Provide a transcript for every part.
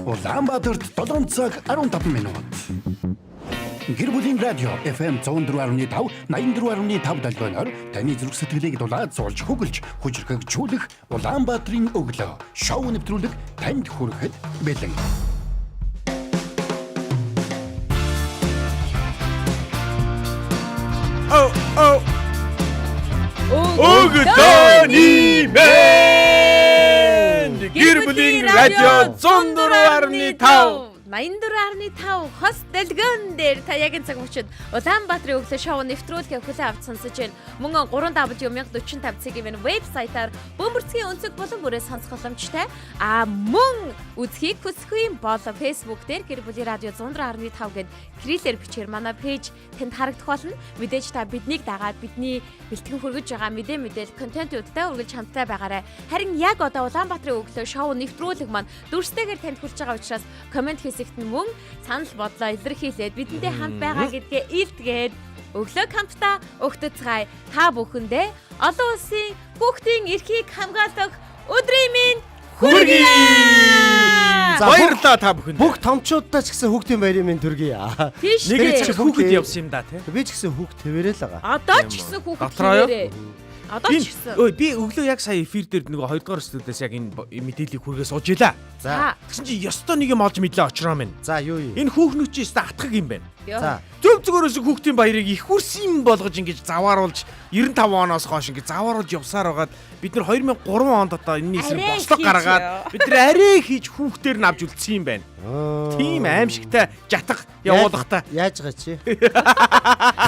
Улаанбаатарт 7 цаг 15 минут. Гэр бүлийн радио FM 104.5, 84.5 долгионоор таны зүрх сэтгэлийг дулаад зурж хөглж, хүчрхэгжүүлэх Улаанбаатарын өглөө шоу нэвтрүүлэг танд хүрэхэд бэлэн. Өглөөний мэнд гэр бүлийн радио 104.5 84.5 хос дэлгэн дээр та яг энэ цаг мөчид Улаанбаатарын өглөө шоу нэвтрүүлгээ хүлээн авч сонсож байна. Мөн 3W1045 цагийн вебсайтаар бөмбөрцгийн өнцөг болон бүрээс сонсох боломжтой. Мөн үзхийг хүсэх юм бол Facebook дээр гэр бүлийн радио 104.5 гэд кириллээр бичээр манай пэйж тэнд харагдах болно. Мэдээж та биднийг дагаад бидний бэлтгэн хүргэж байгаа мэдээлэл контентуудтай үргэлж хамтдаа байгаарай. Харин яг одоо Улаанбаатарын өглөө шоу нэвтрүүлэг маань дүрстэйгээр танд хүрч байгаа учраас комент хэсэгт нь мөн санал бодлоо илэрхийлээд бидэнтэй хамт байгаа гэдгээ илтгээд өглөө хамтдаа өгтөцгаая. Та бүхэндээ олон улсын хүүхдийн эрхийг хамгаалах өдрийн минь хүргэе. Баярлалаа та бүхэнд. Бүх томчуудаа ч гэсэн хүүхдийн баярын минь төргий. Тийш Нэг ч дээ. хүүхэд явсан юм да тий. Би ч гэсэн хүүхд твэрэл байгаа. Одоо ч гэсэн хүүхэд Дотроо юу? хийрээ. Одоо ч гэсэн. Ой би өглөө яг сая эфир дээр нөгөө 2 дугаар студиэс яг энэ мэдээллийг хүргээс сууж ийлаа. За. Тэгсэн чи ёстой нэг юм олж мэдлээ очроо минь. За юу юм? Энэ хүүхнүүд чи өстой атгах юм байна. За. Зөв зөвөрөөс хүүхдийн баярыг их хүрсэн болгож ингэж завааруулж 95 оноос хойш ингэж завааруулж явсаар байгаад бид нар 2003 онд одоо энэний эсрэг Арай бослог хийж гаргаад ёо. бид нар арай хийж хүүхдээр нь авч үлдсэн юм байна. Тийм аимшигтай жатах явуулахтай. Яаж байгаа чи?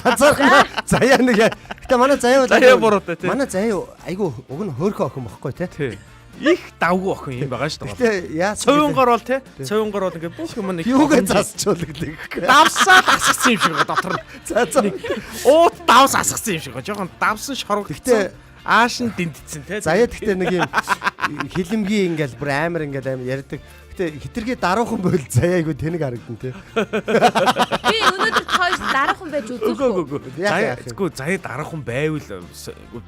Ганцаархан заяа нэг. Гэтэ манай заяа бол Заяа буруутай тий. манай заяа айгу уг нь хөөрхөн охин бохгүй те. Тий. Их давгүй охин юм байгаа шүү дээ. Гэтэ яа Цовингор бол тий. Цовингор бол ингээ бүх юм нэг юугээ засчуулагдаг. давсаад асгасан юм шиг байгаа дотор нь. За за. Уут давс асгасан юм шиг байгаа. Жохон давсан шорог. Гэтэ ааш нь дэндэтсэн тий. заяа гэтэ нэг юм хилэмгийн ингээл бүр амар ингээд амар ярьдаг. Гэтэ хитрхи даруухан бол заяа айгу тэнэг харагдан те. Би өнөөдөр тооёс дараахан байж үзэхгүй. Үгүй. Яах вэ? Заяа заяа дараахан байвал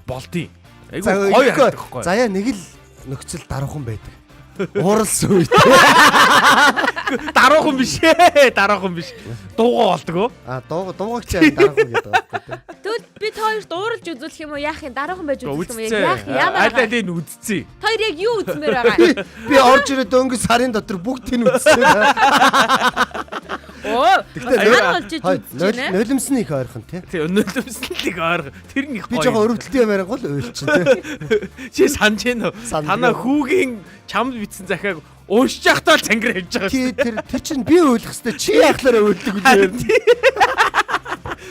болдیں۔ Айгу За гоё харагдах байхгүй. заяа нэг л нөхцөл даруухан байдаг. Ууралсан үед. Дараахан биш ээ. Дараахан биш. Дуугаа болдгоо. Дуугагч даруухан гэдэг байхгүй те. Тэгвэл би тооёр дууралж үзүүлэх юм уу? Яах юм? Дараахан байж үзүүлэх юм уу? Үдцээ. Яах ямар Аль байгаа? алийг нь үдцээ. Тооёр яг юу үзмээр байгаа? Би орж ирээд өнгө сарын дотор бүгдийг нь үзсэн. Оо. Харин болж иж үзчихнэ. Нулимсэн их ойрхон тий. Тий, өнөөлөмслийг ойрхон. Тэр нэг Би гоё. жоохон өрөвдөлтийн ямаар гол уйлчин тий. Чи санаж байна уу? Санаж Танаа байна. хүүгийн чамд битсэн захиаг уншиж явахдаа л цангар хэлж байгаа шүү. Тэр чинь би уйлах хэвээр чи яахлаараа уйлдаг үлээ.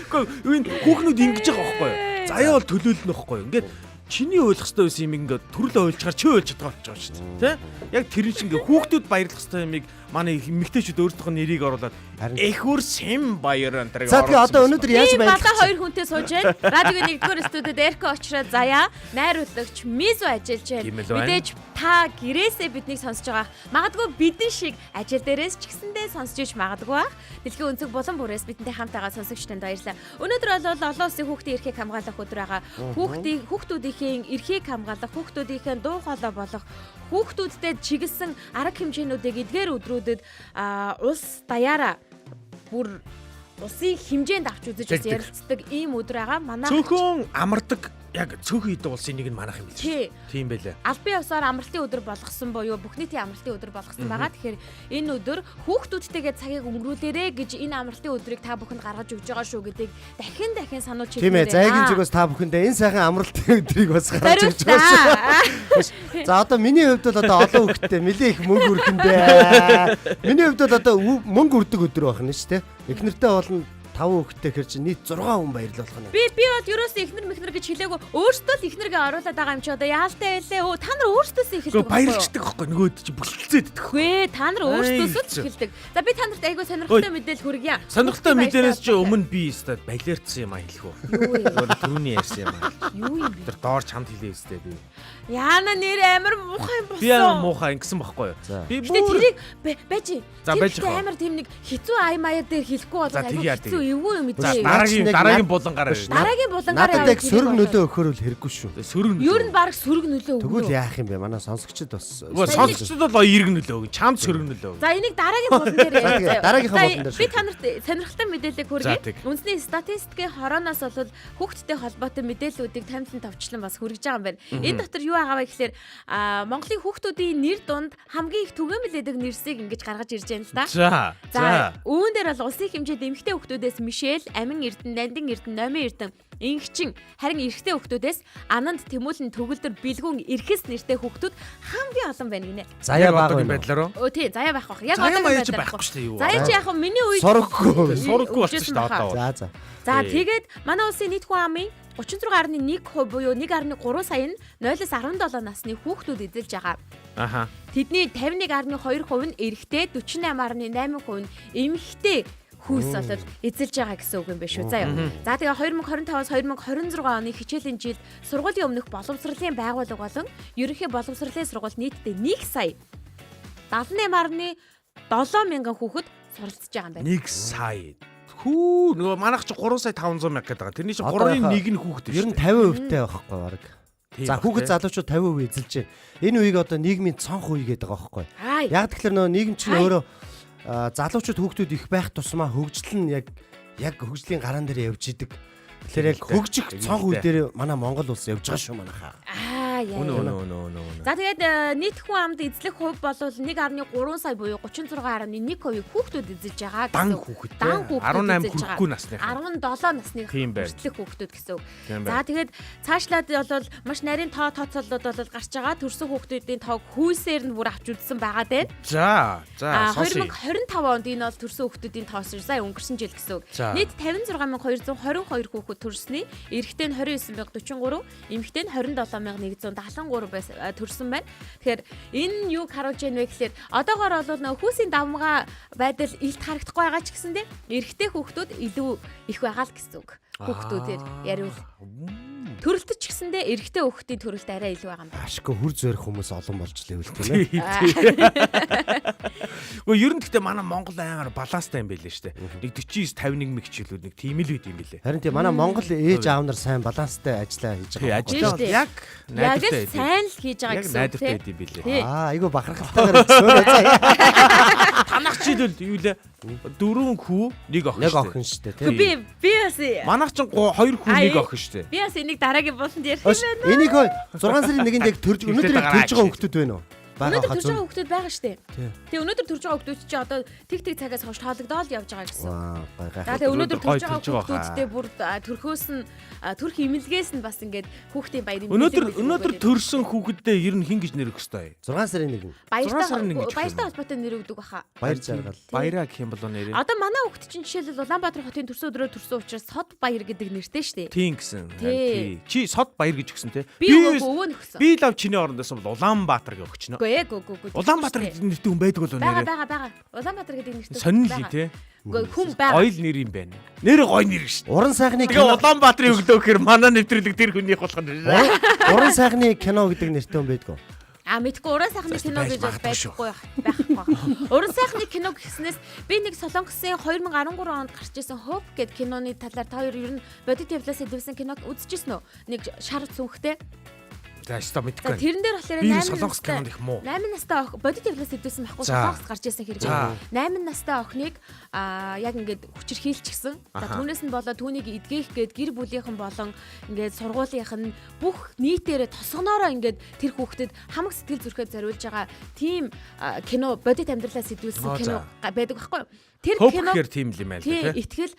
Гэхдээ энэ хүүхнүүд ингэж байгаа байхгүй юу? Заяа бол төлөөлнө байхгүй юу? Ингээд чиний уйлах хэвээр байсан юм ингээд төрөл уйлчаар чи уйлж чадгаа болчихоо шүү дээ. Тэ? Яг тэр чинь ингээд хүүхдүүд баярлах хэвээр юмыг манай эмэгтэйчүүд өөрсдөө нэрийг оруулаад эхүр сэм баяр энэ. За тэгээ одоо өнөөдөр яаж Би байх? бата хоёр хүнтэй сууж байна. Радиогийн 1-р студид Эрко очроод заяа, найруулагч Мизу ажиллаж Тийм л байна. байна. Мэдээж та гэрээсээ биднийг сонсож байгаа. Магадгүй бидэн шиг ажил дээрээс ч гэсэндээ сонсож иж магадгүй бах. Дэлхийн өнцөг болон бүрээс бидэнтэй хамт байгаа сонсогчтанд баярлалаа. Өнөөдөр бол олон улсын хүүхдийн эрхийг хамгаалах өдөр байгаа. Хүүхдүүдийн эрхийг хамгаалах, хүүхдүүдийнхээ дуу хоолой болох, хүүхдүүдтэй чиглэсэн арга хэмжээнүүдийг эдгээр өдрүүдэд улс даяараа бүр улсын хэмжээнд авч үзэж Тэгдэг. ярилцдаг ийм өдөр байгаа. Манай Цөөхөн амардаг яг цөөхөн идэг улсын нэг нь манайх юм биш. Тий. Тийм байлаа. Албан ёсоор амралтын өдөр болгосон буюу бүх нийтийн амралтын өдөр болгосон байгаа. Тэгэхээр энэ өдөр хүүхдүүдтэйгээ цагийг өнгөрүүлээрэ гэж энэ амралтын өдрийг та бүхэнд гаргаж өгж байгаа шүү гэдгийг дахин сануулж Тийм ээ, заяагийн зүгээс та бүхэндээ энэ сайхан амралтын өдрийг бас гаргаж өгч байна. байна. За одоо миний хувьд бол одоо олон хүүхэдтэй нэлээ их мөнгө өрхөндөө. Миний хувьд бол одоо мөнгө өрдөг өдөр байна шүү дээ. Эхнэртэй болно 5 хүүхэдтэй хэр чинь нийт 6 хүн баярлуулах нь. Би бол ерөөсөө ихнэр мэхнэр гэж хэлээгүй. Өөртөө л ихнэргээ оруулаад байгаа юм чи одоо яалтай байлээ. Та нар өөртөөсөө эхэлдэг. Гэхдээ баярлждаг байхгүй нөгөөд чи бүхэлцээд идэх. Гүй та нар өөртөөсөө л эхэлдэг. За би та нарт айгүй сонирхолтой мэдээлэл хүргье. Сонирхолтой мэдэнээс чи өмнө би өстой балиарцсан юм а хэлэх үү. Юу вэ? Өөр түрүүний ярьсан юм а. Юу юм бэ? Тэр доор чамд хэлээ өстэй би. Яана нэр амар муухай болсон. Би амар муухай ингэсэн байхгүй юу. За. Би Гэтэ бүр тэрийг байж. За, байж Тэр хаа. амар тийм нэг хэцүү ай маяар дээр хэлэхгүй За, бол тэгье, айгүй хэцүү эвгүй мэдээ. Дараагийн булангаар. Дараагийн булангаар Надад яг сөрөг нөлөө өгөхөр бол хэрэггүй шүү. Сөрөг. Ер нь баг сөрөг нөлөө өгнө. Тэгвэл яах юм бэ? Манай сонсогчд бас. Сонсогчдод бол эерэг нөлөө өгнө. Чамд сөрөг нөлөө өгнө. За энийг дараагийн булан дээр яриа. Дараагийнхаа булан дээр. Би та нарт сонирхолтой мэдээлэл хүргэе. Үндэсний статистикийн хорооноос бол хүүхдтэй холбоотой мэдээллүүдийг тамилан товчлон бас хүргэж байгаа юм байна. Энэ дотор юу байгаа вэ гэхээр Монголын хүүхдүүдийн нэр дунд хамгийн их түгээмэл эдэг нэрсийг ингэж гаргаж ирж байна л да. За үүн дээр бол улсын хэмжээнд эмэгтэй хүүхдүүдээс Мишель, Амин Эрдэнэ, Нандин Эрдэнэ, Номин Эрдэнэ, Ингчин харин эрэгтэй хүүхдүүдээс Ананд, Тэмүүлэн, Төгөлдөр, Бэлгүн, Эрхэс нэртэй хүүхдүүд хамгийн олон байна гинэ. Заяа баг байна байдлаар. Тий, заяа байх бах. Яг одоо байж байхгүй шүү дээ юу. Заяа чи яг миний үед сургаггүй болсон шүү дээ одоо. За тэгээд манай улсын нийт хүн амын 36.1% буюу 1.3 сая нь 0-17 насны хүүхдүүд эзэлж байгаа. Аха. Тэдний 51.2% нь эрэгтэй, 48.8% нь эмэгтэй хүүс болол эзэлж байгаа гэсэн үг юм байна шүү. Заяа. За тэгээ 2025-аас 2026 оны хичээлийн жилд сургуулийн өмнөх боловсролын байгууллага болон ерөнхий боловсролын сургууль нийтдээ 1 сая 78.7 мянган хүүхэд суралцж байгаа юм байна. 1 сая. Хүү нөгөө манайх чи 3 сая 500 мянга гэдэг байгаа. Тэрний чинь 3-ын 1 нь хүүхэд шүү. Ер нь 50% таа байхгүй баг. За хүүхэд залуучууд 50% эзэлж байна. Энэ үеийг одоо нийгмийн цонх үе гэдэг байгаа байхгүй. Яг тэгэхээр нөгөө нийгэм чинь өөрөө залуучууд хүүхдүүд их байх тусмаа хөгжил нь яг хөгжлийн гараан дээр явж идэг. Тэгэхээр яг хөгжих цонх үе дээр манай Монгол улс явж байгаа шүү манайхаа. Үнэ. За тэгээд нийт хүн амд эзлэх хувь бол 1.3 сая буюу 36.1% хүүхдүүд эзэлж байгаа гэсэн. Дан хүүхэд. 18 хүрэхгүй насны. 17 насны хүртэлх хүүхдүүд гэсэн үг. За тэгээд цаашлаад бол маш нарийн тооцоололууд бол гарч байгаа. Төрсөн хүүхдүүдийн тоог хүйсээр нь бүр авч үзсэн байгаа дээ. За 2025 онд энэ бол төрсөн хүүхдүүдийн тоос сая өнгөрсөн жил гэсэн үг. Нийт 56222 хүүхэд төрсний, эрэгтэй нь 29043, эмэгтэй нь 27173 төрсөн байна. Тэгэхээр энэ юг харуулж байна вэ гэхээр одоогоор бол нөх хүүсийн давмгаа байдал илт харагдахгүй байгаа ч гэсэндээ эрэгтэй хүүхдүүд илүү их байгаа л гэсэн үг. Хүүхдүүдээр яриул. Төрөлтөч гэсэндээ эрэгтэй хүүхдийн төрөлт арай илүү байгаа юм байна. Ашгүй хүр зөөрөх хүмүүс олон болж лээ үл тийм ээ. Гэхдээ ер нь гэхдээ манай Монгол аймаар баланстай юм байлээ шүү дээ. Нэг 49-51 мэгчлүүд нэг тийм л үед юм байлээ. Харин тийм манай Монгол ээж аав нар сайн баланстай ажиллаа хийж байгаа. Ажиллаа яг найдвартай сайн л хийж байгаа гэсэн үг. Найдвартай юм байлээ. Айгу бахархалтайгаар сөөрөө заа. Танах чийлэл юу лээ? 4 хүү, 1 охин шүү дээ. Би бас манайх ч 2 хүү, 1 охин шүү дээ. Би бас энийг дараагийн болонд ярих юм байна. Энийг 6 сарын 1-нд яг өнөөдөр төрж байгаа хүүхдүүд байна уу? Өнөөдөр төрж байгаа хүүхдүүд байгаа шүү дээ. Тэгээ өнөөдөр төрж байгаа хүүхдүүд чи одоо тэг цагаас хойш тоологдоод явж байгаа гэсэн. За тэгээ өнөөдөр төрж байгаа хүүхдүүдтэй бүр төрхөөс нь төрх имэлгээс нь бас ингээд хүүхдийн баярын өнөөдөр төрсөн хүүхэддээ ер нь хин гэж нэр өгөх ёстой. 6 сарын 1. Баяртай холбоотой нэр өгдөг баха. Баяр жаргал. Баяраа гэх юм бол нэрээ. Одоо манай хүүхд чинь жишээлбэл Улаанбаатар хотын төрсөн өдрөө төрсөн учраас сод баяр гэдэг нэртэй шүү дээ. Тийм гэсэн. Чи сод баяр гэж өгсөн те. Би өвөө нөхсөн. Би лав чиний орондоос бол Улаанбаатар гэж өгчнө. Үгүй. Улаанбаатар нэртэй хүн байдаг болов нэрээ. Бага. Улаанбаатар гэдэг нэртэй. Сонирхол тий. Хүн байгаа. Ойл нэр юм байна. Нэр гоё нэр шүү. Уран сайхны кино Улаанбаатарын өглөө гэхээр манай нэвтрүүлэг тэр хүнийх болох нь. Уран сайхны кино гэдэг нэртэй хүн байдаг. Мэдгүй уран сайхны кино гэж байхгүй. Уран сайхны кино гэснээс би нэг Солонгосын 2013 онд гарч ирсэн Hope гэдэг киноны талаар та хоёр ер нь бодит явлаас хэдвсэн киног үзчихсэн үү? Нэг шар цүнхтэй. Заастаа мэдгүй. Тэрэн дээр болохоор 8 Солонгос кинонд их муу. 8 настай бодит явлаас хэдвсэн байхгүй Солонгос гарч ирсэн хэрэг. 8 настай охиныг яг ингээд хүчирхийлчихсэн. За түүнээс нь болоод түүнийг эдгээх гээд гэр бүлийнхэн болон ингээд сургуулийнх нь бүх нийтээрээ тосгоноороо ингээд тэр хүүхдэд хамаг сэтгэл зүрхээ зориулж байгаа тийм кино бодит амьдралаас хэдвсэн кино байдаг байхгүй юу? Тэр киногэр тийм л юм байл тийм итгэл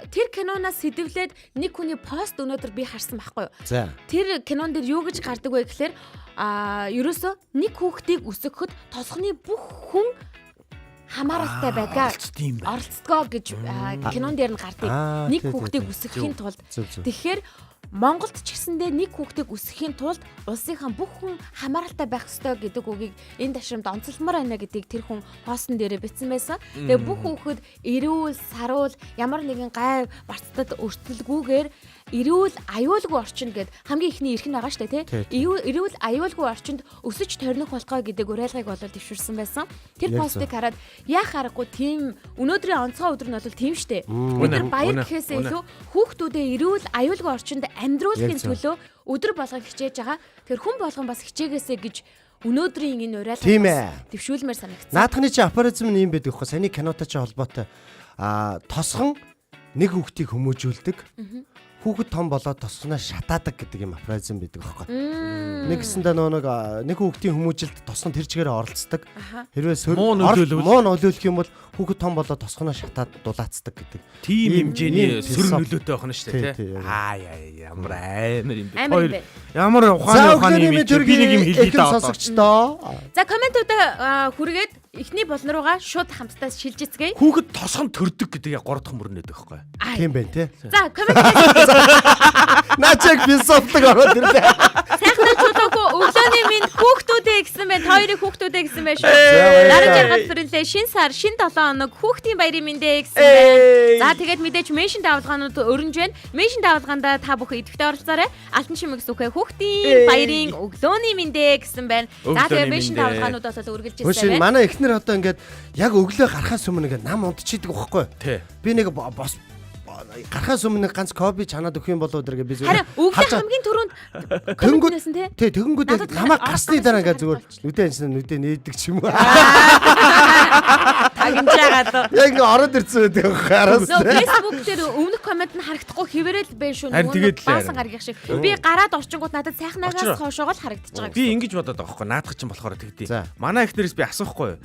тэр киноноос сэдвлээд нэг хүний пост өнөөдөр би харсан байхгүй юу. Тэр кинон дээр юу гэж гардаг вэ гэхээр ерөөсөө нэг хүүхдийг өсгөхөд толгоны бүх хүн хамааралтай байдаг. Оролцдгоо гэж кинон дээр нь гардаг. Нэг хүүхдийг өсгөхийн тулд тэгэхээр Монголд ч гэсэндээ нэг хүүхдийг өсгөхийн тулд улсынхаа бүх хүн хамааралтай байх ёстой гэдэг үгийг энэ ташрамд онцлмоор байна гэдгийг тэр хүн постн дээрээ бичсэн байсан. Тэгээ бүх хүүхэд эрүүл, саруул, ямар нэгэн гай барцдад өртөлгүйгээр эрүүл аюулгүй орчинд гэд хамгийн ихний эрх нь байгаа шүү дээ тий. Эрүүл аюулгүй орчинд өсөж тойрнох болгоо гэдэг уриалгыг бол дэвшүүлсэн байсан. Тэр постыг хараад яах аргагүй тийм өнөөдрийн онцгой өдөр нь бол тийм шүү дээ. Бид нар баяр гэхээсээ илүү хүүхдүүдэд эрүүл аюулгүй орчинд амьдруулахын төлөө өдөр болгон хичээж байгаа. Тэр хүн болгон бас хичээгээсэй гэж өнөөдрийн энэ уриалгыг дэвшүүлмээр санагдсан. Наадхны чи апаризм нь юм байдаг хөө. Саний кинотой ч холбоотой. Тосгон нэг хүүхдийг хүмүүжүүлдэг. Хүүхэд том болоод тосгоноо шатаадаг гэдэг юм апаризм байдаг байхгүй. Нэгсэндээ нэг хүүхдийн хүмүүжилд тосгон тэр чигээр оролцдог. Хэрвээ муу нөлөөлөх юм бол хүүхэд том болоод тосгоноо шатаад дулаацдаг гэдэг. Тийм хэмжээний сөрөг нөлөөтэй байх нь шүү дээ тий. Ямар амар юм бэ. Хоёр ямар ухааны юм би нэг юм хэлээ даа. За комментуудаа хүргээд эхний болон руугаа шууд хамтдаа шилжицгээе. Хүүхэд тосгон төрдөг гэдэг яг 3 дахь мөрнөд байхгүй. Тийм байна тий. За коммент Начаг философик ороод ирлээ. сайхан чулуугүй өглөөний минь хүүхдүүдээ гэсэн байна. Хоёрын хүүхдүүдээ гэсэн байна шүү. Дараа жаргал фрилээ шин сар шин 7 хоног хүүхдийн баярын мэндэ гэсэн байна. За тэгээд мэдээж меншн давалгаанууд өрнөж байна. Меншн давалгаанда та бүхэн идэвхтэй оролцоорой. Алтан шимэг сүхэ хүүхдийн баярын өглөөний мэндэ гэсэн байна. За тэгээд меншн давалгаанууд бол үргэлж ирсэн байна. Манай эхнэр одоо ингээд яг өглөө гарахаас өмнө ингээд нам унтчихийдэг байхгүй. Би нэг бос гарахаас өмнө ганц кофе чанаад өгөх юм болоо дэргээ би зүгээр. Харин өглөө хамгийн түрүүнд тэгэнгүүт тий тэгэнгүүт намайг гарсны дараа ингээд зүгээр нүдэ нээдэг ч юм уу. Тагнажгаад. Яг ингээд ороод ирсэн байдаг хараас. Facebook дээр өмнөх комент нь харагдахгүй хэвээрэл байна шүү. Баасан гаргих шиг. Би гараад орчингууд надад сайхнаагаас хоошоогоо л харагдаж байгаа. Би ингэж бодоод байгаа байхгүй. Наадах чинь болохоор тэгдээ. Манай ихнэрээс би асуухгүй.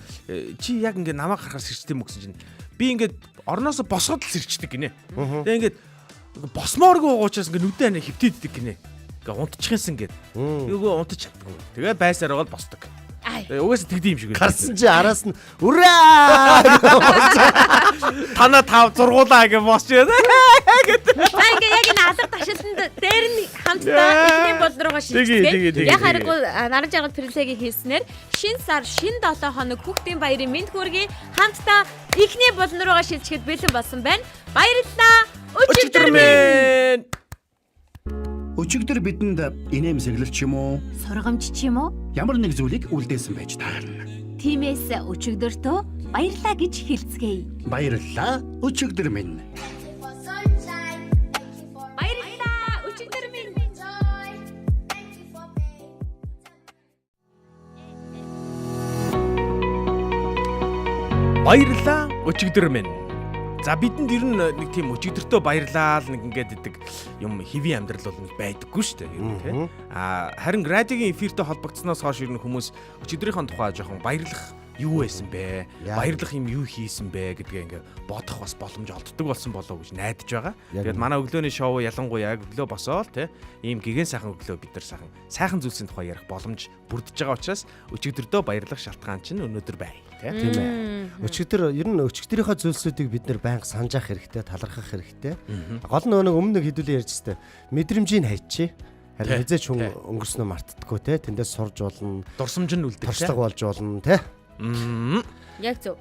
Чи яг ингээд намайг гарахаар сэрчтэй юм гэсэн чинь би ингээд орноос босгоод л сэрчдэг гинэ. Тэгээ ингээд босмооргүй уучаас ингээд нүдэн анаа хөвтөддөг гинэ. Ингээд унтчихсан гээд. Йогоо унтчих чаддгүй. Тэгээ байсаар бол босдог. Угаасаа тэгдэм юм шиг үү. Гарсан чи араас нь үрээ. Танаа 5 зургуулаа гэж босч яа. За ингээ яг энэ алга ташилтанд дээр нь хамтдаа эхний бол руугаа шилжчихээ. Яг харахгүй наран жаргал фрилегийн хийснээр шин сар шин 7 хоног хүүхдийн баярын мэнд хүргэе хамтдаа эхний бол руугаа шилжихэд бэлэн болсон байна. Баярлалаа. Өчигдөр минь. Өчигдөр бидэнд инэм сэглэл ч юм уу, Сургамж ч юм уу? ямар нэг зүйлийг үлдээсэн байж таарна. Тиймээс өчигдөртөө баярлалаа гэж хэлцгээе. Баярлалаа. Өчигдөр минь. Баярлалаа. Өчигдөр минь. Баярлалаа. Өчигдөр минь. За бидэнд ер нь нэг тийм өчигдөртөө баярлаа л нэг ингээд идэг юм хэвийн амьдрал бол нэг байдаггүй шүү дээ ер нь тийм. Харин радиогийн эфиртэй холбогдсноос хойш ер нь хүмүүс өчигдрийнхээ тухай жоохон баярлах юу байсан бэ? Баярлах юм юу хийсэн бэ гэдгээ ингээд бодох бас боломж олддог болсон болов уу гэж найдаж байгаа. Тэгээд манай өглөөний шоу ялангуяа өглөө босоод тийм ийм гигэн сайхан өглөө бид нар сайхан зүйлсийн тухай ярих боломж бүрдэж байгаа учраас өчигдөртөө баярлах шалтгаан чинь өнөөдөр байна. Тийм ээ. Өчигдөр ер нь өчигдрийнхөө зүйлсүүдийг бид нэр байнга санаж ах хэрэгтэй, талархах хэрэгтэй. Гол нь нэг хэдүүлээ ярьжтэй. Мэдрэмжийг хайчи. Харин хизээч хүн өнгөрснөө мартдаггүй те. Тэндээс сурж болно. Дурсамж нь үлдэх те. Туршлага болж болно те. Яг зөв.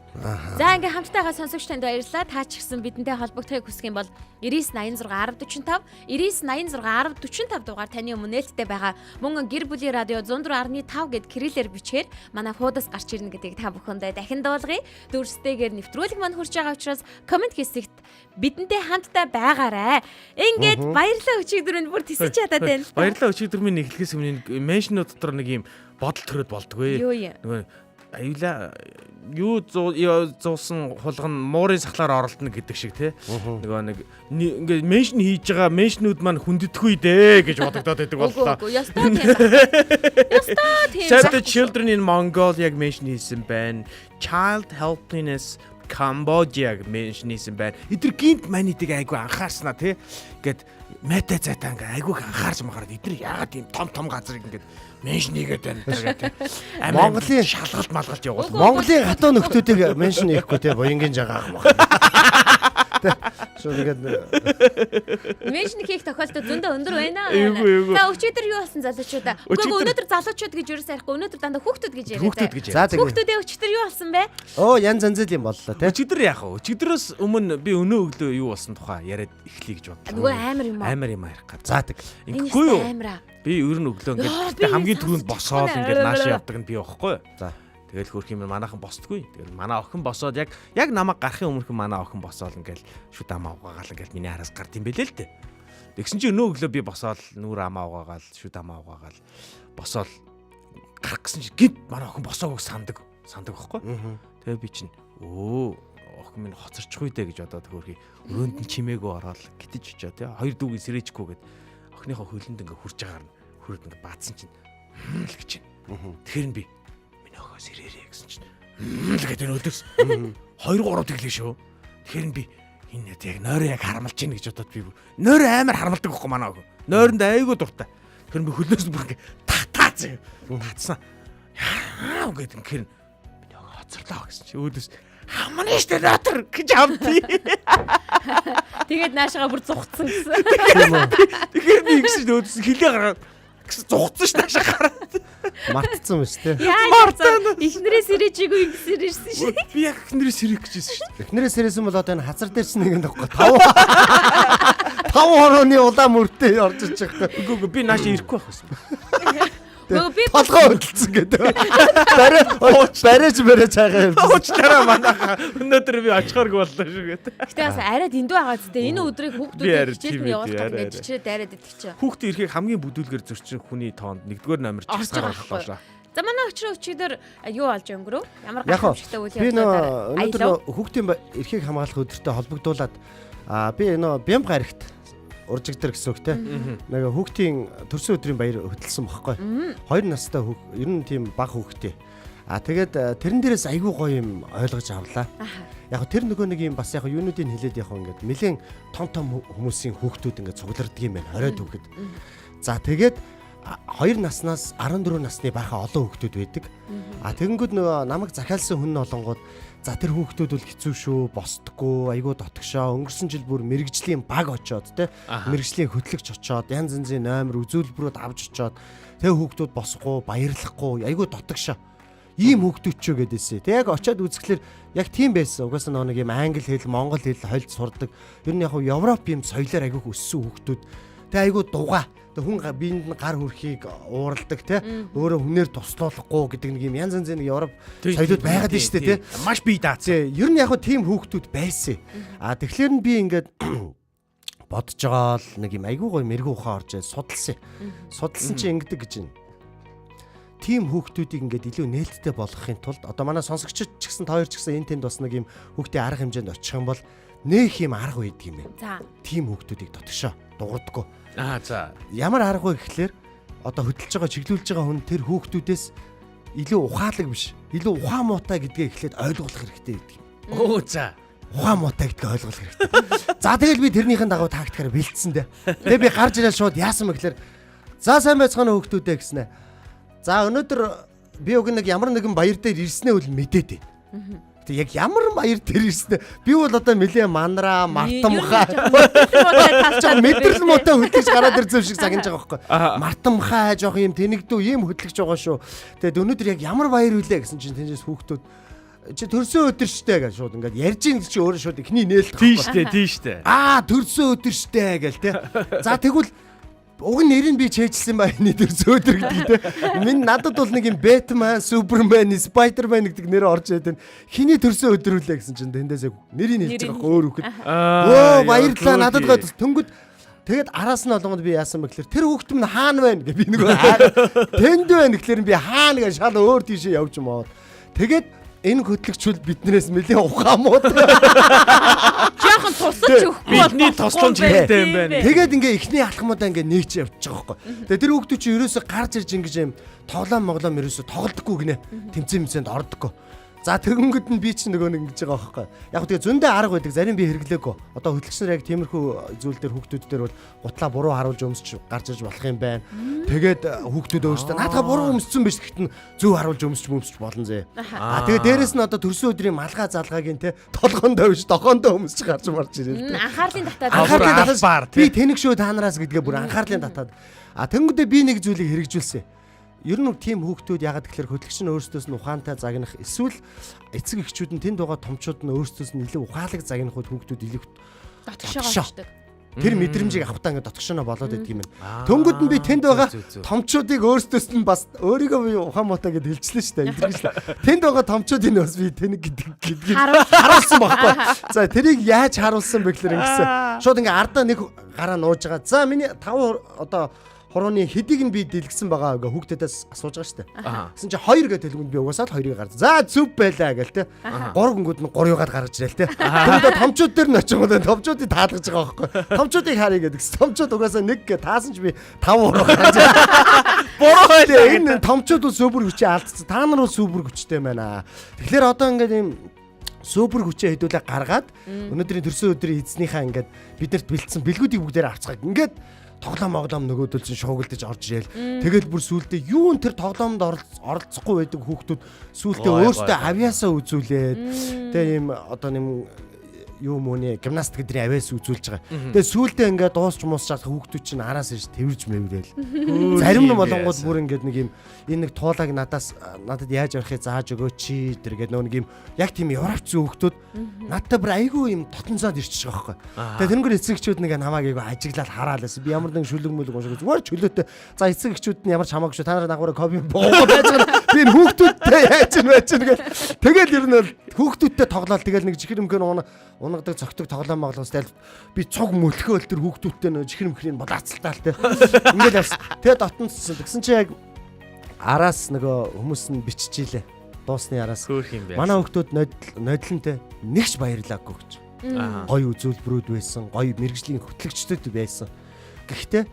За ингээ хамтдаагаа сонсогч танд баярлалаа. Та ч гэсэн бидэнтэй холбогдохыг хүсэх юм бол 9986 1045 9986 1045 дугаар таны өмнө нээлттэй байгаа. Мөн гэр бүлийн радио 104.5 гэд кириллээр бичгээр манай хуудас гарч ирнэ гэдгийг та бүхэндээ дахин дуулгая. Дүрстэйгээр нэвтрүүлэг мань хүрч байгаа учраас комент хэсэгт бидэнтэй хамтдаа байгаарай. Ингээд баярлалаа өчигдөр минь бүр тисэж чадаад байна. Баярлалаа өчигдөр минь эхлэхээс өмнө меншнүүд дотор нэг юм бодол төрөд болдгоо. Нөгөө аюула юу зуусан хулган муурын сахлаар оролдоно гэдэг шиг те нөгөө нэг ингээд меншн хийж байгаа меншнүүд маань хүндэтгүй дээ гэж бодогдоод байдаг боллоо. Ястаа тийм. Save the children in Mongolia яг меншн хийсэн байна. Child helpliness Cambodia меншн хийсэн байна. Эдгээр гинт манитыг айгу анхаарснаа те. Ингээд мета зайтаа ингээд айгу анхаарч махаад эдгээр яагаад ийм том газрыг ингээд меншн хийгээд байна гэдэг. Монголын шалгалт малгалт явуул. Монголын хатуу нөхдүүдийг меншн хийхгүй те буянгийн жагаах мах. те. Шууд ингээд Меншн хийх тохиолдол зөндөө өндөр байна. Эйгүү. За өчигдөр юу болсон залуучуудаа? Үгүй өнөөдөр залуучууд гэж юус ярихгүй өнөөдөр дандаа хүүхдүүд гэж яриад. За тэгээ. Хүүхдүүдээ өчигдөр юу болсон бэ? оо янз янз юм боллоо те. Өчигдөр яах вэ? Өчигдрөөс өмнө би өнөө өглөө юу болсон тухай яриад эхлэе гэж бодлоо. Нөгөө амар юм уу? Амар юм ярих гад. За тэг. Ингэхгүй юу? Амараа. Би ер нь өглөө Яа, ингээд би хамгийн түрүүнд босоод сонсчихгүй ингээд нэ. наашаа явдаг нь би байхгүй. За. Тэгэл хөрх юм манайхан босдгүй. Тэгэл манай охин босоод яг намайг гарахын өмнөхөн манай охин босоод ингээл шүд амаа угаагаал ингээл миний хараас гард юм бэлээ л дээ. Тэгсэн чи өнөө өглөө би босоод нүур амаа угаагаал шүд амаа угаагаал босоод гарах гэсэн чи гинт манай охин босоог сандаг байхгүй. Тэгээ би чинь охин минь хоцорчихгүй дээ гэж бодоод хөрхий өрөөнд нь чимээгөө ороод гитэж очоо тий. Хоёр дүүгийн сэрээжгүй гэд охиныхоо хөлөнд ингээ хурж агаар нь хөрөд ингээ баадсан чинь л гэж байна. Тэгэхээр би миний охоо сэрээрээ гэсэн чинь л гэдэг нь өдөөс 2 3 тэглээ шүү. Тэгэхээр би энэ яг нойроо яг харамлж гин гэж бодоод би нойроо амар харамлдаг байхгүй манай охин. Нойронд айгүй дуртай. Тэгэхээр би хөлөөс бүр ингээ татаацсан. Татсан. Яа гэдэг нь тэр миний охоо хоцорлоо гэсэн чинь өдөөс хамна штэ натар гэж авдээ. Тэгээд наашаага бүр зугцсан гэсэн. Тэгэхээр би ингэж өөдсөн хилээ гараад гэсэн зугцсан ш наашаа гараад. Мартцсан юм шүү те. Яа, ихнэрээс ирээжигүй ингэсээр ирсэн шээ. Би яг эхнэрээс ирэх гэжсэн шүү дээ. Эхнэрээс ирсэн бол одоо энэ хазар дээр чинь нэг нөхгүй 5 хорооны улаан мөртөө орж иж байгаа. Үгүй би наашаа ирэхгүй байх байсан. Нөгөө би Толгой хөдөлсөн гэдэг. Барэж байгаа юм. Уучлаарай манайха. Өнөөдөр би очихоргүй боллоо шүү гэдэг. Гэтэ бас арай дэндүү байгаа зү. Энэ өдрийг хүүхдүүд хичээлд нь явуулах гэж чичрээд арайд идэх чинь. Хүүхдээ ирэхийг хамгийн бүдүүлгээр зөрчин хүний тоонд 1-р номер Орж байгаа чигсаар байхгүй. За манай өчигдөр юу олж өнгөрөв? Ямар Яг гайхамшигтай үйл би явдлаар өнөөдөр хүүхдийн эрхийг хамгаалах өдөртөө холбогдуулаад би бямб гарагт уржигдэр гэсэн үг те. Нэг хүүхдийн төрсөн өдрийн баяр хөтэлсэн бохоггүй. 2 настай ер нь тийм бага хүүхдээ. Тэгээд тэрэн дээрээс айгүй гоё юм ойлгож авлаа. Яг тэр нөгөө нэг юм бас яг юунуудыг хэлээд яг ингээд нэлээд том хүмүүсийн хүүхдүүд ингээд цугларддаг юм байна. 20 хүүхэд. За тэгээд 2 наснаас 14 насны баха олон хүүхдүүд байдаг. Тэгэнгүүт нөгөө намайг захиалсан хүн олонгууд за тэр хүүхдүүд бол хэцүү шүү, босдоггүй, айгүй дотгошоо. Өнгөрсөн жил бүр мэрэгжлийн баг очоод те мэрэгжлийн хөтлөгч очоод янз янзын номер үзүүлбэрүүд авч очоод тэр хүүхдүүд босхгүй, баярлахгүй, айгүй дотгошоо. Ийм хүүхдүүд ч гэдээсээ. Тэг яг очоод үзэхлээр яг тийм байсан. Угаасаа нэг юм англи хэл, монгол хэл хольд сурдаг. Ер нь яг Европ юм соёлоор айгүй өссөн хүүхдүүд. Тэг айгүй дугаа. Хүн биед нь гар хүрхийг уурладаг те өөрөө хүнээр туслуулахгүй гэдэг нэг юм янз янзын Европ соёлууд байгаад шүү дээ те маш бие даацсан. Ер нь яг тийм хүүхдүүд байсан. Тэгэхээр нь би ингээд бодож байгаа л нэг юм айгүй гоё мэрэгүү ухаан орж судалсан. Судалсан чи ингэдэг гэж байна. Тийм хүүхдүүдийг ингээд илүү нээлттэй болгохын тулд одоо манай сонсогчид ч гэсэн та хоёр ч гэсэн энэ тэнд бас нэг юм хүүхдийн арга хэмжээнд очих юм бол нөх юм арга үйдэг юм байна. За. Тийм хүүхдүүдийг дотгошоо дуурдаггүй. За. Ямар арга вэ гэхлээр одоо хөдөлж байгаа чиглүүлж байгаа хүн тэр хүүхдүүдээс илүү ухаалаг биш. Илүү ухаан муутай гэдгээ эхлээд ойлгуулах хэрэгтэй гэдэг юм. За. Ухаан муутай гэдгээ ойлгуулах хэрэгтэй. За тэгэл би тэрнийхэн дагуу тактикаар бэлдсэн дээ. Тэгээ би гарч ирээд шууд яасан бэ гэхлээр за сайн байцгаана хүүхдүүдээ гэснэ. За өнөөдөр би уг нэг ямар нэгэн баяр дээр ирснээ үл мэдээд байна. Тэг яг ямар баяр дээр ирснэ. Би бол одоо нэлээ манараа, мартамхаа. Мэдрэл муутай хөдлөж гараад ирсэн шиг загнаж байгаа байхгүй. Мартамхаа жоох юм тэнэгдүү юм хөдлөж байгаа шүү. Тэгэд өнөөдөр яг ямар баяр үлээ гэсэн чинь тэнцээс хүүхдүүд чи төрсөн өдөр штэ гэж шууд ингээд ярьж ин чи өөрөө шууд ихний нээлт байхгүй. Тийм штэ. Төрсөн өдөр штэ гэл те. За тэгвэл уг нь нэр нь би чэйжсэн байны төрсөн өдөр гэдэг те. Минь надад бол нэг юм Бэтмен, Супермен, Спайдермен гэдэг нэр орж ирээд байна. Хиний төрсөн өдөр үлээ гэсэн чинь тэндээс нэрийг хэлж байгаа өөр хүүхэд. Баярлалаа надад гоо төнгөд тэгэд араас нь олонгод би яасан бэ гэхээр тэр хүүхэд минь хаана байна гэ би нөгөө тэнд байна гэхээр би хаана гэж шал өөр тийшээ явж моод. Тэгэд энэ хөтлөгчүүл биднээс нэлээ ухаан мууд. Жохон тусалж өгөхгүй бидний тосломж хэрэгтэй юм байна. Тэгээд ингээ ихний алхмуудаа ингээ нэгж явж байгаа байхгүй. Тэгээд тэр хүүхдүүд чи ерөөсө гарч ирж ингэж юм тоглоом моглоом ерөөсө тоглодоггүй гинэ. Тэмцээн мцэнд ордоггүй. За тэгэнгүүт нь би ч нөгөө нэг ингэж байгаа байхгүй. Яг тэгээ зөндөө арга байдаг. Зарим би хэрэглээгүй. Одоо хөтлөгчнөр яг тиймэрхүү зүйл дээр хүүхдүүд дээр бол гутлаа буруу харуулж өмсч гарч иж болох юм байна. Тэгээд хүүхдүүд өөрсдөө наадаа буруу өмссөн биш гэхдээ зөв харуулж өмсч болно зэ. Тэгээд дээрэс нь одоо төрсөн өдрийн малгай залгаагийн те толгоондоо биш дохоондоо өмсч гарч марч ирээ. Анхаарлын татаад. Анхаарлын татаад би тэнэг шүү та нараас гэдгээ бүр анхаарлын татаад. Тэнгүүдээ би нэг зүйлийг хэрэгжүүлсэн. Ер нь тийм хүүхдүүд ягаад гэхээр хөтлөгч нь өөрсдөөс нь ухаантай загнах эсвэл эцэг эхчүүд нь тэнд байгаа томчууд нь өөрсдөөс нь илүү ухаалаг загнах хүүхдүүд илүү дотгошоо. Тэр мэдрэмжийг авахтаа ингээд дотгошоо болоод идэг юм байна. Тэнгүүд нь би тэнд байгаа томчуудыг өөрсдөөс нь бас өөрийгөө би ухаан муутай гэд хэлчихлээ шүү дээ. Илэрхийлээ. Тэнд байгаа томчуудыг бас би тэнэг гэдгийг харуулсан байхгүй. За тэрийг яаж харуулсан бэ гэхээр ингэсэн. Шууд ингээд ардаа нэг гараа нууж байгаа. За миний 5 одоо хорооны хэдийг нь би дэлгэсэн байгаа гэ хүүхдүүдээс асууж байгаа шүү дээ. Гэсэн чи 2 гэдэг хэлгүүнд би угаасаа л 2-ыг гаргав. За зүв байлаа гээл те. 3 гингүүд нь 3-ыг гаргаж ирэл те. Тэгээд томчууд дээр нь очингоо томчуудыг таалгаж байгаа байхгүй. Томчуудыг харъя гэдэг. Томчууд угаасаа 1 гэ таасан ч би 5 гаргаж. Бороо байлаа. Энэ томчууд бол супер хүчээ алдсан. Та нар бол супер хүчтэй байна. Тэгэхээр одоо ингээд ийм супер хүчээ хэдүүлээ гаргаад өнөөдрийн төрсөн өдрийн эзнийхаа ингээд биднэрт бэлдсэн бэлгүүдийг бүгдээр авцгааг. Ингээд тоглоом нөгөөдөл чинь шуугилдаж орж ирээл. Тэгэл бүр сүултээ юун тэр тоглоомд оролцохгүй байдаг хүүхдүүд сүултээ өөртөө авьяасаа үзүүлээд тэгээ ийм одоо нэм юу мөний гимнастик гэдрийн авьяас үзүүлж байгаа. Тэгээ сүултээ ингээд дуусч муусчаад хүүхдүүд чинь араас ирж тэрвэрж мэврээл. Зарим нь болонгууд бүр ингээд нэг юм энэ нэг туулаг надад яаж явахыг зааж өгөөч чи тэр гээд нэг юм яг тийм европч хүүхдүүд надтай бүр айгүй юм дотонцоод ирчих байгаа байхгүй. Тэгээ тэрнгэр эцэгчүүд нэг намайг айгүй ажиглаад хараалаас би ямар нэг шүлэг мүлэг уншиг зүгээр чөлөөтэй. За эцэгчүүд нь ямар ч хамаагүй шүү. Та нар дагавраа кофе буугаад байж байгаа. Би энэ хүүхдүүдтэй яаж юм гээд тэгэл ер нь хүүхдүүдтэй тоглоал тэгэл нэг жихэр өмгөн унгадаг цогтөг тоглоом моглостай би цуг мөлхөөл тэр хүүхдүүдтэй нөө жихэр өмхрийн болаацалтаа л те. Ингээл явсан. Тэгээ дотонцсон. Тэгсэн чи яг араас нөгөө хүмүүс нь биччихилээ. Дуусны араас. Манай хүүхдүүд нодлонтэй нэгч баярлаагүй гэж. Гой үзүүлбэрүүд байсан, гой мэрэгжлийн хөтлөгчдөд байсан. Гэхдээ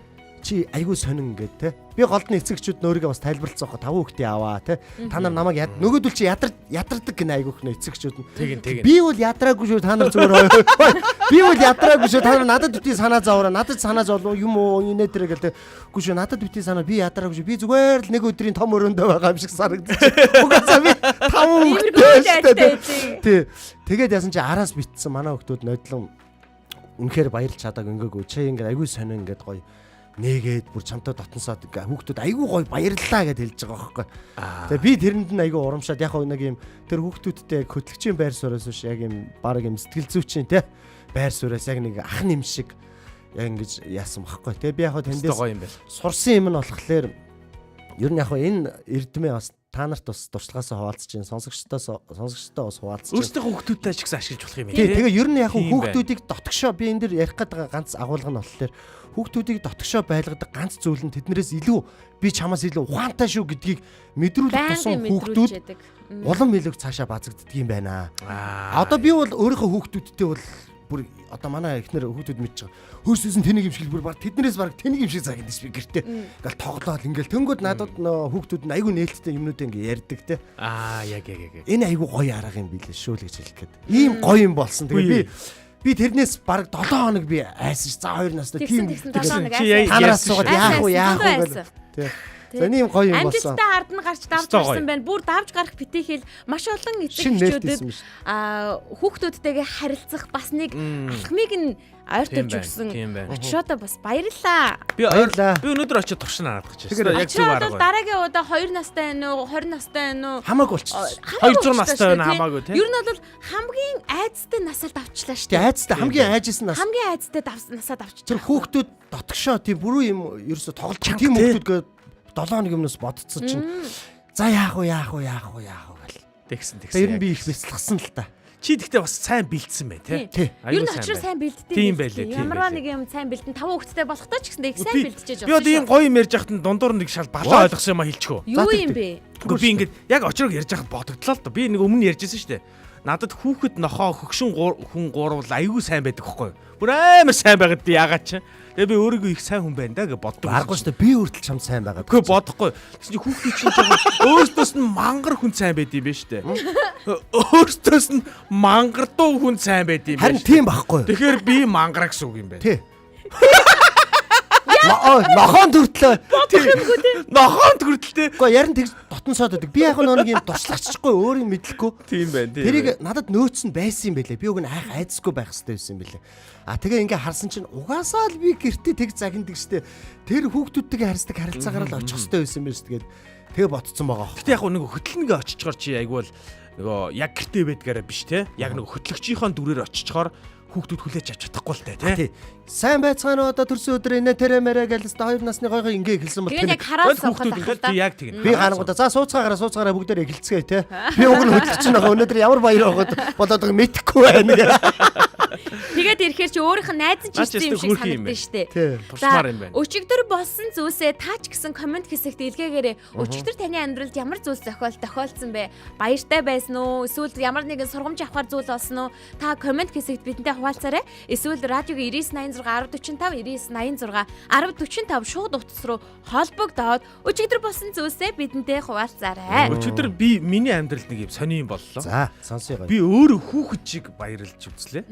чи айгүй сонин ингээд те. Би голдны эцэгчүүд нөөрийгөө бас тайлбарлацсан хаа 5 хүүхдээ аваа те. Та нар намайг нөгөөдөл чи ядардаг гэнэ айгүйх нэ эцэгчүүд нь. Би бол ядраагүй шүү та нар зүгээр. Би бол ядраагүй шүү та нар надад битгий санаа зовроо. Надад санаа зовлоо юм уу инээ тэр гэл те. Үгүй шүү надад битгий санаа би ядраагүй шүү. Би зүгээр л нэг өдрийн том өрөөндөө байгаа юм шиг санагдчих. Угаасаа би 5 хүүхдээ. Тий. Тэгээд яасан чи араас битсэн манай хүүхдүүд нодлон үнэхээр баярлж чадааг ингээгүү. Чи ингээд айгүй сонин ингээд гоё нэгээд бүр чамтай дотносоод хүүхдүүд айгүй гоё баярлалаа гэд хэлж байгаа байхгүй. Тэгээ би тэрэнд нь айгүй урамшаад яг нэг юм тэр хүүхдүүдтэй хөтлөгчийн байр сууриас биш яг юм баг юм сэтгэл зүйчийн те байр сууриас яг нэг ах нэм шиг яг ингэж яасан байхгүй. Тэгээ би яг тэндээс сурсан юм нь болохоор ер нь яг энэ эрдэмээ бас та нарт бас туршлагаасаа хуваалцаж чинь сонсогчтой бас хуваалцаж чинь өөрсдийнхөө хүүхдүүдтэй ч гэсэн ашиглаж болох юм байна. Тэгээ ер нь яг хүүхдүүдийг дотгошоо би энэ дэр ярих гэдэг ганц агуулга нь болохоор хүүхдүүдийг дотгошоо байлгадаг ганц зүйл нь тэднэрээс илүү би чамаас илүү ухаантай шүү гэдгийг мэдрүүлэх тусам хүүхдүүд улам илүү цаашаа базагддаг юм байна. Одоо би бол өөрийнхөө хүүхдүүдтэй бол бүр одоо манай эхнэр хүүхдүүд мэдж байгаа. Хөөсөөс нь тэнийг юм шиг бүр баг тэднэрээс баг тэнийг юм шиг загнадаж би гэртээ. Ингээл тоглоод ингээл тэнгууд надад хүүхдүүд нь айгүй нээлттэй юмнуудаа ингээ ярьдаг те. Яг. Энэ айгүй гоё арга юм билээ шүү л гэж хэлэх гээд. Ийм гоё юм болсон. Тэгээ би тэрнээс баг 7 хоног би айсан. За 2 настай тийм танараас суугаад яах вэ гэл. За ийм гоё юм болсон. Амжилттай ард нь гарч давж гарсан байна. Бүр давж гарах битэхэл маш олон эцэгчүүдэд хүүхдүүдтэйгээ харилцах бас нэг алхмыг нь ойртож өгсөн. Очроод бас баярлаа. Би өнөөдөр очиод туршин хараад гэж байна. Яг зөв арга. Дараагийн удаа 2 настай байна уу, 20 настай байна уу? Хамаагүй болчихсон. 200 настай байна хамаагүй тийм. Ер нь бол хамгийн айцтай насаар давчлаа шүү дээ. Айцтай хамгийн айжсэн нас. Хамгийн айцтай насаар давчих. Тэр хүүхдүүд дотгошоо тийм бүрэн юм ерөөсө тоглож тийм хүүхдүүд гээд 7 хоног юмнаас бодцсон чинь за яах вэ гэл. Тэгсэн. Тэр нь би их бяцлагсан л та. Чи тэгтээ бас сайн бэлдсэн бай тий. Ер нь очроо сайн бэлддэг. Тийм байлээ. Ямарваа нэг юм сайн бэлдэн 5 хүүхэдтэй болохтой ч гэсэндээ их сайн бэлдчихэж байгаа. Би одоо ийм гоё юм ярьж байхад нь дундуур нэг шал балаа ойлгосон юм а хэлчихөө. Юу юм бэ? Гэхдээ би ингээд яг очрог ярьж байхад бодогдлоо л да. Би нэг өмнө ярьжсэн шүү дээ. надад хүүхэд нохоо хөгшин хүн гурвал аюу сайн байдаг байхгүй юу? Бүр амар сайн байгаад яагаад ч. Тэгээ би өөрийгөө их сайн хүн байна да гэж боддог. Аргагүй шүү дээ. Би хүртэл чамд сайн байгаад. Үгүй бодохгүй. Тэгсэн чинь хүүхдүүд чинь өөртөөс нь мангар хүн сайн байд юм байна шүү дээ. Өөртөөс нь мангар дуу хүн сайн байд юм байна. Харин тийм байхгүй. Тэгэхээр би мангара гэсэн үг юм байна. Тий. Нохоон төртлөө. Нохоонд хүртэлтэй. Гэхдээ ярин тэгж дотн соод байдаг. Би яг нэг юм туршлагачгүй өөрийг мэдлэхгүй. Тийм байна. Тэрийг надад нөөц нь байсан юм байлээ. Би уг нь хайх айцгүй байх хэрэгтэй байсан юм байлээ. Тэгээ ингээ харсан чинь угаасаа л би гэртээ тэг загнадаг штэ. Тэр хүүхдүүдтэйгээ харьцдаг харилцаагаар л очих хэрэгтэй байсан юм байна штэ. Тэгээ ботцсон байгаа. Гэтэ яг нэг хөтлөнгээ очичоор чи айгуул нөгөө яг гэртээ байдгаараа биш те. Яг нэг хөтлөгчийнхөө дүрээр очичоор хүүхдүүд хүлээж авч чадахгүй л те. Сайн байцгаана одоо төрсөн өдөр инээ тэрэмэрэ гэлээс хоёр насны гойгоо ингээ эхэлсэн бол тэгээ яг хараад суухад ахалта. Яг тэгнэ. Би гарангуудаа за сууцгаараа бүгдээр эхэлцгээе те. Би уг нь хөтлөгч байгаа. Өнөөдөр ямар баяр болоод байгааг мэдэхгүй байна. Тэгээд ирэхээр чи өөрийнх нь найз чинь ирсэн юм шиг санагдсан шүү дээ. Туршмаар юм байна. Өчигдөр болсон зүйлсээ таач гэсэн комент хэсэгт илгээгээрэй. Өчигдөр таны амьдралд ямар зүйл тохиолдсон бэ? Баяртай байсан уу? Эсвэл ямар нэгэн сургамж авахар зүйл болсон уу? Та комент хэсэгт бидэнтэй хуваалцаарай. Эсвэл радиогийн 9986 1045 1045 шууд утас руу холбогдоод өчигдөр болсон зүйлсээ бидэнтэй хуваалцаарай. Өчигдөр би миний амьдралд нэг юм сони юм боллоо. За сонсъё гоё. Би өөрөө хүүхэд чиг баярлж үзлээ.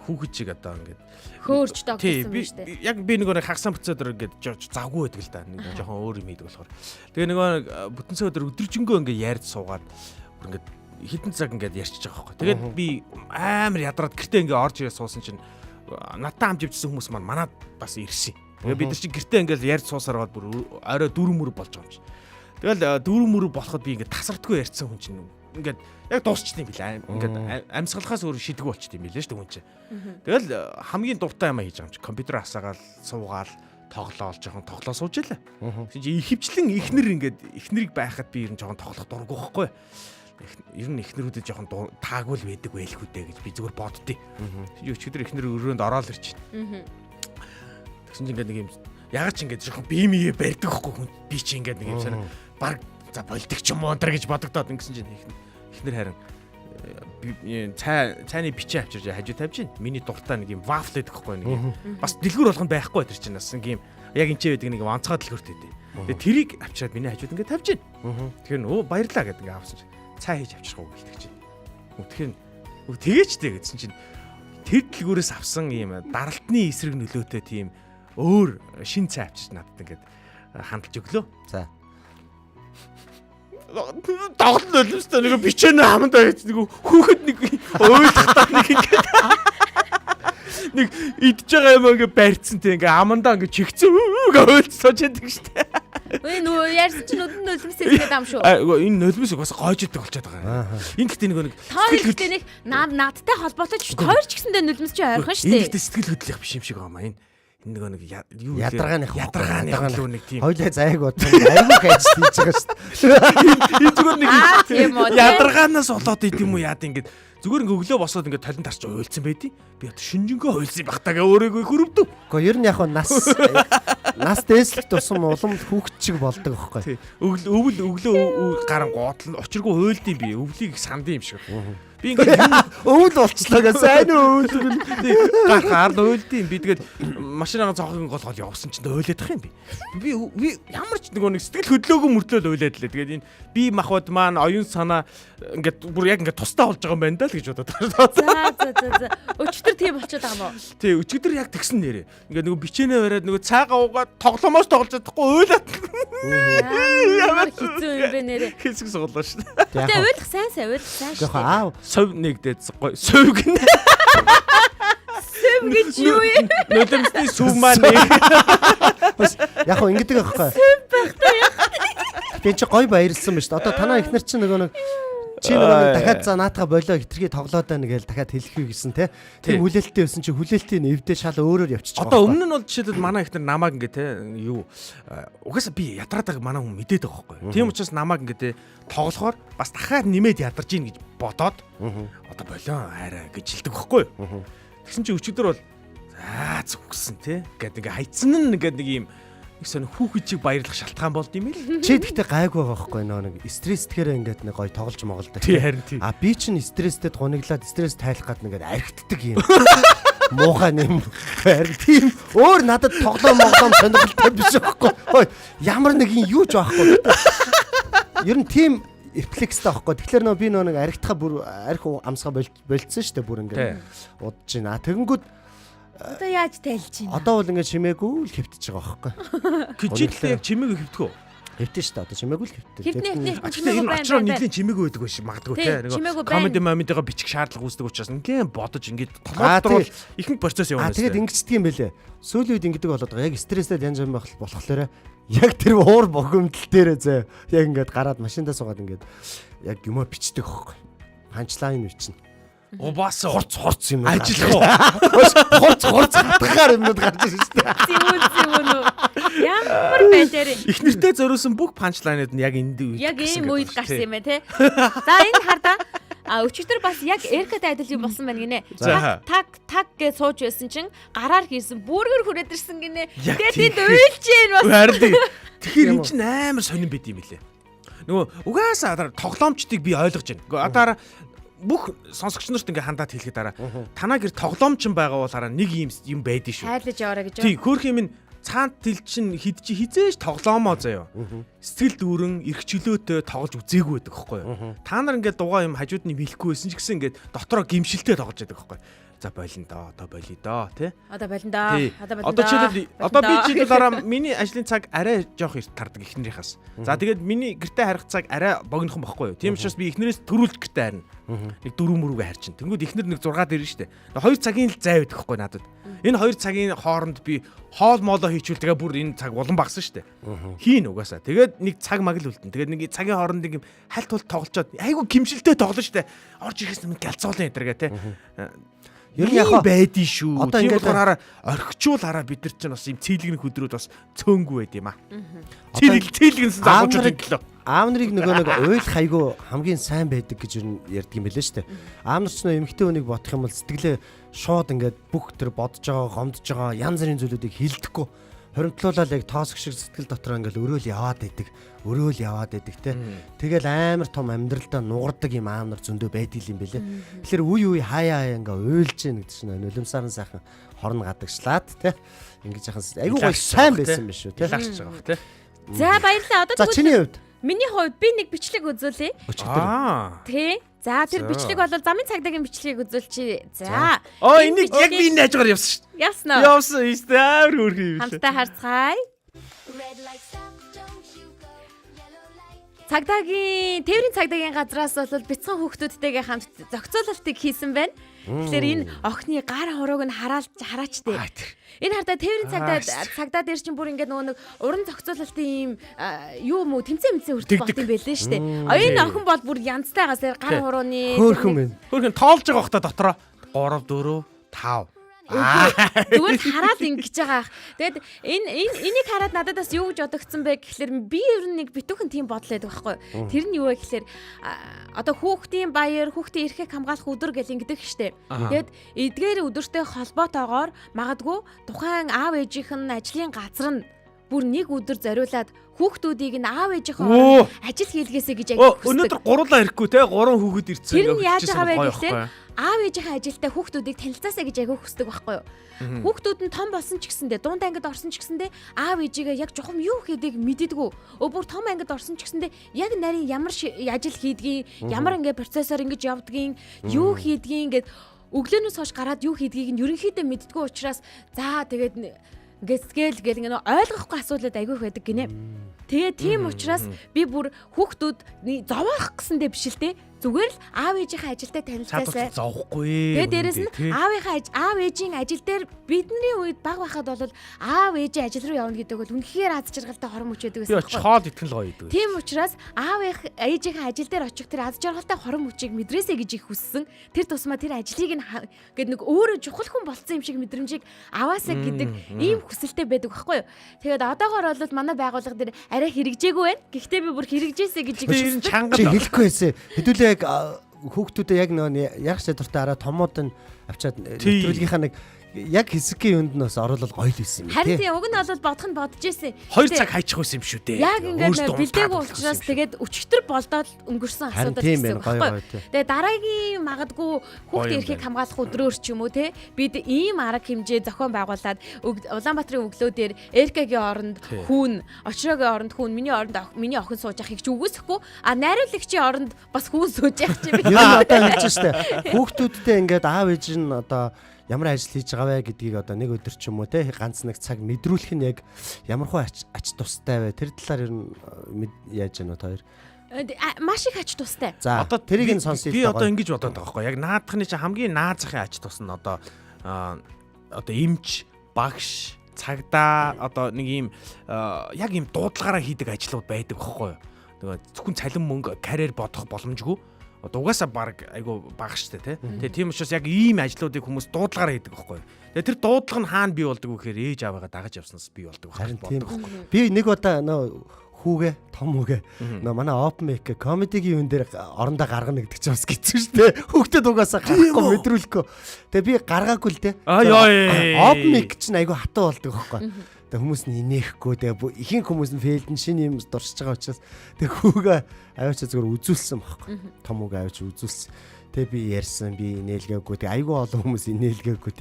Хүүхэд чиг одоо ингээд хөөрч тогтсон юм шүү дээ. Яг би нэг хагсан бүтцөөр ингээд завгүй байдаг л да. Нэг жоохон өөр юм ийдэг болохоор. Тэгээ нэг бүтэнсээ өдөр өдөржингөө ингээд ярьж суугаад ингээд хитэн цаг ингээд ярьчих байгаа байхгүй. Тэгээд би амар ядраад гэртээ ингээд орж ирээ суусан чинь надтай хамт явжсэн хүмүүс маань манад бас ирсэн. Тэгээ бид нар чинь гэртээ ингээд ярьж суусаар гоод бүр орой 4 мөр болж байгаа юм чи. Тэгэл 4 мөр болоход би ингээд тасардгүй ярьсан хүн чинь ингээд яг дуусчт юм билээ. Ингээд амьсгалахаас өөр шидэггүй болчт юм билээ шүү дээ хүн чинь. Тэгэл хамгийн дуртай юм хийж байгаа юм чи. Компьютер асаагаал суугаал тоглоол жоохон тоглоо сууж ялаа. Тэгэж ихэвчлэн эхнэрийг байхад би ер нь жоохон тоглох дурггүй байхгүй. Ер нь эхнэрүүдэд жоохон таагуул байдаг байлгүй дээ гэж би зүгээр боддتي. Өчигдөр эхнэр өрөөнд ороод ирж байна. Тэгсэн чинь ингээд нэг юм ягаад ч ингээд жоохон биемээ барьдаг байхгүй хүн. Би чи ингээд нэг юм санаа баг за болдог ч юм уу өнтер гэж бодогдоод ингэсэн чинь эхнэр харин цайны бичээ авчирж хажуу тавьж байна. Миний дуртай нэг юм вафл гэдэг байхгүй нэг юм. Бас дэлгүүр болгоно байхгүй тэр чинь бас нэг юм яг энэ ч байдаг нэг онцгой дэлгүүртэй дээ. Тэгээ тэрийг авчираад миний хажууд ингээд тавьж байна. Тэгэхээр нөө баярлаа гэдэг ингээд авсан чинь цай хийж авчрах уу гэлдэг чинь. Тэгэхээр тэгээчтэй гэдсэн чинь тэр дэлгүүрээс авсан юм даралтны эсрэг нөлөөтэй тийм өөр шин цай авчиж надад ингээд хандж өглөө. За. Тоглолт нөлөөстэй нэг бичээнэ хамандаа гэж нэг хүүхэд нэг ойлгохтаа нэг ингээд нэг идж байгаа юм ингээд барьцсан тийм ингээд амандаа ингээд чигцэн ойлцож яадаг штэ. Ой нөө ярьсан чинь өдөн нулимсээ тэгээд ам шүү. Энэ нулимс бас гойж идэг болчиход байгаа. Энэ гэхдээ нэг сэтгэл нэг надтай холбоотой ч хоёр ч гэсэндээ нулимс чи ойрхон шүү дээ. Энэ гэхдээ сэтгэл хөдлөх биш юм шиг байгаа маа энэ. Энэ нэг юу ядаргааны нэг тийм. Хойлоо зайг бод. Айгуу хайж тийж байгаа шүү дээ. Энэ зүгээр нэг ядаргаанаас болоод идэм үү яад ингээд зүгээр ингээ өглөө босоод ингээ талент тарч ойлцсон байдیں۔ Би одоо шинжэнгөө ойлсон байх тагаа өөрийгөө хөрөвдөв. Гэхдээ ер нь яг нас дээслэх тусам улам хүүхэд чиг болдог байхгүй. Өглөө гарan гоотлон очиргүй ойлдیں۔ Би өвлийг сандын юм шиг. Би ингээ өвөл болчлоо сайн өвөл гарахаар ойлдیں۔ Би тэгээд машинаа цоохын гол явсан чинь ойлоод ах юм би. Би ямар ч нэг сэтгэл хөдлөөгүй мөртлөө ойлоод лээ. Тэгээд энэ би махбод маань оюун санаа ингээд бүр яг ингээд тустай болж байгаа юм байна да л гэж бодоод байгаа. За. Өчигдөр тийм болчиход байгаа юм уу? Тий, өчигдөр яг тэгсэн нэрээ. Ингээд нөгөө бичээнээ бариад нөгөө цаагаа уугаад тогломоос тоглож чадахгүй ойлаад. Ямар хэцүү юм бэ нэрээ. Хэсэг суглаа шүү. Тэгээ ойлгох сайн шүү. Яг аав сов нэгдээд гоё. Сов гинэ. Сов гэж юу юм? Нулимсны сүв маань нэг. Яг хөө ингэдэг байхгүй. Би чи гоё баярлсан ба шүү. Одоо танаа ихнэр чинь нөгөө нэг чи нөгөө дахиад за наатаха болоо хитрхи тоглоод байна гээл дахиад хэлэхүй гэсэн те. Тэр хүлээлттэй байсан чи хүлээлтийн эвдээ шал өөрөөр явчих. Одоо өмнө нь бол жишээлбэл манай ихнэр намааг ингээ те юу угаасаа би ядраад байгаа манай хүн мэдээд байгаа байхгүй. Тийм учраас намааг ингээ те тоглохоор бас дахиад нэмээд ядарж ийн гэж бодоод одоо болоо хайраа гэж хэлдэг байхгүй. Тэгсэн чи өчигдөр бол за зүгсэн те гэдэг ингээ хайцсан нь ингээ нэг юм их сонь хүүхэдчиг баярлах шалтгаан болд юм л. Чи тэгтээ гайгүй байгаа байхгүй нэг стресстгээр ингээд нэг гоё тоглож моголдог. Тий харин тий. А би чинь стресстэй гониглаад стресс тайлах гад ингээд архитдаг юм. Муухай юм. Харин тийм өөр надад тоглоом сонирхолтой биш байхгүй. Хой ямар нэг юм юу ч байхгүй. Ер нь тийм рефлекстэй байхгүй. Тэгэхээр би нэг архитхаа бүр арх амсгаа болцсон шүү дээ бүр ингээд удаж байна. Тэгэнгүүт одоо яаж тайлж байна? Одоо бол ингээд чимээгүй л хэвтэж байгаа байхгүй. Кичилтэй яг чимээг хэвтгэв. Хэвтэж шүү дээ. Одоо чимээгүй л хэвтэж. Тэгэхээр энэ очроо нэлийн чимээгүй байдаг биш магадгүй те. Нэг комеди моментойгоо бичих шаардлага үүсдэг учраас нэлийн бодож ингээд толгойд ихэнх процесс явна. Тэгээд ингэцдэг юм байлээ. Сүүлийн үед ингэдэг болоод байгаа. Яг стресстэй янз бүр болохоор яг тэр уур бохимдол дээрээ зөө. Яг ингээд гараад машиндаа суугаад ингээд яг юмаа бичдэг байхгүй. Панчлайн бичнэ. Бас хурц юм ажиллах уу? Хурц хатгаар юмнууд гарч ирж байна шүү дээ. Ямар байжээ. Их нэртэй зориулсан бүх панчлайнууд нь яг энд үед. Яг ийм үед гарсан юм байна те. За энэ хардаа өчигдөр бас яг эркэт адил юм болсон байна гинэ. Таг гэж сууж байсан чинь гараар хийсэн бүргэр хүрээд ирсэн гинэ. Тэгээд тэнд уйлж гин бас. Харин тэгэхээр энэ чинь амар сонирн байд юм билэ. Нөгөө угаасаа тоглоомчдыг би ойлгож байна. Одоо бүх сонсогч нарт ингээ хандаад хэлэхэд дараа танаа гэр тоглоомчин байгаа болаараа нэг юм байдгийн шүү. Хайлаж яваарай гэж. Тий, хөөх юм ин цаанд тэл чин хизээж тоглоомоо заяа. Сэтгэл дүүрэн, эрх чөлөөтэй тоглож үзээгүй байдаг байхгүй юу? Та нар ингээ дугаа юм хажууд нь хэлэхгүй байсан ч гэсэн ингээ дотроо гимшилтэй тоглож байдаг байхгүй юу? За болин доо, одоо болиё доо, тий? Одоо болин доо. Одоо чилээ одоо би чилээ дараа миний ажлын цаг арай жоох эрт тардаг эхнэрийнхээс. За тэгээд миний гэртээ харих цаг арай богинохон байхгүй юу? Тийм учраас би эхнэрээс төрүүлж гэртээ харна. Нэг 4 мөрөөгөө харчин. Тэнгүүд эхнэр нэг 6 дээр нь штэ. 2 цагийн л зай байдаг байхгүй надад. Энэ 2 цагийн хооронд би хоол моолоо хийчихвэл тэгээ бүр энэ цаг улан багсан штэ. Хийн угаасаа. Тэгээд нэг цаг маг л үлдэн. Тэгээд нэг цагийн хооронд нэг хальт тул тоглолцоод айгу гимшилтэй тоглоно штэ. Орж ирэхээс нэг галзуулын энэ тий. Ер нь яг байдгийн шүү. Тийм болохоор орхичуулаараа бид нар чинь бас юм цэйлэгний хөдрүүд бас цөөнгүй байд юм аа. Цэйлэгнсэн залуучууд гэлөө. Аав нарыг нөгөө нэг уйлах айгу хамгийн сайн байдаг гэж ярьдаг юм байлээ шүү дээ. Аав нар ч нөө эмэгтэй хүнийг бодох юм бол сэтгэлээ шууд ингээд бүх тэр бодож байгаа, гомдож байгаа янз бүрийн зүйлүүдийг хилдэхгүй хоримтлуулаад яг тоосох шиг сэтгэл дотор ингээд өрөөл яваад байдаг те. Тэгэл амар том амьдралдаа нугардаг юм аав нар зөндөө байдаг юм байлээ. Тэгэхээр үе хаяа ингээд уйлж яах гэдэг чинь нулимсаар сайхан хорн гадагшлаад те. Ингээд яхан айгу гоё сайн байсан биш үү те. Лагч байгаа бох те. За баярлалаа. Одоо за чиний хувьд миний хувьд би нэг бичлэг үзүүлье. Тий. За тэр бичлэг бол замын цагдаагийн бичлэгийг үзүүлчихье. За. Энийг яг би энэ хажуугаар явсан шүү. Яасан уу? Явсан. Истээр хөөрхий юм. Хамтдаа харцгаая. Тээврийн цагдаагийн газраас бол бяцхан хүүхдүүдтэйгээ хамт зохицуулалтыг хийсэн байна. Тэгэхээр энэ охины гар хороог нь хараач дээ. Энэ хардаа тээврийн цагдаа дээр чинь бүр ингээд нөгөө нэг уран зохицуулалтын юу юм уу тэмцээн хүртэл болт юм байлээ шүү дээ. Энэ охин бол бүр янзтайгаас гар хорооны хөөрхөн тоолж байгаа хта дотроо 3 4 5 зүгээр хараад ингэж байгаа. Тэгээд энийг хараад надад бас юу гэж бодогдсон бэ гэхэлэр би ер нь нэг битүүхэн тийм бодол байдаг байхгүй. Тэр нь юу вэ гэхэлэр одоо хүүхдийн баяр, хүүхдийн эрхийг хамгаалах өдөр гэл ингэдэг штеп. Тэгээд эдгээр өдөртэй холбоотойгоор магадгүй тухайн аав ээжийнх нь ажлын газар нь бүр нэг өдөр зориулаад хүүхдүүдийг нь аав ээжийнхээ ажил хийлгээсэй гэж яг өнөөдөр гурлаа ирэхгүй те 3 хүүхэд ирсэн. Тэр нь яаж байгаа вэ гэхэлэр аав ээжийнхээ ажилтай хүүхдүүдийг танилцаасаа гэж айгүй хүсдэг байхгүй юу? Хүүхдүүд нь том болсон ч гэсэндээ дунд ангид орсон ч гэсэндээ аав ээжигээ яг жоохон юу хийдэг мэддэггүй. Бүр том ангид орсон ч гэсэндээ яг нарийн ямар ажил хийдгийг, ямар ингээ процессор ингэж явдгийг, юу хийдгийг ингээд өглөөнөөс хойш гараад юу хийдгийг нь ерөнхийдөө мэддэггүй учраас за тэгээд гэсгээл гэл ингээ ойлгохгүй асуудлууд айгүй байдаг гинэ. Тэгээ тийм учраас би бүр хүүхдүүд зовоох гэсэндээ биш л дээ. Зүгээр л аав ээжийнхээ ажилтай танилцаасаа зовхгүй. Тэгээ дээрэс нь аав ээжийн ажил дээр бидний үед баг байхад бол аав ээжийн ажил руу явна гэдэг бол үнэхээр аз жаргалтай хором хүч байдаг байсан. Чоол итгэн л гоё байдаг. Тийм учраас аав ээжийнхээ ажил дээр очих тэр аз жаргалтай хором хүчийг мэдрээсэй гэж их хүссэн. Тэр тусмаа тэр ажлыг гээд нэг өөрөө чухал хүн болцсон юм шиг мэдрэмжийг аваасаа гэдэг ийм хүсэлтэй байдаг байхгүй юу. Тэгээд одоогоор бол манай байгууллага дээр арай хэрэгжээгүй байна. Гэхдээ би бүр хэрэгжээсэй гэж хүссэн. Чи хэлэхгүй байсан. Хэдүүлээ яг хүүхдүүдээ яг нөгөө яг чадвартай араа томууд нь авчаад нэвтрүүлгийнхаа нэг яг хэсгийн юунд нь бас оруулал гоё л байсан юм Харин тий. уг нь бол бодох нь бодож ирсэн. 2 цаг хайчих байсан юм шүү дээ. Яг ингээд бэлдээгүй учраас тэгээд өчтөр болдоод өнгөрсөн асуудал гэсэн үг байхгүй. Тэгээд дараагийн магадгүй хүүхдийн эрхийг хамгаалах өдрөөр ч юм уу те бид ийм арга хэмжээ зохион байгуулад Улаанбаатарын өглөө дээр РК-гийн оронд хүүн, очрогийн оронд хүүн, миний охин сууж явахыг ч үгүйсэхгүй найруулагчийн оронд бас хүүн сууж явах юм. Яа одоо хэлж штэ. Хүүхдүүдтэй ингээд аав ээж нь одоо ямар ажил хийж байгаа вэ гэдгийг одоо нэг өдөр ч юм уу те ганц нэг цаг мэдрүүлэх нь яг ямархуу ач тустай вэ? Тэр талаар ер нь яаж яана хоёр? Маш их ач тустай. За одоо тэрийг нь сонсъё. Би одоо ингэж бодоод байгаа байхгүй. Яг наадахны чинь хамгийн наазахын ач тус нь одоо эмч, багш, цагдаа одоо нэг ийм яг ийм дуудлагаараа хийдэг ажлууд байдаг байхгүй. Тэгээ зөвхөн цалин мөнгө карьер бодох боломжгүй. Одоо угаасаа баг айгу бага штэ тий. Тэгээ тийм учраас яг ийм ажлуудыг хүмүүс дуудлагаараа хийдэг байхгүй. Тэгээ тэр дуудлага нь хаана бий болдог вэ гэхээр ээж аваагаа дагаж явснаас бий болдог байх болдог байхгүй. Би нэг удаа хүүгээ том хүүгээ манай open mic comedy-гийн юм дээр орондоо гаргана гэдэг чинь бас хэцүү шүү дээ. Хүүхдэд угаасаа гарахгүй мэдрүүлэхгүй. Тэгээ би гаргаагүй л дээ. Open mic чинь айгүй хатуу болдог байхгүй. Тэгээ хүмүүс нь инехгүй тэгээ ихэнх хүмүүс нь фейлд нь шинэ юм дурсаж байгаа учраас тэгээ хүүгээ аваач зүгээр үзүүлсэн байхгүй. Том хүүгээ аваач үзүүлсэн. Тэгээ би ярьсан би инээлгээгүй тэгээ айгүй олон хүмүүс инээлгээгүй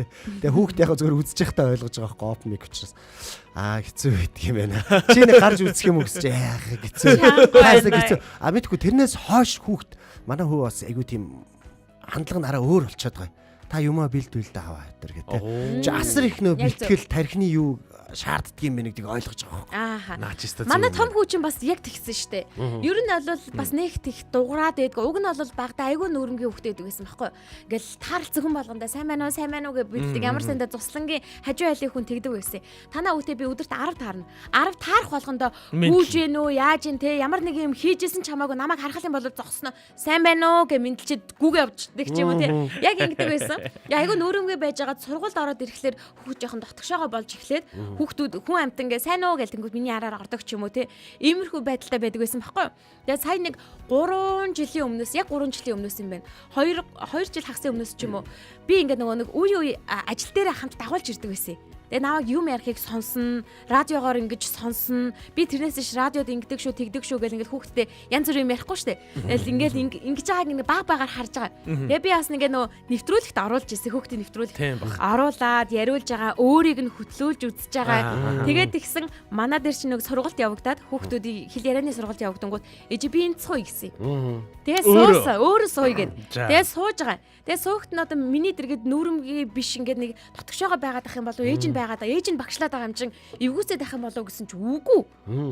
тэгээ хүүхдээ яг зүгээр үзэж байхдаа ойлгож байгаа байхгүй open mic учраас хэцүү байдаг юм байна. Чи нэг гарч үзэх юм уу гэж яах хэцүү. Мэдгүй тэрнээс хойш хүүхд манай хүү бас айгүй тийм хандлага нь арай өөр болчиход байгаа. Та юмаа бэлдвэл дааваа гэтэр гэдэг. Чи асар их нөө бэлтгэл тархины юу шаарддаг юм бэ гэдгийг ойлгож байгаа юм. Манай том хүү чинь бас яг тэгсэн штэ. Ер нь бол бас нэг тех дуграад байдгаа. Уг нь бол багада айгүй нүүрмгийн хөвгтэй байдаг байсан байхгүй. Ингээл таарал зөвхөн болгондоо сайн байна уу гэж бэлдэг. Ямар сандаа цуслангийн хажуу айлын хүн тэгдэг байсан. Танаа үүтээ би өдөрт 10 таарна. 10 таарах болгондоо гүүж гэнэ үү, яаж гэн те ямар нэг юм хийжсэн ч хамаагүй намайг харах юм бол зогсноо. Сайн байна уу гэж мэдлчихэд гүгээ авчдаг ч юм уу те. Яг ингэдэг байсан. Айгүй нүүрмгээ байж байгаа сургуульд ороод ирэхлээр хүүхд жоохон дотгошоогоо болж эхлээд хүүхдүүд хүн амтангээ сайн уу гэж тэнгүүд миний араар ордог ч юм уу те. Иймэрхүү байдалтай байдаг байсан байхгүй юу. Тэгээд сая нэг 3 жилийн өмнөөс яг 3 жилийн өмнөөс юм байна. 2 жил хагасны өмнөөс ч юм уу. Би ингээд нөгөө нэг үе ажил дээр хамт дагуулж ирдэг байсан. Тэгээ наваг юм ярихыг сонсно, радиогоор ингэж сонсно. Би тэрнээс ш радиод ингэдэг шүү, тэгдэг шүү гэл ингээд хүүхдтэй янз бүр юм ярихгүй штэ. Тэгэл ингээд ингэж байгааг ингээд баг багаар харж байгаа. Тэгээ би бас ингээд нөө нэвтрүүлэгт оруулж ирсэн хүүхдийн нэвтрүүлэгт. Оруулаад яриулж байгаа, өөрийг нь хөтлүүлж үзэж байгаа. Тэгээд тэгсэн манай дээр чинь нэг сургалт явагдаад хүүхдүүдийн хэл ярианы сургалт явагдангууд ээж би энэ цуй гэсэн. Тэгээ суусаа, өөрөө сууя гэд. Тэгээ сууж байгаа. Тэгээ суухт нь одоо миний дэргэд нүүрмгийн биш ингээд нэг дотгошоогоо байгаад ах юм болов ээж ээж нь багшлаад байгаа юм чин эвгүүцээд байх юм болов гэсэн чи үгүй.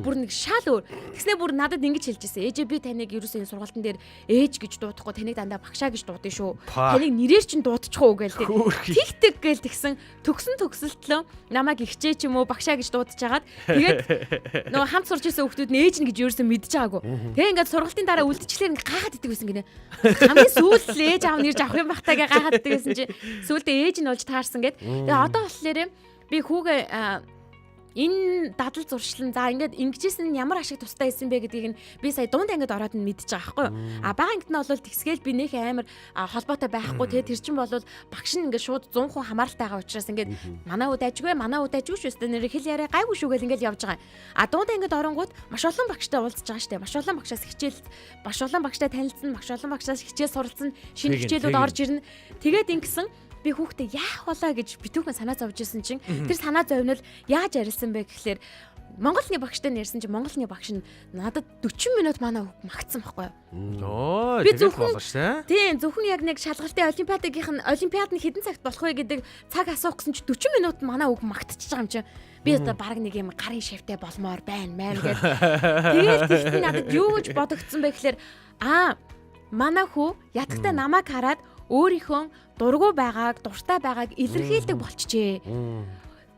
Бүр нэг шал өөр. Тэгснээ бүр надад ингэж хэлж ирсэн. Ээж би таныг ерөөсөө энэ сургалтын дээр ээж гэж дуудахгүй таныг дандаа багшаа гэж дуудсан шүү. Таныг нэрээр чинь дуудчихгүй гээл тэг гээл тэгсэн төгсөлтлөө намайг ихчээ ч юм уу багшаа гэж дуудаж хагаад тэгээд нөгөө хамт сурч ирсэн хүмүүс нь ээж нь гэж ерөөсөө мэдж байгаагүй. Тэгээ ингээд сургалтын дараа үлдчихлээр ингээд гайхаад идэг байсан гинэ. Хамгийн сүүлд л ээж аав нэрж авах юм бахтагаа гайхаад идэг байсан чи сүүлдээ ээж нь болж таарсан гэд. Тэгээ одоо болохоор би хүүгээ энэ дадал зуршлан за ингээд ингэжсэн нь ямар ашиг тустай байсан бэ гэдгийг нь би сая дунд ангид ороод нь мэдчихэж байгаа байхгүй юу. Бага ангид нь бол тэгсгээл би нөх амар холбоотой байхгүй те тэр чин бол багш нь ингээд шууд 100% хамааралтай байгаа учраас ингээд манай үд ажгүй шүү дээ нэр хэл яриа гайгүй шүүгээл ингээд явж байгаа. Дунд ангид оронгууд маш олон багштай уулзж байгаа штэ. Маш олон багшаас хичээл маш олон багштай танилцсан, маш олон багшаас хичээл суралцсан, шинэ хичээлүүд орж ирнэ. Тэгээд ингэсэн би хүүхдээ яах болоо гэж битүүхэн санаа зовж исэн чинь тэр санаа зовнол яаж ярилсан бэ гэхлээр Монголны багштай нэрсэн чинь Монголны багш нь надад 40 минут манай хүүхд магтсан байхгүй юу. Би зөвхөн тийм зөвхөн яг нэг шалгалтын олимпиад нь хэдэн цагт болох вэ гэдэг цаг асуух гэсэн чинь 40 минут манай хүүхд магтчихж байгаа юм чинь. Би одоо баг нэг юм гарын шавьтай болмоор байна мэн гэж. Тэгээд тэгт надад юу гэж бодогдсон бэ гэхлээр манай хүү ятгахтаа намайг хараад өөрийнхөө дургу байгааг, дуртай байгааг илэрхийлдэг болчихжээ.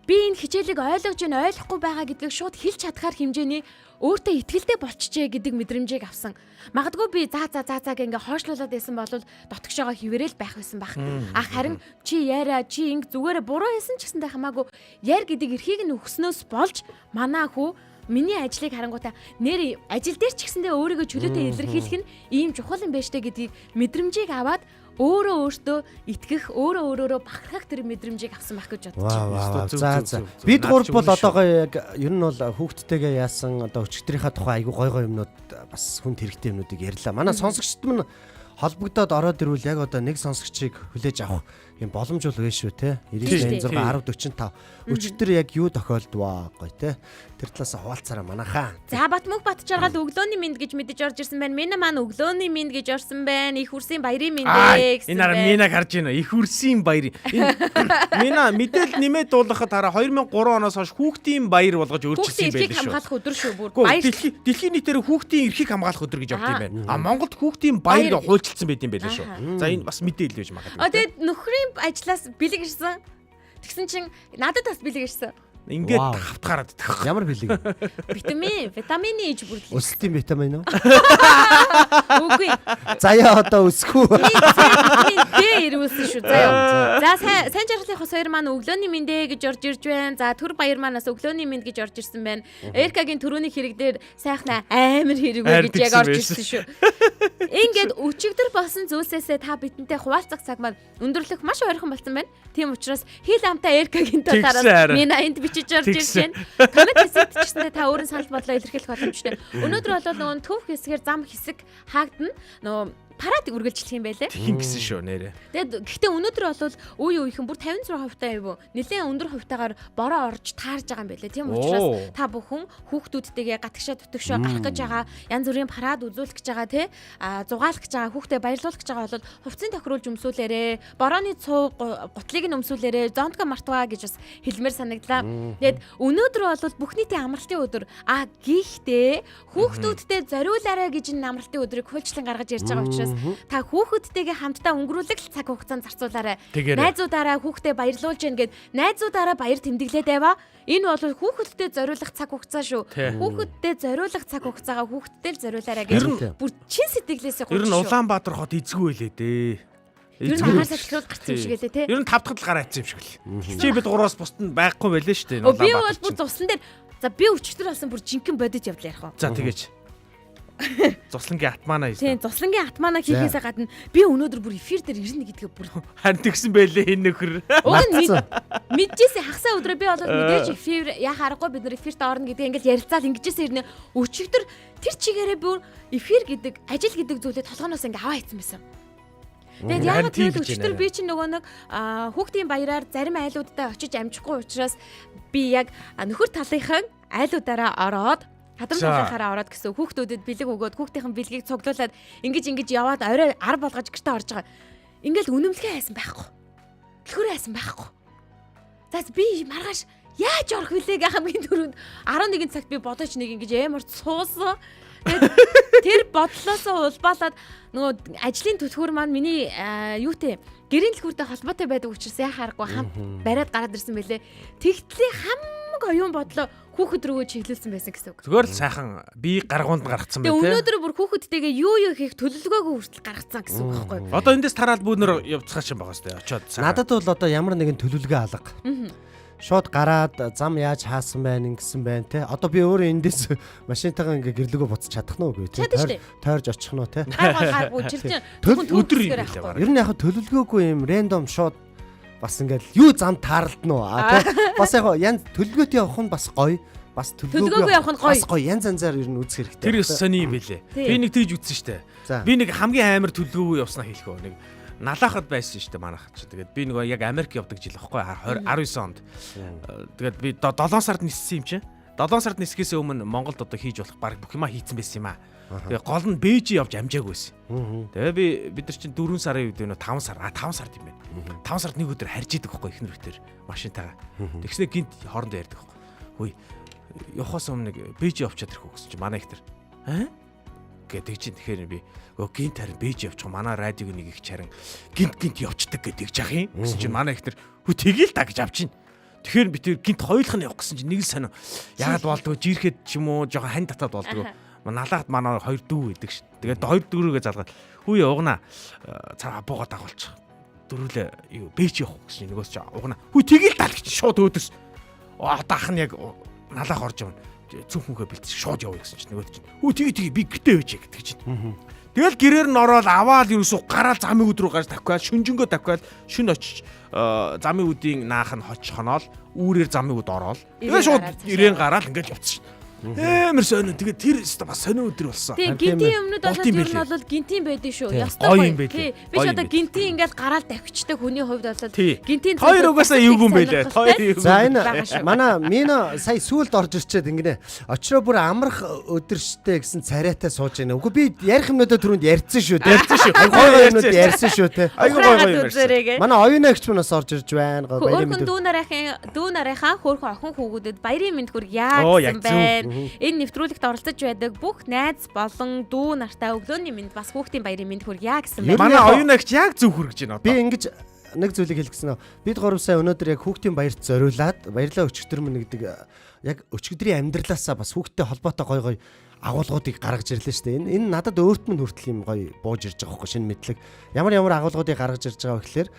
Би энэ хичээлийг ойлгож ойлгохгүй байгаа гэдгийг шууд хэлж чадхаар хэмжээний өөртөө итгэлтэй болчихжээ гэдэг мэдрэмжийг авсан. Магадгүй би заа ингээ хойшлуулад байсан бол дотгошоогоо хിവэрэл байх байсан баг. Харин чи яриа чи инг зүгээрээ буруу хийсэн ч гэсэндээ хамаагүй яар гэдэг эрхийг нь өгснөөс болж манаа хүү миний ажлыг харангуйта нэр ажил дээр ч гэсэндээ өөрийгөө чөлөөтэй илэрхийлэх нь ийм чухал юм байна штэ гэдгийг мэдрэмжийг аваад өөрөө өөртөө итгэх, өөрөө бахархах тэр мэдрэмжийг авсан байх гэж бодож байна. За. Бид гурав бол одоогоо яг ер нь бол хүүхдтэйгээ яасан одоо өчигдрийнхаа тухай айгу гой юмнууд бас хүнд хэрэгтэй юмнуудыг ярьлаа. Манай сонсогчд мань холбогдоод ороод ирвэл яг одоо нэг сонсогчийг хүлээж авах юм боломж бол вэ шүү те. 99 6 10 45. Өчигдөр яг юу тохиолдваа гоё те. Тэр талаас хуваалцаараа манайхаа. За Батмөх Батчаргал өглөөний минь гэж мэдэж орж ирсэн байна. Мина маань өглөөний минь гэж орсон байна. Их хүрсийн баярын мэндэ гэсэн байна. Энэ араа Минаг харж байна. Их хүрсийн баяр. Мина мэдээлэл нэмээд дуулгахад хараа 2003 оноос хойш хүүхдийн баяр болгож өөрчилсөн байлээ шүү. Хүүхдийн эрхийг хамгаалах өдөр шүү бүр. Баяр. Дэлхийн нийтээр хүүхдийн эрхийг хамгаалах өдөр гэж явд юм байна. А Монголд хүүхдийн баяр хуульчилсан байт юм байлээ шүү. За энэ бас мэдээлэл байж магадгүй. Тэгээд нөхрийн ажлаас бэлэг ирсэн. Тэгсэн чинь надад бас бэлэг ирсэн. Ингээд хавтгаараад идэх. Ямар бэлэг? Витамины иж бүрлээ. Өсөлтийн витамин уу? Үгүй. Заяа одоо өсөхгүй. Витамин D ирүүлсэн шүү заяа. За сайн жаргалын хос хоёр маань өглөөний мэндэ гэж орж ирж байна. За төр баяр манаас өглөөний мэнд гэж орж ирсэн байна. Эркагийн төрөний хэрэг дээр сайхна амар хэрэг гэж яг орж ирсэн шүү. Ингээд өчигдөр болсон зүйлсээсээ та бидэнтэй хуваалцах цаг маань өндөрлөх маш ойрхон болсон байна. Тийм учраас хил амтай Эркагийн талаараа Мина энд бичиж орж ирж байна. Коммент хийсэдчихсэндээ та өөрийн санал бодлоо илэрхийлэх боломжтой. Өнөөдөр бол нөгөө төв хэсгээр зам хэсэг хаагдана. Нөгөө парад үргэлжлэх юм байлээ. Тийм гэсэн шүү нэрээ. Тэгээд гэхдээ өнөөдөр бол үе үеийнхэн бүр 56% юу нэлээд өндөр хувьтайгаар бороо орж таарж байгаа юм байлээ. Тийм учраас та бүхэн хүүхдүүдтэйгээ гатгшаа дутгшаа гарах гэж байгаа янз бүрийн парад үзүүлэх гэж байгаа тий зугаалах гэж байгаа хүүхдэд баярлуулах гэж байгаа бол хувцсыг тохируулж өмсүүлээрэ борооны цуу гутлыг нь өмсүүлээрэ зонтго мартваа гэж бас хэлмээр санагдлаа. Тэгээд өнөөдөр бол бүх нийтийн амралтын өдөр гэхдээ хүүхдүүдтэй зориулаарай гэж энэ амралтын өдрийг хуульчлан гаргаж ярьж байгаа учраас та хүүхэдтэйгээ хамтдаа өнгөрүүлэх цаг хугацаанд зарцуулаарай. Найзуудаараа хүүхдээ баярлуулж гин гэд найзуудаараа баяр тэмдэглээд байваа. Энэ бол хүүхэдтэй зориулах цаг хугацаа шүү. Хүүхэдтэй зориулах цаг хугацаагаа хүүхэдтэй л зориулаарай гэж бүр чин сэтгэлээсээ гоо. Ер нь Улаанбаатар хот эзгүй байлээ дээ. Ер нь хагасаа тэгэхээр гарсан юм шиг байлээ те. Ер нь 5 дахь л гараа хийсэн юм шиг л. Чи бид 3-аас бусд нь байхгүй байлээ шүү дээ. Би бол бүр тусан дээр за би өчтөр болсон бүр жинхэнэ бодож явлаа ярих уу. За тэгээч. Зослонгийн атмана хийсэн. Тийм, зослонгийн атмана хийхээсээ гадна би өнөөдөр бүр эфир дээр ирнэ гэдгээ бүр харин тэгсэн байлээ энэ нөхөр. Уг нь мэдчихсэн хагасаа өдрөө би бол мэдээж эфир яа харахгүй бид нар эфирт орно гэдгээ ингээл ярилцаал ингэжсэн ирнэ. Өчигдөр тэр чигээрээ бүр эфир гэдэг ажил гэдэг зүйлээ толгоноос ингээ аваа хийсэн байсан. Тэгээд яагаад гэвэл өчигдөр би чинь нөгөө нэг хүүхдийн баяраар зарим айлуудтай очиж амжихгүй учраас би яг нөхөр талынхан айлуудаараа ороод хадрамжуулахаараа ороод гэсэн хүүхдүүдэд бэлэг өгөөд хүүхдийн бэлгийг цуглуулад ингэж яваад орой 10 болгож гэртээ орж байгаа. Ингээл үнэмлэхээ хайсан байхгүй. Түлхүүрээ хайсан байхгүй. За би маргааш яаж орох вүлээ гэх хамгийн түрүүнд 11 цагт би бодож нэг ингэж ямар суусан. Тэр бодлоосоо улбаалаад нөгөө ажлын түлхүүр маань миний юутэй гэрийн түлхүүртэй холбоотой байдаг учраас яхааргүй хамт бариад гараад ирсэн байлээ. Тэгтлийн хамаг оюун бодлоо хүүхэд рүү чиглүүлсэн байсан гэсэн үг. Зүгээр л сайхан би гаргуунд гаргацсан байх тийм. Өнөөдөр бүр хүүхэдтэйгээ юу хийх төлөвлөгөөгүй хүртэл гаргацсан гэсэн үг байхгүй юу? Одоо эндээс тараад бүүнөр явцгааш юм байгаа сте. Очоод. Надад бол одоо ямар нэгэн төлөвлөгөө алга. Шууд гараад зам яаж хаасан байна ингэсэн байна те. Одоо би өөрөө эндээс машинтайгаа ингээ гэрлөгөө буцаж чадах нь үгүй те. Тойрж очих нь те. Гайгүй чирчэн өдөр юм байна. Ер нь яг төлөвлөгөөгүй юм рандом шууд бас ингээл юу зам таарлтна уу те. Бас яг янз төлөвлөгөөтэй явах нь бас гоё. Бас төлөвлөгөөгүй явах нь гоё. Бас гоё янз янзаар ер нь үзэх хэрэгтэй. Тэр сони юм бэлээ. Би нэг тэгж үзсэн штэ. Би нэг хамгийн амар төлөвлөгөөгүй явснаа хэлэхөө нэг налахад байсан шүү дээ манайх ч. Тэгээд би нөгөө яг Америк явдаг жил байхгүй 19 онд. Тэгээд би 7 сард ниссэн юм чинь. 7 сард нисгээс өмнө Монголд одоо хийж болох баг бүх юма хийцэн байсан юм аа. Тэгээд гол нь Бээжи явж амжаагүй байсан. Тэгээд бид нар чинь 4 сарын үед нөө 5 сард юм байна. 5 сард нэг өдөр харж идэг байхгүй ихнэр ихтер машинтайгаа. Тэгснэ гинт хоорондоо ярьдаг байхгүй. Хөөе явахаас өмнө нэг Бээжи явчаад ирэх үү гэсэн чинь манай ихтер. Гэдэг чинь тэгэхээр би гинт харин Бээжи явчих манай радиог нэг их чаран гинт явцдаг гэдэг жах юм. Гэсэн чинь манай ихтер хөө тэгээл та гэж авчин. Тэгэхээр би тэр гинт хоёулах нь явах гэсэн чинь нэг л сонио. Яагаад болдгоо жирэхэд ч юм уу жоохон хань татаад болдгоо. Налаад манай хоёр дүү байдаг ш. Тэгээд хоёр дүүрөөгөө залгаад хүү явгана цаа буугаад дагуулчих. Дөрүлээ юу Бээжи явах гэсэн чинь нөгөөс чи угна. Хүү тэгээл тал гэж шууд өөдөөс. Даах нь яг налаах орж явна. Цүнхүүгээ бэлтэж шууд явъя гэсэн чинь нөгөөд чинь. Хүү тэгээ би гэртээ байж гэдэг чинь. Тэгэл гэрээр нь ороод аваад ерөөсө гараа замын өд рүү гарч тавхиад шүнжэнгөө тавхиад шүн очиж замын үдийн наах нь хоноол үүрээр замын үд ороод тэгээ шууд ирээн гараад ингээд явцсан. Амар сонио. Тэгээд тэр бас сонио өдөр болсон. Тийм гинтийн өмнөд болоод ер нь бол гинтийн байдэн шүү. Ястай гоё. Тийм. Би ч одоо гинтийн ингээл гараал тавьчихдаг хүний хувьд болоод гинтийн хоёр угаасаа юугүй юм байлээ. За энэ манай Мино сая сүүлд орж ирчээд ингэнэ. Очроо бүр амрах өдөрштэй гэсэн царайтай сууж байна. Үгүй би ярих юмнуудаа түрүүнд ярьсан шүү. Гоё юмнууд ярьсан шүү те. Айгуу гоё юм. Манай оюунагч манаас орж ирж байна. Баярын мэнд. Дүү нарынхаа хөөрхөн охин хүүгүүдэд баярын мэнд хүр яг байна. Энэ нэвтрүүлэгт оролцож байдаг бүх найз болон дүү нартай өглөөний мэнд бас хүүхдийн баярын мэнд хүргье гэсэн байна. Манай оюунагч яг зөв хүргэж байна одоо. Би ингэж нэг зүйлийг хэлчихсэн нөө. Бид 3 сая өнөөдөр яг хүүхдийн баярт зориулаад баярлаа өчигдөр мөн гэдэг яг өчигдрийн амьдралаасаа бас хүүхдтэй холбоотой гой агуулгуудыг гаргаж ирлээ шүү дээ. Энэ надад өөрт минь хүртэл юм гоё бууж ирж байгаа хөөе шинэ мэдлэг. Ямар агуулгуудыг гаргаж ирж байгаа вэ гэхээр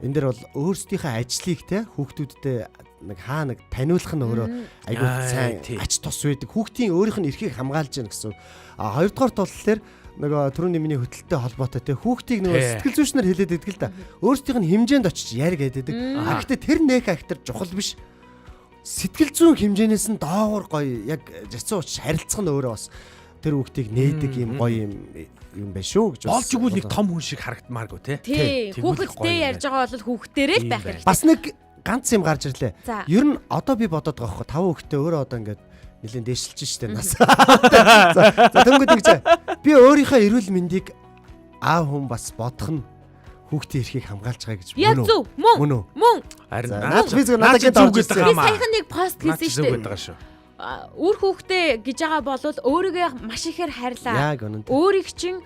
энэ дэр бол өөрсдийнхөө ажлыг те хүүхдүүдтэй нэг таниулах нь өөрөө айгүй сайн ач тус байдаг. Хүүхдийн өөрийнх нь эрхийг хамгаалж яах гэсэн. А хоёрдугаар тул нөгөө түрүүний миний хөтөлтэй холбоотой те хүүхдийг нөгөө сэтгэл зүйчнэр хэлээд идэг л да. Өөрсдийнх нь хэмжээнд очиж яриг гэдэг. Гэхдээ тэр нэг актер чухал биш. Сэтгэл зүйн хэмжээнээс нь доогуур гоё яг зэцэн уч харилцах нь өөрөө бас тэр хүүхдийг нээдэг юм гоё юм байна шүү гэж болж игүүл нэг том хүн шиг харагдмааргүй те. Тий. Хүүхдтэй ярьж байгаа бол хүүхдээрээ л байх хэрэгтэй. Бас нэг ганц юм гарч ирлээ. Ер нь одоо би бодоод байгаа хөө 5 хүүхдтэй өөрөө одоо ингээд нэлээд дээшилж штэ нас. За тэнгууд ингэж би өөрийнхөө эрүүл мэндийг аав хүн бас бодох нь хүүхдийн эрхийг хамгаалж байгаа гэж мөн үү? Мөн. Харин надад гээд орж ирсэн. Би саяхан нэг пост хийсэн штэ. Үр хүүхдээ гэж байгаа бол өөрийгөө маш ихээр хайрлаа. Өөрийг чинь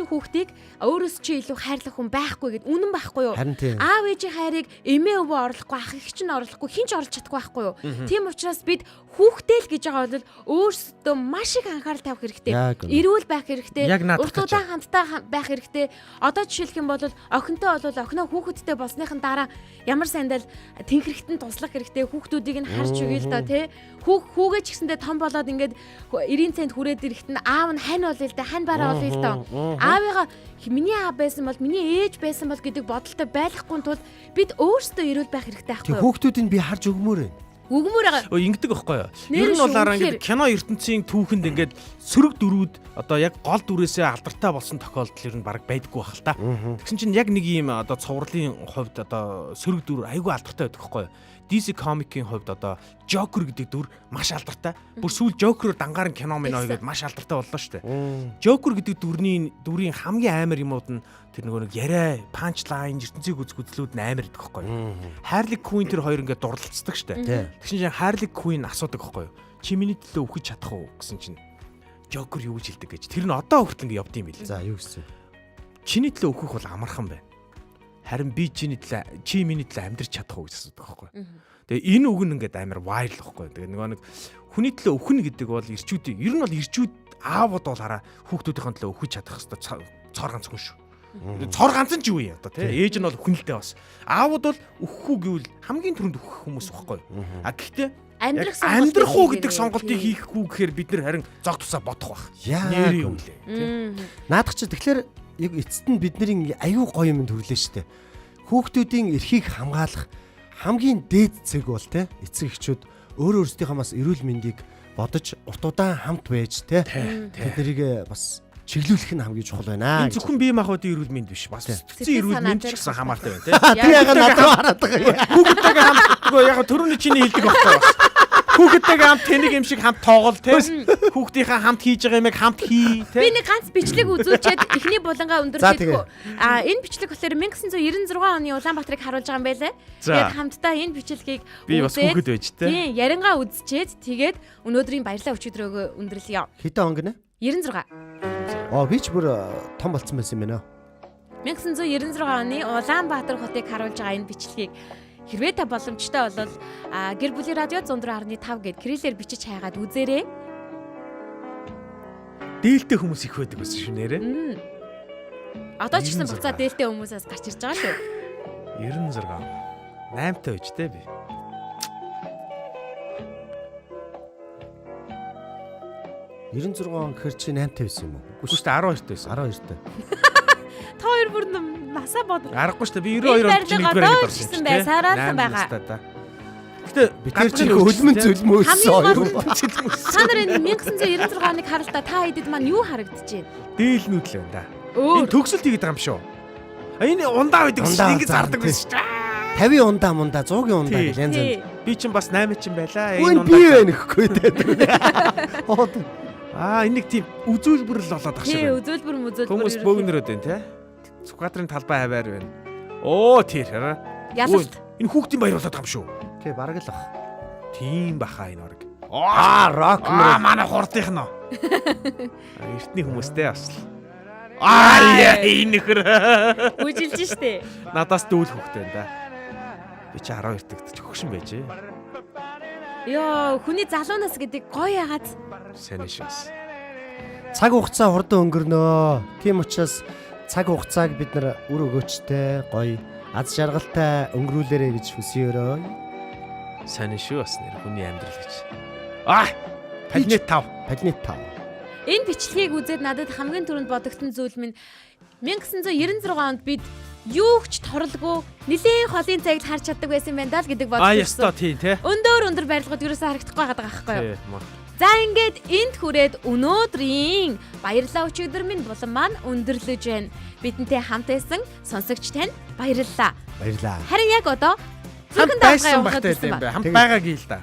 хүүхдийг өөрөөс чи илүү хайрлах хүн байхгүй гэд үнэн байхгүй юу? Аав ээжийн хайрыг эмээ өвөө орлохгүй, ах эх чинь орлохгүй, хин ч орлож чадахгүй байхгүй юу? Тийм учраас бид хүүхдээ л гэж байгаа бол өөрсдөө маш их анхаарал тавих хэрэгтэй. Эрүүл байх хэрэгтэй. Урт удаан хамтдаа байх хэрэгтэй. Одоо жишээлх юм бол охинтой бол охиноо хүүхэдтэй болсныхан дараа ямар сайндал тэнхэрэгтэн туслах хэрэгтэй. Хүүхдүүдийг нь харж өгье л да тий. Хүүгээ ч гэсэндээ том болоод ингээд 90 цент хүрээд ирэхэд нь аав нь хань болъё л да, хань бараа болъё л да. Аавыгаа миний аав байсан бол, миний ээж байсан бол гэдэг бодолтой байхгүй тул бид өөрсдөө эрүүл байх хэрэгтэй байхгүй юу? Хүүхдүүдийг би харж өгмөр байна. Өгмөр байгаа. Ингэдэг байхгүй юу? Ер нь болаараа ингээд кино ертөнцийн түүхэнд ингээд сөрөг дөрүүд одоо яг гол дүрээсээ алдартай болсон тохиолдол ер нь баг байдаггүй байх л та. Тэгсэн чинь яг нэг юм одоо цувралын хувьд одоо сөрөг дүр айгүй алдартай байдаг байхгүй юу? DC Comic-ийн хувьд одоо Joker гэдэг дүр маш алдартай. Бүр сүүл Joker-оор дангаар нь кино минь ойгээд маш алдартай боллоо шүү дээ. Joker гэдэг дүрийн хамгийн амар юмуд нь тэр нөгөө нэг яриа, punchline, ертөнцийн үзлүүд нь амар гэдэг байхгүй юу? Harley Quinn тэр хоёр ингээд дурлалцдаг шүү дээ. Тэгсэн чинь Harley Quinn асуудаг байхгүй юу? Чи миний төлөө өгөх чадах уу гэсэн чинь Joker юу гэж хэлдэг гэж. Тэр нь одоо хүртэл ингээд явд юм бил. За юу гэсэн. Чиний төлөө өгөх бол амархан байна. Харин би чи миний төлөө амьдрч чадах уу гэж асуудаг байхгүй. Тэгээ энэ үг нь ингээд амар вайрал байхгүй. Тэгээ нөгөө нэг хүний төлөө өхнө гэдэг бол ирчүүдийн ер нь бол ирчүүд аавууд бол хараа хүүхдүүдийн төлөө өхөж чадах хэвээр цор ганц хүн шүү. Цор ганц нь ч юу юм одоо тий. Ээж нь бол өхнөлтэй бас. Аавууд бол өхгүй гэвэл хамгийн түрүүнд өөхөх хүмүүс байхгүй. А гэхдээ амьдрах уу гэдэг сонголтыг хийхгүй гэхээр бид нар харин зог тусаа бодох байх. Нэр юм лээ. Наадах чи тэгэхээр яг эцэст нь бидний аюу гоё юм төрлөө штэ. Хүүхдүүдийн эрхийг хамгаалах хамгийн дээд цэг бол те эцэг эхчүүд өөрсдийнхөө бас эрүүл мэндийг бодож урт удаан хамт байж те тэднийг бас чиглүүлэх нь хамгийн чухал байна. Энэ зөвхөн бие махбодын эрүүл мэнд биш бас цэцгийн эрүүл мэнд ч гэсэн хамаартай байна те. Тэр ягаад надад хараад байгаа. Хүүхдтэйгээ хамт яг түрүүний чиний хэлдэг байхгүй байна. Хүүхдтэйгээ хамт тэнийг юм шиг хамт тоглол те. Хүүхдийнхээ хамт хийж байгаа юмыг хамт хий те. Би нэг ганц бичлэг үзүүлчихэд эхний булангаа өндөрлөхгүй. Энэ бичлэг болохоор 1996 оны Улаанбаатарыг харуулж байгаа юм байлээ. Тэгээд хамтдаа энэ бичлэгийг би бас хүүхэд байж те. Тийм, ярингаа үзчихэд тэгээд өнөөдрийн баярлалаа өчигдрөөгөө өндөрлөё. Хэдэн он гинэ? 96. Би ч бүр том болцсон байсан юм байна. 1996 оны Улаанбаатар хотыг харуулж байгаа энэ бичлэгийг хэрвээ та боломжтой бол гэр бүлийн радио 104.5 гэд кириллээр бичиж хайгаад үзээрэй. Дээлтэй хүмүүс их байдаг байсан шүү нэрэ. Одоо ч гэсэн буцаа дээлтэй хүмүүсээс гарч ирж байгаа шүү. 96. 8-тай байж тээ би. 96 он гэхэр чи 8 тавьсан юм уу? Үгүй шүү дээ 12 байсан. 12-т. Та хоёр бүр насаа бод. Аргагүй шүү дээ. Би 92 онд чинь 1-р ангид орсон юм байна. Сараасан байгаа. Гэтэ бид тэр чинь хөлмөн зөлмөөсөн хоёр. Та нарын 1996 оныг харалтаа та хэдэд маань юу харагдчихэв? Дээлнүүд л байна да. Энэ төгсөлт хийгээд байгаа юм шүү. Энэ ундаа байдаг шүү. Ингэ зардаг байсан шүү. 50 ундаа 100-ийн ундаа гэл янз янз. Би чинь бас 8 чинь байлаа. Энэ ундаа би байна гэхгүй дээ. Энийг тийм үзүүлбэр л болоод ах шиг байна. Үзүүлбэр мүзүүлбэр. Хүмүүс бөөгнөрөөд байна те. Сүхбаатарын талбай хаваар байна. Оо тэр хараа. Ялалт. Энэ хүүхдийн баяр болоод байгаа юм шүү. Окей, бараг л ах. Тийм баха энэ орг. Рок мөр. Манай хурдынх нь. Эртний хүмүүстэй бас л. Энэ хэр. Үжилж штэ. Надаас дүүл хүүхдтэй байна да. Би чи 12 дэгт хөгшин байжээ. Йоо, хүний залуунаас гэдэг гоё ягаад. Сайн шээс. Цаг хугацаа хурдан өнгөрнөө. Тийм учраас цаг хугацааг бид нар үр өгөөчтэй, гоё, аз жаргалтай өнгөрүүлээрэй гэж хүсьеөрөө. Сайн шүү бас нэр хүний амьдрал гэж. Планет 5. Энэ бичлэгийг үзээд надад хамгийн түрүүнд бодогдсон зүйл минь 1996 онд бид юу ч торлгүй нэлийн холын цагт харж чаддаг байсан юм байна даа л гэдэг бодсон. Ястаа тийм те. Өндөр барилгууд ерөөсөө харагдахгүй байгаа байхгүй юу? За ингээд энд хүрээд өнөөдрийн баярлалаа өчигдөр минь булан маань өндөрлөж байна. Бидэнтэй хамт байсан сонсогч танд баярлалаа. Баярлалаа. Харин яг одоо зүрхэн даалгаа явуулах гэсэн юм байна. Хамт байгаагийн л да.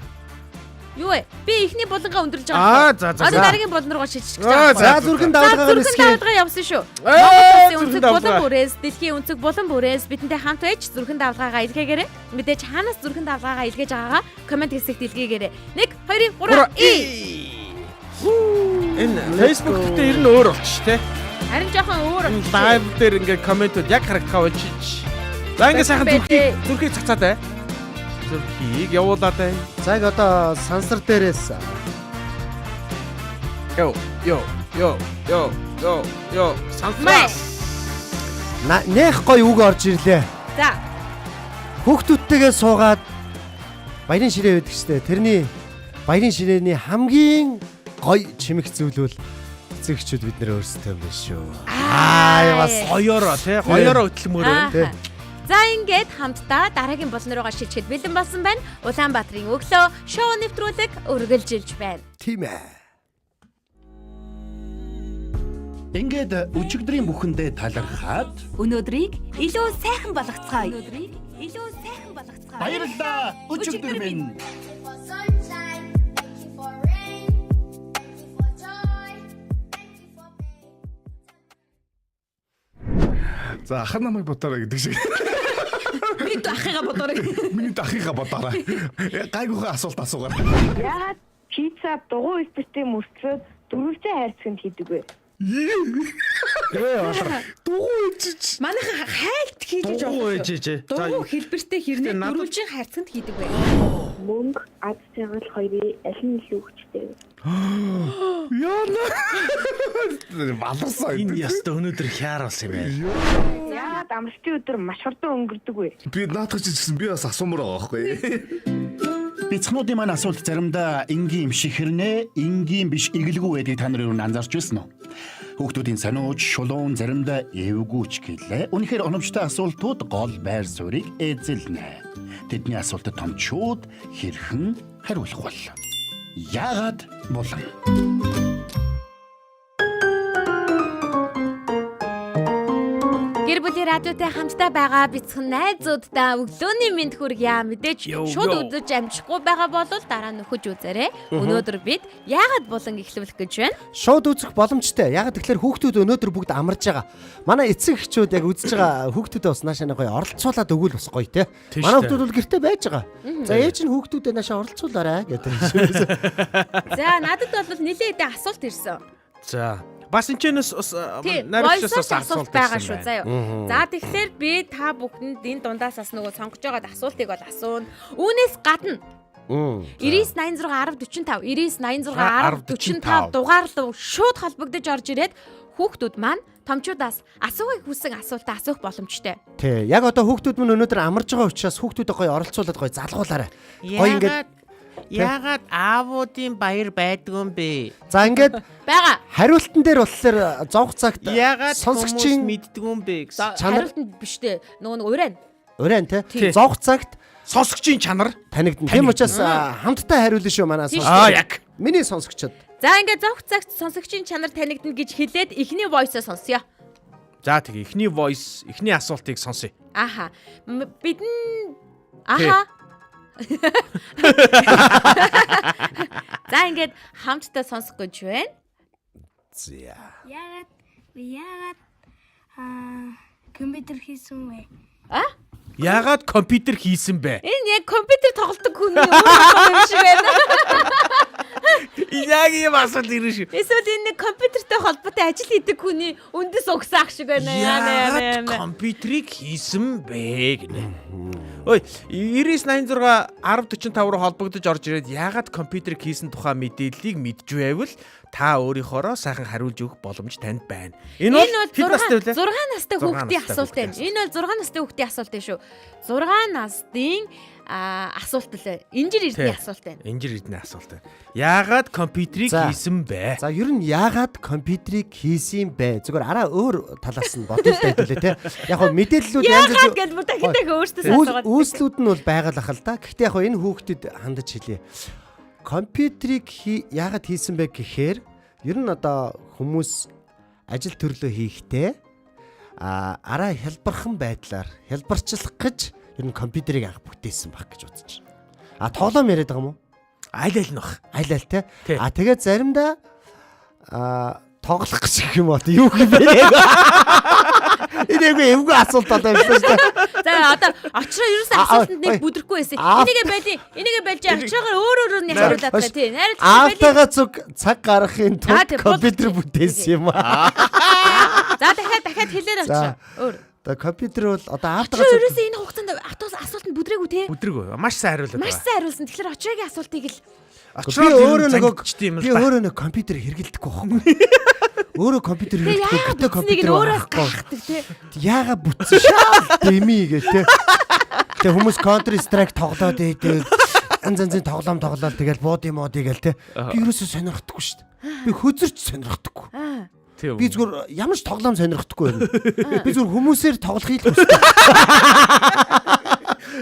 Юу вэ? Би ихний булангаа өндөрлж байгаа. За. Одоо дараагийн булан руугаа шилжих гэж байгаа. За зүрхэн даалгаа явсан шүү. Монголын өнцөг булан бүрээс, дэлхийн өнцөг булан бүрээс бидэнтэй хамт байж зүрхэн даалгаагаа илгээгээрэй. Мэдээж хаанаас зүрхэн даалгаагаа илгээж байгаагаа комент хэсэгт илгээгээрэй. 1 2 3 Энэ Facebook дээр ер нь өөр болчих те. Харин жоохон өөр болчих. Live дээр ингээ комментууд яг харагдахаа болчих. За ингээ сайхан зүрхийг цацаад бай. Зүрхийг явуулаад бай. За одоо сансар дээрээс Йо сансар. Нэх гоё үг орж ирлээ. За. Хүүхдүүдтэйгээ суугаад баярын ширээ байдаг штэ. Тэрний баярын ширээний хамгийн гоё чимэг зүйлүүл эцэгчүүд бид нэр өөрсдөө юм байна шүү. Бас хоёороо тий. Хоёороо хөтлмөрөө тий. За ингээд хамтдаа дараагийн болон руугаа шилжихэд бэлэн болсон байна. Улаанбаатарын өглөө шоу нэвтрүүлэг үргэлжилж байна. Тийм ээ. Ингээд өчигдрийн бүхэндээ талархаад өнөөдрийг илүү сайхан болгоцгоё. Баярлалаа өчигдөр минь. За ах намайг бодоорой гэдэг шиг. Миний дахигаа бодоорой. Миний дахигаа бодоорой. Гайгүйхан асуулт асуугаар. Яагаад пицца дугуй эстертэй мөрчлөөд дөрвөлжин хайрцагт хийдэг вэ? Дугуй ичиж. Манайхан хайлт хийж Дугуй ичиж. дугуй хэлбэртэй хэрнээ дөрвөлжин хайрцагт хийдэг вэ? Мөнгө, аз жаргал хоёрын аль нь илүү хүчтэй вэ? Яна. Баларсан. Энэ яста өнөөдөр хяар болсон юм байна. Яагаад амралтын өдөр маш хурдан өнгөрдөг вэ? Би наадах чижсэн би бас асуумаар байгаа байхгүй. Бицхнуудын маань асуулт заримдаа энгийн юм шихэрнэ, энгийн биш эгэлгүй байдгийг та нар юу анзаарч байсан уу? Хүүхдүүдийн санууч, шулуун заримдаа эвгүүч гэлээ. Үнэхээр оновчтой асуултууд гол байр суурийг эзэлнэ. Тэдний асуултад томчууд хэрхэн хариулах бол? Яагаад болон? Гэр бүлийн радиотой хамтдаа байгаа бицхэн найзуудаа өглөөний мэнд хүргье. Мэдээж шууд өдөж амжихгүй байгаа бол дараа нөхөж үзээрэй. Өнөөдөр бид яагаад болон эхлүүлэх гэж байна? Шууд үзэх боломжтой. Ягаад тэгэхээр хүүхдүүд өнөөдөр бүгд амарч байгаа. Манай эцэг эхчүүд яг үзэж байгаа хүүхдүүдээ бас наашаа гоё оролцуулаад өгвөл бас гоё те. Манай хүүхдүүд бол гэртээ байж байгаа. За ээж нь хүүхдүүдээ наашаа оролцуулаарай гэдэг. За надад бол нэлээд асуулт ирсэн. За бас энэчнээс бас найрагчаас асуулт байгаа шүү заяа. За тэгэхээр би та бүхэнд энэ дундаас бас нөгөө сонгож байгаа асуултыг бол асууна. Үүнээс гадна 9986 1045 9986 1045 дугаар руу шууд холбогдож орж ирээд хүүхдүүд маань томчуудаас асуугыг хүссэн асуултаа асуух боломжтой. Тий, яг одоо хүүхдүүд мань өнөөдөр амарж байгаа учраас хүүхдүүдээ гоё оролцуулаад гоё залгуулаарай. Гоё ингээд Яагаад аавуудын баяр байдгүй юм бэ? За ингээд Бага. хариултан дээр болохоор зовх цагт Яагаад сонсогчийн мэддгүй юм бэ гэсэн. Хариултанд биш дээ. Нөгөө уран. уран тий зовх цагт Сонсогчийн чанар танигдана. Тийм учраас хамтдаа хариулна шүү манай Тийм сонсогч. яг. Миний сонсогчд. За ингээд зовх цагт сонсогчийн чанар танигдана гэж хэлээд эхний voice-оо сонсё. За тэгээ эхний voice, эхний асуултыг сонсъё. Аха. Бидэн аха. За ингээд хамтдаа сонсох гэж байна. За. Яагаад компьютер хийсэн вэ? Яагаад компьютер хийсэн бэ? Энэ яг компьютер тоглодог хүний өөрөө юм шиг байна. Яг юм асуулт ирнэ шүү. Эсвэл энэ компьютертэй холбоотой ажил хийдэг хүний үндэс угсаах шиг байна. Яагаад компьютерийг хийсэн бэ гинэ. Ой, 9986 1045 руу холбогдож орж ирээд яагаад компьютерийг хийсэн тухай мэдээллийг мэдж байвал та өөрийнхоороо сайхан хариулж өгөх боломж танд байна. Энэ бол хэд настай вэ? 6 настай хүүхдийн асуулт байна. Энэ бол 6 настай хүүхдийн асуулт байна шүү. 6 настын асуулт лээ. Инжир эрдний асуулт байна. Инжир эрдний асуулт байна. Яагаад компьютерийг хийсэн бэ? За ер нь яагаад компьютерийг хийсэн бэ? Зүгээр араа өөр талаас нь бодъё л байлээ те. Яг хөө мэдээллүүд янз Яагаад гэж бүр дахин өөртөө асуугаад. Үүслүүд нь бол байгаль ах л да. Гэхдээ яг хөө энэ хүүхдэд хандаж хэлье. Компьютерийг яагаад хийсэн бэ гэхээр ер нь одоо хүмүүс ажил төрлөө хийхдээ араа хялбархан байдлаар хялбарчлах гэж ер нь компьютерийг анх бүтээсэн баг гэж бодож байна. Тоглоом яриад байгаа юм уу? Аль аль нь бах. Аль аль те. Тий. Тэгээд заримдаа тоглох гэж юм одоо юу юм бэ? Энэгээ эвгүй асуулт одоо явсан шүү дээ. За одоо очроо ерөөсөө асуултанд нэг бүдрэхгүй байсан. Энийгээ байлж очроогоор өөр нь хариулаад байгаа тий. Аавтайгаа зүг цаг гаргахын тулд компьютер бүтээсэн юм аа. За дахиад хэлээр очроо. Өөр. Одоо компьютер бол одоо Очроо аавтайгаа ерөөсөө энэ хугацаанд асуултанд бүдрээгүй тий. Бүдрэг маш сайн хариулаад Маш байгаа. сайн хариулсан. Тэгэхээр очроогийн асуултыг л Очроо би өөрөө нэг компьютер хэрэглэдэггүй байхгүй. Өөрөө компьютер хэрэглэхгүй гэдэг компьютер өөрөө тий. Яага бүтсэн шаа дэмий гэх те. Тэгээ хүмүүс Counter Strike тоглоод байдаг. Анзан тоглоом тоглоод тэгэл бууд юм уу тэгэл те. Би ерөөсөө сонирхдаггүй шүү дээ. Би хөзөрч сонирхдаггүй. Би зүгээр ямар ч тоглоом сонирхдаггүй байна. Би зүгээр хүмүүсээр тоглохыг л хүсдэг.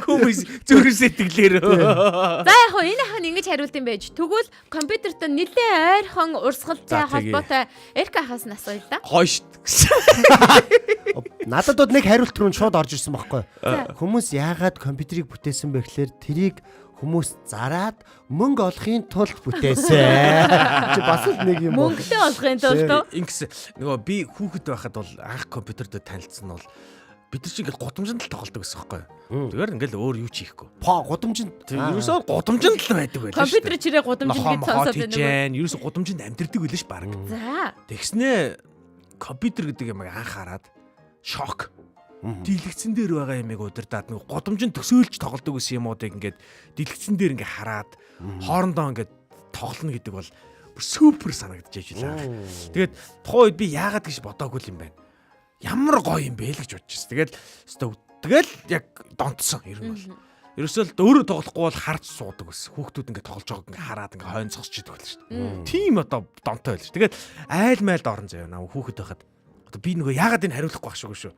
Хүмүүс зүрх сэтгэлээр. За яг хөө энэ хаан ингэж хариулт юм байж. Тэгвэл компьютерт нэлээ ойрхон урсгалтай холбоотой Эрк ахаас нь асууя л да. Хойш. Надад бол нэг хариулт руу шууд орж ирсэн байхгүй. Хүмүүс яагаад компьютерийг бүтээсэн бэ гэхээр тэрийг хүмүүс зараад мөнгө олохын тулд бүтээсэн. Чи бас л нэг юм уу? Мөнгөтэй олохын тулд Ингэс нөгөө би хүүхэд байхад бол анх компьютерд танилцсан нь бол бид нар чинь ингээл гудамжинд л тоглодог гэсэн байхгүй. Тэгэхээр ингээл өөр юу ч хийхгүй. Гудамжинд Ерөөсөө гудамжинд л байдаг байлаа шүү. компьютер чирээ гудамжинд гэж сонсоод байна. Ерөөсөө гудамжинд амьдэрдэг байлаа ш баг. За. Тэгснээ компьютер гэдэг юм анх хараад шок. Дэлгэцэн дээр байгаа юмыг удирдаад нэг гудамжинд төсөөлж тоглодог гэсэн юмуудыг ингээд дэлгэцэн дээр ингээд хараад хоорондоо ингээд тоглоно гэдэг бол супер санагдчихэж байлаа. Тэгээд тухайн үед би яагаад гэж бодоогүй юм байна. Ямар гоё юм бэ л гэж бодчихсон. Тэгэл яг донтсон ер нь бол. Ерөөсөө л өөрөө тоглохгүй бол харж суудаг байсан. Хүүхдүүд ингээд тоглож байгааг ингээд хараад ингээд хойно цогсч идэг байл шүү дээ. Тим одоо донтой байл шүү. Тэгээд айл майлд орон заяа наа хүүхэд байхад одоо би нөгөө яагаад энэ хариулахгүй багшгүй шүү.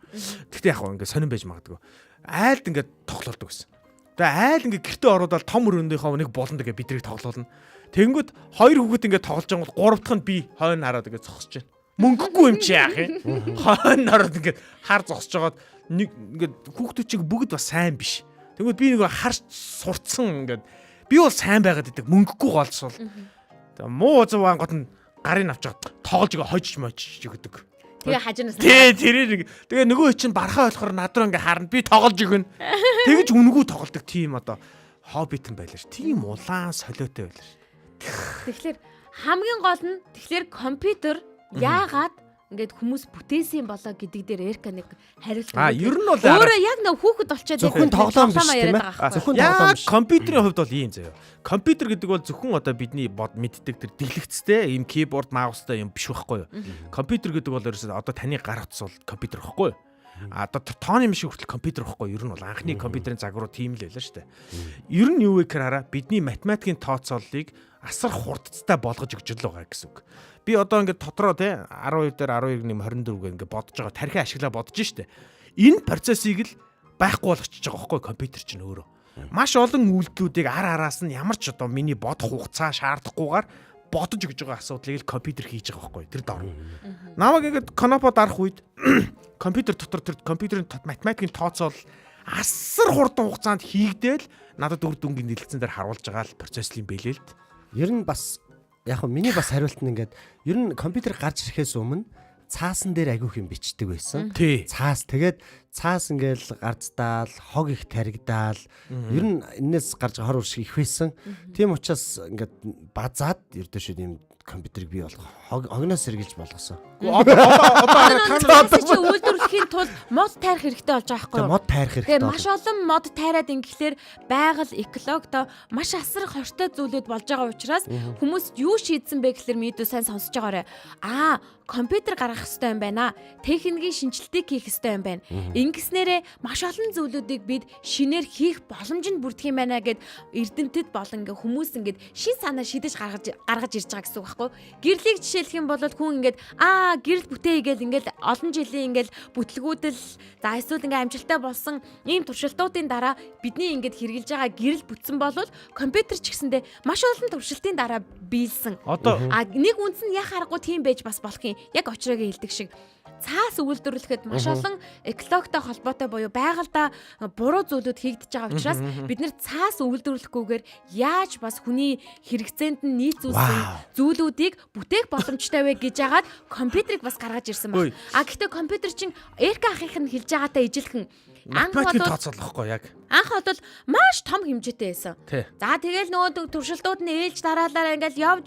Гэхдээ яг хөө ингээд сонирн байж магадгүй. Айлд ингээд тоглолдог байсан. Тэгээ айл ингээд гэртээ ороод том өрөөндийнхөө нэг болонд ингээд бидрийг тоглоулна. Тэнгүүд хоёр хүүхэд ингээд тоглож байгаа бол гурав дахь нь би хойно хараад ингээд цогсож байна. Мөнгөгүй юм чи яах юм. Хойно ороод ингээд хар зогсож байгаад нэг ингээд хүүхдүүд чиг бүгд бас сайн биш. Тэгвэл би нэг харж сурцсан ингээд би бол сайн байгаад идэг мөнгөгүй голцвол. Тэгээ муу зав ангууд нь гарыг авчаад тоглож байгаа хожиж мочиж өгдөг. Тэгээ хажуунаас Тэгээ нөгөө чинь бархаа болохоор над руу ингээ харна би тоглож өгнө. Тэгэж үнгүү тоглодог тийм одоо хоббитэн байлаа ш. Тийм улаан солиотой байлаа ш. Тэгэхээр хамгийн гол нь тэгэхээр компьютер яагаад ингээд хүмүүс бүтээсэн болоо гэдэг дээр Эрка нэг хариулт өгөө. Ер нь бол өөрөө яг нэг хүүхэд болчиход зөвхөн тоглоом биш тийм ээ. Зөвхөн тоглоом биш. Компьютерийн хувьд бол ийм заяа. Компьютер гэдэг бол зөвхөн одоо бидний мэддэг тэр дэлгэцтэй ийм keyboard, mouse-тай юм биш байхгүй юу? Компьютер гэдэг бол ерөөсөө одоо таны гар утас бол компьютер байхгүй юу? Одоо тооны машин хүртэл компьютер байхгүй ер нь бол анхны компьютерийн загваруу тийм л байлаа шүү дээ. Ер нь юу вэ гэхээр хараа бидний математикийн тооцооллыг асар хурдцтай болгож өгч л байгаа гэсэн үг. Би одоо ингээд дотроо те 12 дээр 12-24 ингээд бодож байгаа тархи ашиглаа бодож штэ. Энэ процессыг л байхгүй болгочихж байгаа байхгүй компьютер чинь өөрөө. Маш олон үйлдэлүүдийг араас нь ямар ч одоо миний бодох хугацаа шаардахгүйгээр бодож өгж байгаа асуудлыг л компьютер хийж байгаа байхгүй тэр дор. Намайг ингээд Canopy дарах үед компьютер дотор тэр компьютерийн математикийн тооцоол асар хурдан хугацаанд хийгдээл надад үр дүнгийн нэлэлцэн дээр харуулж байгаа л процессын бэлээ л. Ер нь бас яг хөө миний бас хариулт нь ингээд ер нь компьютер гарч ирэхээс өмнө цаасан дээр агиух юм бичдэг байсан. Цаас тэгээд цаас ингээл гарцдаал, хог их таригдаал. Ер нь энэс гарч хор урш их байсан. Тийм учраас ингээд базаад ердөөшөө ийм компьютерийг бий болгох хогноос сэргийлж болгосон. Одоо чи үйлдвэрлэхийн тулд мод тайрах хэрэгтэй болж байгаа байхгүй юу? Мод тайрах хэрэгтэй. Тэгээ маш олон мод тайраад ингэхлээр байгаль экологтой маш асар хортой зүйлүүд болж байгаа учраас хүмүүс юу шийдсэн бэ гэхэлэр мэдүү сайн сонсож байгаарай. Компьютер гаргах хэрэгтэй юм байна. Техникийн шинжилтийг хийх хэрэгтэй юм байна. Ингэснээрээ маш олон зүйлүүдийг бид шинээр хийх боломж нь бүрдэх юм байна гэд эрдэмтэд болон ингээ хүмүүс ингээд шин санаа шийдэж гаргаж ирж байгаа гэсэн үг байхгүй. Гэрлийг жишээлх юм бол хүн ингээд гэрэл бүтээе гээл ингээд олон жилийн ингээд бүтлгүүдэл за эсвэл ингээ амжилттай болсон ийм туршилтуудын дараа бидний ингээд хэрэгжилж байгаа гэрэл бүтсэн бол компьютер ч гэсэндээ маш олон туршилтын дараа биелсэн. Нэг үнс нь яхаа аргагүй тийм байж бас болох юм. Яг очрыг хэлдэг шиг цаас үйлдвэрлэхэд маш олон экологтой холбоотой буюу байгальда буруу зүйлүүд хийгдэж байгаа учраас бид нэр цаас үйлдвэрлэхгүйгээр яаж бас хүний хэрэгцээнд нь нийцүүлсэн зүйлүүдийг бүтээх боломжтой вэ гэж яагаад компьютерийг бас гаргаж ирсэн байна. Гэхдээ компьютер чинь эрх ахих нь хэлж байгаатай ижилхэн математикийн тооцоолохгүй яг. Анх бол маш том хэмжээтэй байсан. За тэгэл нөгөө туршилтууд нь ээлж дараалал ингээл явж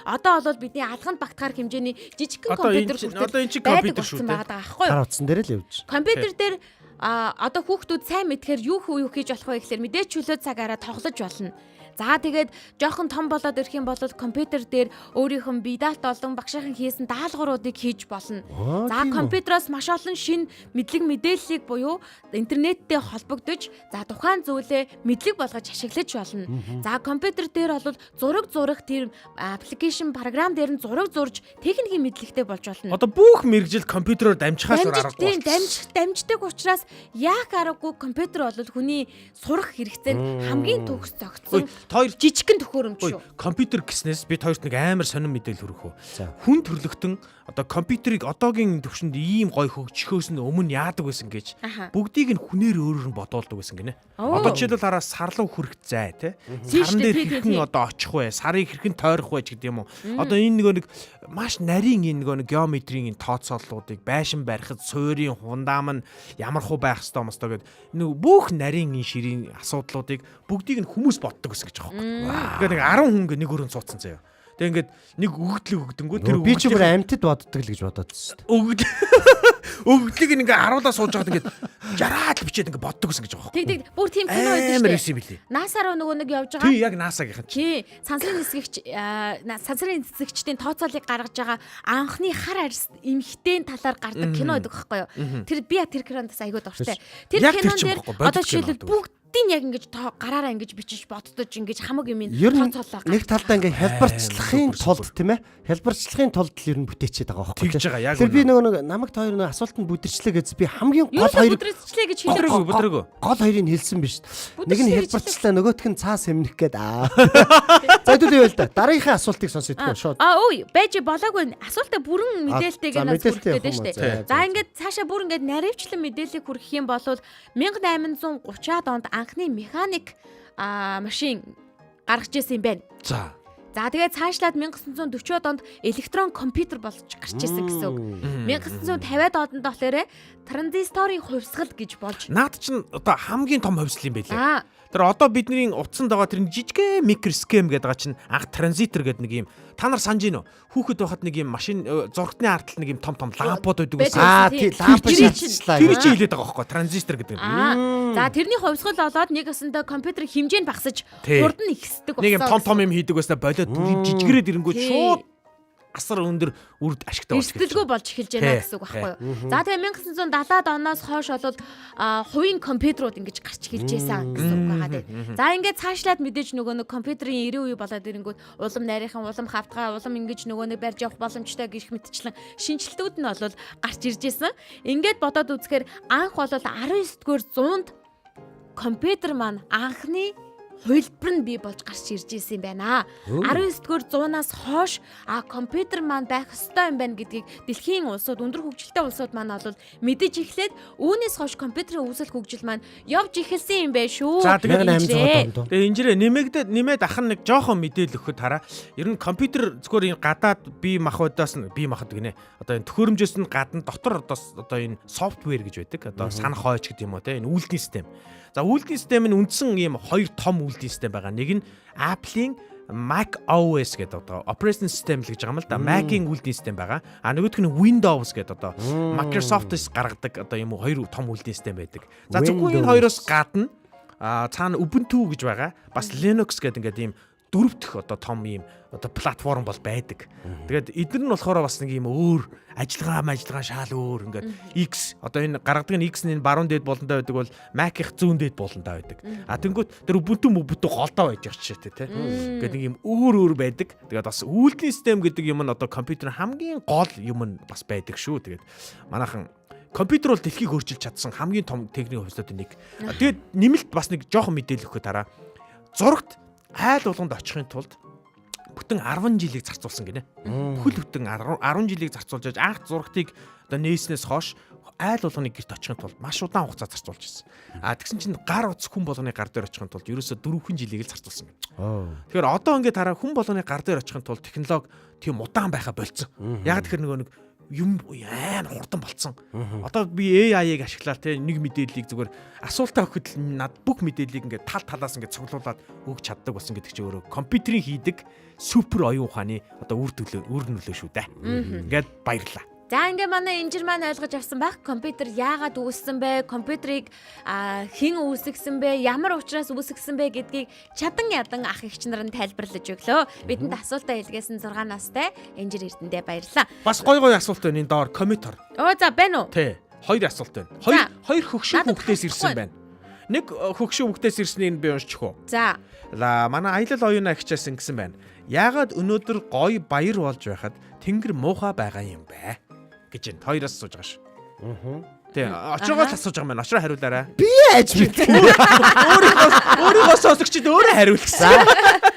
одоо бол бидний алханд багтахаар хэмжээний жижигхэн компьютер одоо энэ чинь компьютер шүү дээ. Гар утсан дээр л явж. Компьютер дээр одоо хүүхдүүд сайн мэдхээр юу хийж болох вэ гэхэлэр мэдээч чөлөө цагаараа тоглож болно. За тэгээд жоохон том болоод ирэх юм бол компьютер дээр өөрийнх нь бие даалт олон багшийн хийсэн даалгавруудыг хийж болно. За компьютероос маш олон шин мэдлэг мэдээллийг буюу интернеттэй холбогдож за тухайн зүйлээ мэдлэг болгож ашиглаж болно. За компьютер дээр бол зураг тэр аппликейшн програм дээр нь зураг зурж техникийн мэдлэгтэй болж болно. Одоо бүх мэргэжил компьютероор дамжихаас аргагүй. Дамждаг учраас яг аргагүй компьютер бол хүний сурах хэрэгцээнд хамгийн төгс зогцсон. Хоёр жижигхэн төхөөрөмж шүү. Компьютер гэснээс би хоёрт нэг амар сонирн мэдээлэл хүргэх үү. Хүн төрлөختөн одоо компьютерийг одоогийн төвшөнд ийм гой хөгжихөөс нь өмнө яадаг байсан гэж бүгдийг нь хүнээр өөрөөр нь бодоолдог байсан гинэ. Одоо жишээлбэл хараа сарлуу хүрэх зай тий. Сарн дээр хэрхэн одоо очих вэ? Сарыг хэрхэн тойрох вэ гэдэг юм уу? Одоо энэ нэг маш нарийн энэ нэг геометрийн тооцооллуудыг байшин барихад суурийн хундам нь ямар хуу байх ёстой мостой гэдэг нэг бүх нарийн энэ ширийн асуудлуудыг бүгдийг нь хүмүүс боддог гэсэн гэж байгаа юм. Ингээд нэг 10 хүн нэг өрөөнд суудсан заяа. Тэг ингээд нэг өгөгдлөг өгдөнгөө тэр би ч бүр амьтад боддог л гэж бодоод шүү дээ. дээ. Өгөгдлийг ингээ харуулаа сууж байгаад ингээд жараад л бичээд ингээ боддог гэсэн гэж байгаа юм. Тэг бүр тийм кино байдаг амар юм билий. NASA руу нөгөө нэг явж байгаа. Тий яг NASA-гийнхан чи. Сансрын нисгэгчдийн тооцоолыг гаргаж байгаа анхны хар арьс эмхтэн талаар гардаг кино байдаг байхгүй юу? Тэр би тэр кинондас айгүй дуртай. Тэр кинон дээр одоо жишээлбэл бүгд яг ингэж гараараа ингэж бичиж боддож ингэж хамаг юм тооцоолоо. Нэг талдаа ингээ хялбарчлахын тулд тийм ээ. Хялбарчлахын тулд л ер нь бүтээчээд байгаа байхгүй юу? Тэр би нөгөө намайг хоёр нөгөө асуултанд бүдэрчлээ гэж би хамгийн гол хоёр бүдэрчлээ гэж хэлээ. Гол хоёрыг хэлсэн биш. Нэг нь хялбарчлаа, нөгөөх нь цаас хэмнэх гээд За хэдүүл байл та. Дараагийнхаа асуултыг сонсё идэх шууд. Байж болоогүй асуултаа бүрэн мэдээлэлтэйг нь хүргэх гэдэг шүү дээ. За ингээд цаашаа бүр ингээд наривчлан мэдээллийг хүргэх юм бол 1830-аад онд анхны механик машин гаргаж ирсэн юм байна. За тэгээд цаашлаад 1940-од онд электрон компьютер болж гарч ирсэн гэсэн үг. 1950-ад онд болохоор транзисторын хувьсгал гэж болж. Наад чинь одоо хамгийн том хувьсгал юм байлээ. Тэр одоо бидний утсанд байгаа тэр жижигхэн микросхем гэдэг байгаа чинь анх транзистор гэдэг нэг юм. Та нар санаж гинөө? Хүүхэд байхад нэг юм машин зургатны артал нэг юм том лампууд байдаг байсан. Тийм ламп шилжлээ. Тэр чинь хэлээд байгаа байхгүй транзистор гэдэг. За тэрний хувьсгал болоод нэг өсөндөө компьютерийн хэмжээ нь багасж хурд нь ихсдэг болсон. Нэг юм том юм хийдэг байснаа болоод жижигрээд ирэнгүүт шууд асар өндөр үрд ашигтай болж эрсдэлгүй болж эхэлж байна гэсэн үг байхгүй юу. За тэгээ 1970-аад оноос хойш бол хувийн компьютерууд ингэж гарч эхэлж байсан гэсэн үг байгаа дээ. За ингээд цаашлаад мэдээж нөгөө нэг компьютерийн 90 үе болоод ирэнгүүт улам нарийнхан, улам хавтгай, улам ингэж нөгөө нэг барьж явах боломжтой гэх мэтчлэн шинжилтүүд нь бол гарч ирж байсан. Ингээд бодоод үзэхээр анх бол 19-р зуунд компьютер маань анхны хувилбар нь бий болж гарч ирж ирсэн юм байна. 19-р зуунаас хойш компьютер маань байх ёстой юм байна гэдгийг дэлхийн улсууд, өндөр хөгжилтэй улсууд маань бол мэдэж эхлээд үүнээс хойш компьютерийн үүсэл хөгжил маань явж эхэлсэн юм байна шүү. За тэгээд 1800 онд. Тэгээ инжирээ нэмээд ахын нэг жоохон мэдээлэл өгөхөд хараа. Ер нь компьютер зөвхөн энэ гадаад бие махбодоос нь бие махбод гинэ. Одоо энэ төхөөрөмжөөс нь гадна дотор одоо энэ софтвер гэж байдаг. Одоо санах хойч гэдэг юм уу те энэ үйлдвэрлэлийн систем. За үйлдвэрлэлийн систем нь үндсэн ийм хоёр том үйлдвэрлэлийн систем байгаа. Нэг нь Apple-ийн Mac OS гэдэг одоо operation system л гэж байгаа юм л да. Mac-ийн үйлдвэрлэлийн систем байгаа. А нөгөөх нь Windows гэдэг одоо Microsoft-с гаргадаг одоо юм уу хоёр том үйлдвэрлэлийн систем байдаг. За зөвхөн энэ хоёроос гадна цаана Ubuntu гэж байгаа. Бас Linux гэдэг ингээд ийм дөрөв дэх одоо том ийм одоо платформ бол байдаг. Тэгээд эдгээр нь болохоор бас нэг ийм өөр ажиллагаа шаал өөр ингээд X одоо энэ гаргадаг нь X-ийн баруун дээд болондоо байдаг бол Mac-ийн зүүн дээд болондоо байдаг. А тэнгүүт тэр Ubuntu голдоо байж байгаа ч тийм. Ингээд нэг ийм өөр байдаг. Тэгээд бас үйлдвэрлэлийн систем гэдэг юм нь одоо компьютерын хамгийн гол юм нь бас байдаг шүү. Тэгээд манайхан компьютер бол дэлхийг өөрчилж чадсан хамгийн том техникийн хувьслуудын нэг. Тэгээд нэмэлт бас нэг жоохон мэдээлэл өгөхөд хараа. Зурагт айл болгонд очихын тулд бүтэн 10 жилийг зарцуулсан гинэ. Бүхэл бүтэн 10 жилийг зарцуулж яаж анх зурагтыг одоо нээснээс хойш айл болгоны гэрт очихын тулд маш удаан хугацаа зарцуулж ирсэн. Тэгсэн чинь гар утас хүн болгоны гар дээр очихын тулд ерөөсө 4 жилийг л зарцуулсан. Тэгэхээр одоо ингээд хараа хүн болгоны гар дээр очихын тулд технологи тийм удаан байха болцсон. Яг тэгэхээр нөгөө нэг юм амар хурдан болцсон. Одоо би AI-ыг ашиглаад те нэг мэдээллийг зүгээр асуултаа өгөхөд над бүх мэдээллийг ингээд талаас ингээд цуглуулад өгч чаддаг болсон гэдэг чинь өөрөө компьютерийн хийдэг супер оюун ухааны одоо үр нөлөө шүү дээ. Ингээд баярлалаа. За ингээ манай инжир маань ойлгож авсан байх. Компьютер яагаад үүссэн бэ? Компьютерыг хэн үүсгэсэн бэ? Ямар учраас үүсгэсэн бэ гэдгийг чадан ядан ах эгч нар нь тайлбарлаж өглөө. Бидэнд асуултаа илгээсэн 6 настай инжир Эрдэндээ баярлалаа. Бас гой асуулт байна энэ доор компьютер. За байна уу? Тий. Хоёр асуулт байна. Хоёр хөгшин хүүхдээс ирсэн байна. Нэг хөгшин хүүхдээс ирснийг би уншчих уу? За. Манай аялал оюуна агчаас ингэсэн байна. Яагаад өнөөдөр гой баяр болж байхад тэнгэр муухай байгаа юм бэ? гэж энэ хоёроос асууж байгаа шүү. Тий, очроогоо асууж байгаа маань очроо хариулаарай. Би яаж мэдэх вэ? Өөрийгөө сонсогчд өөрөө хариулсан.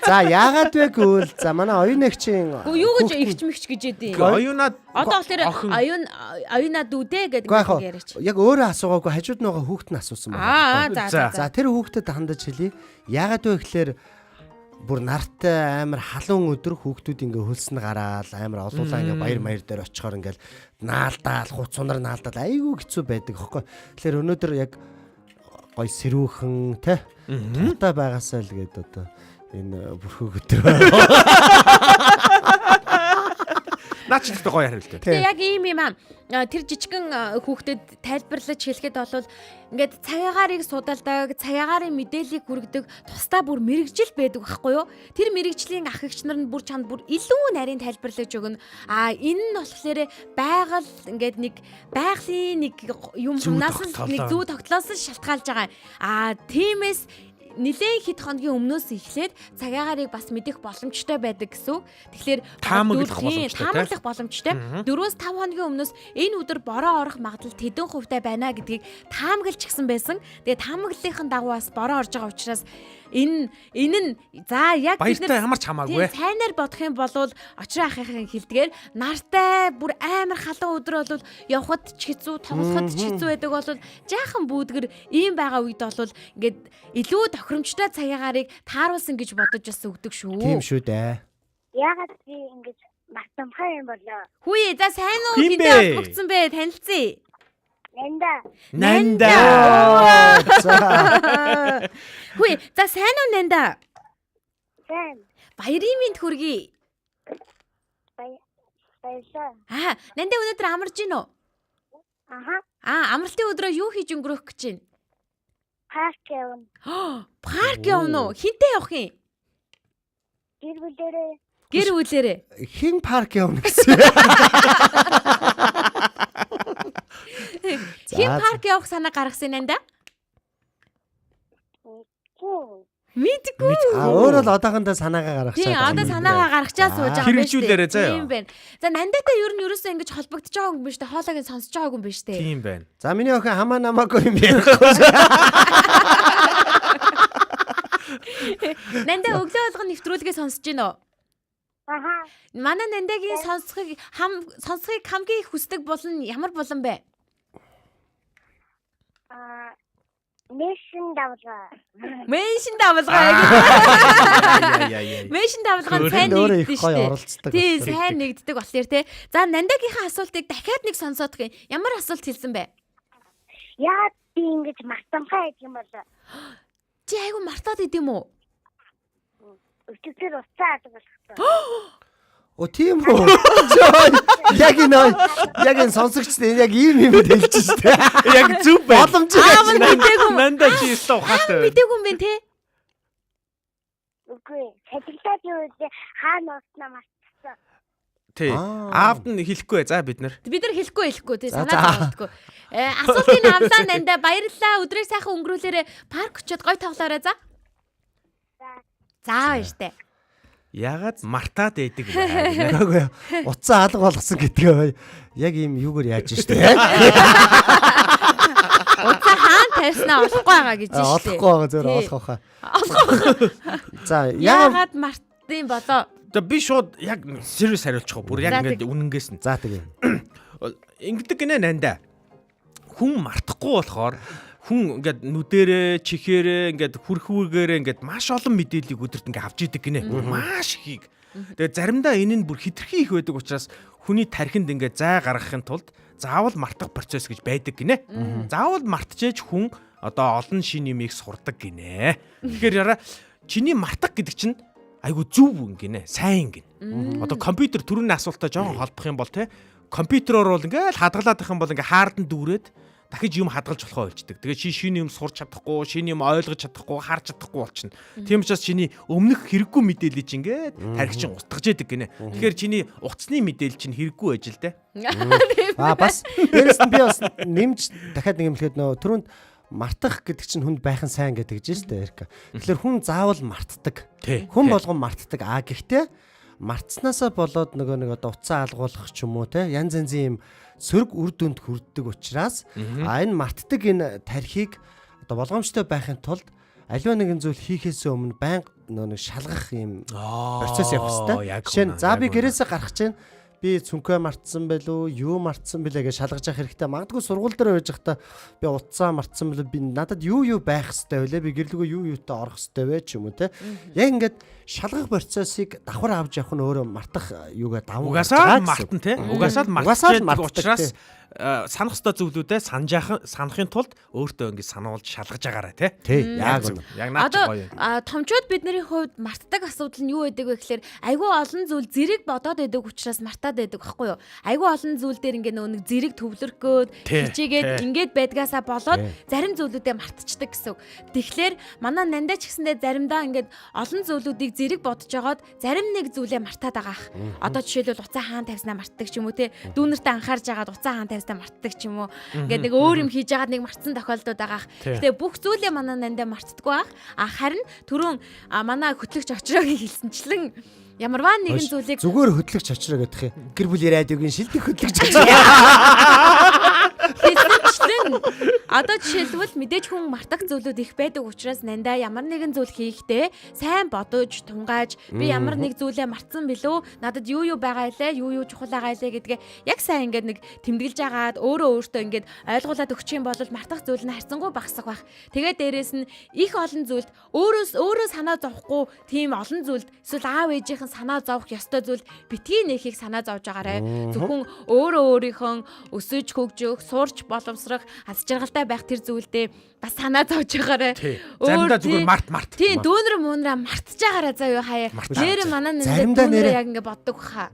За яагаад вэ гэвэл за манай оюунагчийн юу гэж ихч мэгч гэж ядیں۔ Оюунаад одоо болохоор оюунаад үдэ гэдэг яриач. Яг өөрөө асуугаагүй хажууд нөгөө хүүхэд нь асуусан байна. За тэр хүүхдэд хандаж хэлье. Яагаад вэ гэхээр бүр нартай амар халуун өдөр хүүхдүүд ингээ хөлснө гараал амар олуулаа ингээ баяр маяр дээр очихоор ингээл наалдаал хуцунаар наалдаал айгүй хэцүү байдаг хөөхгүй. Тэгэхээр өнөөдөр яг гой сэрүүхэн те тутаа байгаасаа л гээд одоо энэ бүрхөг өдөр наач л гоё хариулт. Тэгээ яг ийм юм аа. Тэр жижигэн хүүхдэд тайлбарлаж хэлэхэд бол ингээд цагаагарыг судалдаг, цагаагаарын мэдээллийг хүргэдэг тусдаа бүр мэрэгжил байдаг байхгүй юу? Тэр мэрэгжлийн ах эгч нар нь бүр чанд бүр илүү нарийн тайлбарлаж өгнө. Энэ нь болохоор байгаль ингээд нэг байгалийн нэг юм юмнаас нэг зүү тогтлоос шалтгаалж байгаа. Тиймээс нэлээд хэд хоногийн өмнөөс эхлээд цагаагарыг бас мэдэх боломжтой байдаг гэсэн. Тэгэхээр таамаглах боломжтой. 4-5 хоногийн өмнөөс энэ өдөр бороо орох магадлал тэдэн хувьтай байна гэдгийг таамаглаж гисэн байсан. Тэгээ таамаглалынхын дагуу бас бороо орж байгаа учраас энэ нь за яг баяртай ямар ч хамаагүй. Сайнаар бодох юм бол очроо ахыхын хэлдгээр нартай бүр амар халуун өдөр бол явхад ч хэцүү, тоглоход ч хэцүү байдаг бол жаахан бүүдгэр ийм байгаа үед бол ингээд илүү тохиромжтой цагаагарыг тааруулсан гэж бодож бас өгдөг шүү. Тийм шүү дээ. Яагаад би ингэж мартамхай юм болоо? Хүй за сайн уу хинтээ олбогдсон бэ? Танилцъя. Нанда. Хүй за сайн уу Нанда? Сайн. Баярын минь хүргэе. Баярлалаа. Нанда өнөөдөр амарч гин үү? Амралтын өдрөө юу хийж өнгөрөх гэж байна? Парк явна. Парк явна уу? Хинтээ явах юм? Гэр бүлээрээ. Гэр бүлээрээ. Хин парк явна гэсэн. Хин парк явах санаа гаргасан нанда? Мэдгүй. Өөрөө л одоохондоо санаагаа гаргачаад. Тийм, одоо санаагаа гаргачаа сууж байгаа юм байна. Хэрэгжүүлээрэй заяа. Тийм байна. За нандатай ер нь ерөөсөө ингэж холбогдож байгаа юм биш үү? Хоолойг нь сонсож байгаа юм биш үү? Тийм байна. За миний охин хамаа намаагүй юм ярихгүй. Нандаа өглөө болгон нэвтрүүлгээ сонсож гин үү? Аха. Манай нандагийн сонсохыг хамгийн их хүсдэг болон ямар болон бэ? Мэшин давлгаа. Меншин давлгаа гэж. Меншин давлгаа сайн нэгддэг шүү дээ. Оролцдог. Тийм, сайн нэгддэг болохоор те. За нандагийнхаа асуултыг дахиад нэг сонсоодох юм. Ямар асуулт хэлсэн бэ? Яа би ингэж мартамхай гэдэг юм бол Чи айгу мартаад идэм үү? өчигдөр уцаа алга болгосон. О тийм үү. Яг энэ сонсогчдын яг ийм юм хэлж штэ. Яг зүв байна. Боломжтой. Аав нь мэдээгүй. Нандаа чи өстө ухаатай. Мэдээгүй юм бэ те? Үгүй. Цэцэглээд юу вэ? Хаана уснаа мартсан. Тий. Аавд нь хэлэхгүй. За бид нар. Бид нар хэлэхгүй тий санаа зовдгоо. Асуултын авлаа нандаа баярлалаа. Өдрийг сайхан өнгөрүүлээрэ парк очиод гой тоглоорой за. За баяртай. Ягаад мартаад байдаг вэ? Яагүй уцаа алга болгосон гэдгээ яг ийм юугаар яаж штэ. Уцаа хаан тавьснаа олохгүй байгаа гэж штэ. Олохгүй байгаа зөв олох хаа. За яагаад мартын болоо? За би шууд яг serious хариулчих. Бүр яг ингээд үнэнгээс нь. За тэгээ. Ингэдэг гинэ нандаа. Хүн мартахгүй болохоор хүн ингээд нүдэрээ, чихээрээ ингээд хүрхүүгээрээ ингээд маш олон мэдээллийг өдөрт ингээд авч идэг гинэ. Маш ихийг. Тэгээ заримдаа энэ нь бүр хитрхи их байдаг учраас хүний тархинд ингээд зай гаргахын тулд заавал мартах процесс гэж байдаг гинэ. Заавал мартчихэж хүн одоо олон шин юмыг сурдаг гинэ. Тэгэхээр яра чиний мартах гэдэг чинь айгу зүв гинэ. Сайн гинэ. Одоо компьютер түрүүний асуултаа жоохон холбох юм бол те компьютероор бол ингээд хадгалаад их юм бол ингээд хаардан дүүрээд дахиж юм хадгалж болохоо ойлцдог. Тэгээ чи шинэ юм сурч чадахгүй, шинэ юм ойлгож чадахгүй, харж чадахгүй болчихно. Тийм учраас чиний өмнөх хэрэггүй мэдээлэл чинь ингээд тархи чинь устгаж яадаг гинэ. Тэгэхээр чиний утасны мэдээлэл чинь хэрэггүй байж л дээ. Бас дээрэс нь би бас нэмж дахиад нэг юм хэлэхэд нөө түрүүнд мартах гэдэг чинь хүнд байхын сайн гэдэг жишээ дээ Эрка. Тэгэхээр хүн заавал мартдаг. Хүн болгон мартдаг. Гэхдээ мартснаасаа болоод нэг одоо уцаа алгуулах ч юм уу те янз янзын юм сөрөг үр дүнд хүрдэг учраас энэ мартдаг энэ тархийг одоо болгоомжтой байхын тулд аливаа нэгэн зүйл хийхээс өмнө байнга нэг шалгах юм процесс явах хэрэгтэй. Жишээ нь за би гэрээсээ гарах чинь би цүнхээ мартсан байлуу, юу мартсан бэлээ гэж шалгаж явах хэрэгтэй. Магадгүй сургууль дээр байж байхдаа би уцаа мартсан бэлээ би надад юу байх хэрэгтэй вэ? Би гэрлэгөө юу юутай орох хэрэгтэй вэ ч юм уу те. Яг ингээд шалгах процессыг давхар авч явах нь өөрөө мартах юугаа давуу. Угаасаа мартан те. Угаасаа мартчихдаг учраас санах ёстой зүйлүүдээ санахын тулд өөртөө ингэ сануулж шалгаж агаарай те. Яг зөв. Яг наач гоё. Томчууд бидний хувьд мартдаг асуудал нь юу байдаг вэ гэхээр айгүй олон зүйл зэрэг бодоод байдаг учраас мартаад байдаг байхгүй юу? Айгүй олон зүйл дээр ингэ нэг зэрэг төвлөрөхгөөд хичээгээд ингээд байдгаасаа болоод зарим зүйлүүдээ мартчихдаг гэсэн үг. Тэгэхээр манай нандаа ч гэсэндээ заримдаа ингээд олон зүйлүүдийг зэрэг бодож жагаад зарим нэг зүйлээ мартаад байгаа. Одоо жишээлбэл уцаа хаан тавьснаа мартдаг ч юм уу те. Дүүнэртээ анхаарж жагаад уцаа хаан тавьснаа мартдаг ч юм уу. Ингээд нэг өөр юм хийж жагаад нэг мартсан тохиолдод байгаа. Гэтэ бүх зүйлээ манай нандаа мартдаггүй байх. Харин түрүүн манай хөтлөгч очроогийн хэлсэнчлэн ямарваа нэгэн зүйлийг зүгээр хөтлөгч очроо гэдэг юм. Гэр бүлийн радиогийн шилдэг хөтлөгч очроо. Одоо жишээлбэл мэдээж хүн мартах зүйлүүд их байдаг учраас нандаа ямар нэгэн зүйл хийхдээ сайн бодож, тунгааж би ямар нэг зүйлээ мартсан билүү? Надад юу байгаа илээ? Юу чухал байгаа илээ гэдгээ яг сайн ингээд нэг тэмдэглэж агаад өөртөө ингээд ойлгуулад өгчих юм бол мартах зүйл нь харцангуй багасах байх. Тэгээд дээрэс нь их олон зүйлд өөрөө санаа зовхгүй тийм олон зүйлд эсвэл аав ээжийнхэн санаа зовох ёстой зүйл битгий нэхийг санаа зовж агаарай. Зөвхөн өөрийнхөө өсөж хөгжих, сурч боломжсрох, аз жаргалтай байх тэр зүйлдээ бас санаа зовж байгаарай. Заримдаа зүгээр март. Тийм дүүнэр муунраа мартж байгаарай заа юу хаяа. Нэр манай нэр яг ингэ боддог хаа.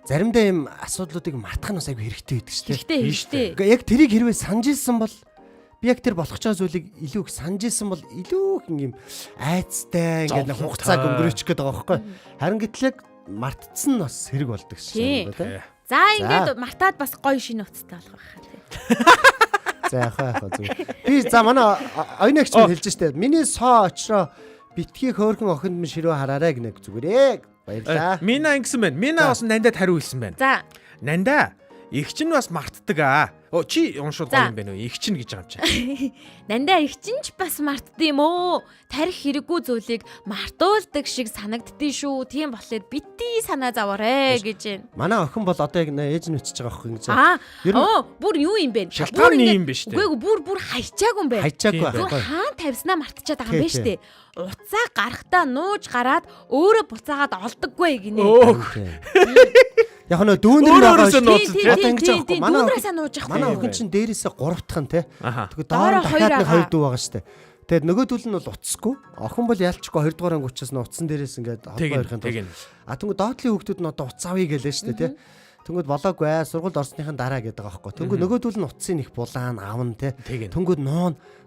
Заримдаа ийм асуудлуудыг мартах нь бас айгүй хэрэгтэй байдаг шүү дээ. Хэрэгтэй. Яг тэрийг хэрвээ санаж ирсэн бол би яг тэр болох ч зүйлийг илүү их санаж ирсэн бол илүү их юм айцтай ингээд хугацааг өнгөрөөчих гээд байгаа байхгүй. Харин гэтэл яг мартцсан нь бас хэрэг болдог Тийм. шээ тий. За ингээд мартаад бас гоё шинэ утастай болох байхаа тий. За яхаа зүг. Би за манай оюунагч минь хэлж штэ. Миний соо очроо битгий хөөрхөн охинд минь ширөө хараарай гэнэ зүгээрээ. Баярлаа. Мина ингэсэн байна. Мина бас нандад хариу хэлсэн байна. За. Нанда их чинь бас мартдаг аа. Чи уншуул гоё юм байна уу? Их чинь гэж байгаа юм чи. Нандаа их чинь ч бас мартд юм оо. Тарих хэрэггүй зүйлийг мартуулдаг шиг санагддээ шүү. Тийм болохоор бити санаа заваарэ гэж байна. Манай охин бол одоо яг ээж нь өчөж байгаа охин гэж. Бүр юу юм бэ? Шалтгааны юм биш үү? Үгүй бүр хайчаагүй юм бэ. Хайчаагүй Зүгээр байхгүй. хаан тавьснаа мартчихад байгаа юм байна шүү дээ. Уцаа гарахтаа нууж гараад өөрөө буцаагаад олдоггүй гинэ. Яг нөө дүүнэр байгаа Өөрөөсөө нууц. Одоо ингэж байгаа. Дүүнрээсээ нууж явах. Манай охин чинь дээрээсээ 3 дахь нь те. Тэгээд Доороо доор дахиад нэг хоёр 2 дүү байгаа штэ. Тэгээд нөгөөдүүл нь бол уцсгүй. Охин бол ялчгүй 2 дугаар ангуучаас нь уцсан дээрээс ингээд холбоо ярихын тулд. Тэнгүү доотлын хүүхдүүд нь одоо уц авъя гэлээ штэ те. Тэнгүүд болоогүй сургуульд орсныхын дараа гэдэг байгаа байхгүй. Тэнгүү нөгөөдүүл нь уцсын их булаан аавн те. Тэнгүүд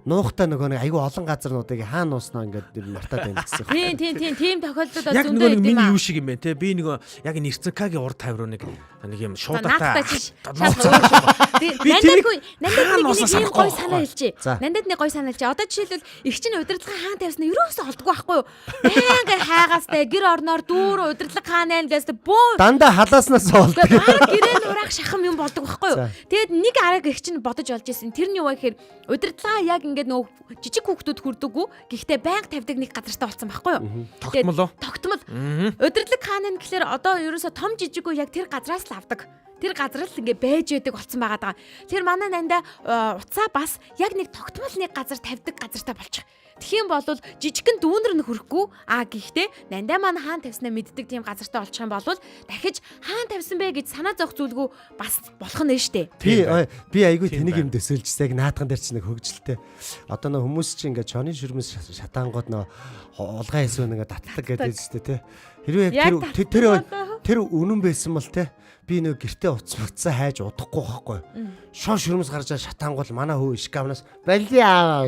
нуухтаа нөгөө нэг айгүй олон газарнуудыг хаана нууснаа ингээд мартаад байна гэсэн. Тийм тохиолдолд Яг зөндөө нэг юм миний аа. юу шиг юм бэ те. Би нөгөө яг нэрцэнкагийн урд тавир нэг юм шуудатай. Нандад нэг гой санаа хэлжээ. За. Нандад нэг гой санаа хэлжээ. Одоо жишээлбэл их чинь удирдлага хаан тавьснаа ерөөсөө олдгүй байхгүй юу? Байнга хайгаастай гэр орноор дүүр удирдлага хаана байна гэсэн бөө. Дандаа халааснаас олдог. Гэрээ нураах шахам юм болдог байхгүй юу? За. Тэгэд нэг арга их чинь бодож олж ирсэн. Тэр нь юу вэ гэхээр удирдлага яг ингээд нөө жижиг хүүхдүүд хүрдэггүй. Гэхдээ байнга тавьдаг нэг газартай болсон байхгүй юу? Тогтмол. Тогтмол. Удирдлага хаана нь гэхээр одоо ерөөсө том жижиггүй яг тэр газраас л авдаг. Тэр газар л ингээ байж байдаг болсон байгаа даа. Тэр манай нанда уцаа бас яг нэг тогтмол нэг газар тавьдаг газартай болчих. Тэгхийн бол жижигхэн дүүнэр нь хөрөхгүй гэхдээ нандаа маань хаан тавьснаа мэддэг тийм газартай болчих юм бол дахиж хаан тавьсан бэ гэж санаа зовх зүйлгүй бас болох нь штэ. Би айгүй тэнийг юм төсөөлжсэг наадхан дээр чинь нэг хөгжилтэй. Одоо нөө хүмүүс чинь ингээ чоны шүрмэс шатаангууд нөө улгаан эсвэл ингээ татдаг гэдэг шүү дээ тий. Хэрвээ тэр үнэн байсан бол тий би нэг гэртээ уцмагцсан хайж удахгүй байхгүй. Шоо шүрмэс гарч шатаангууд манай хөө ишкавнаас балли аа.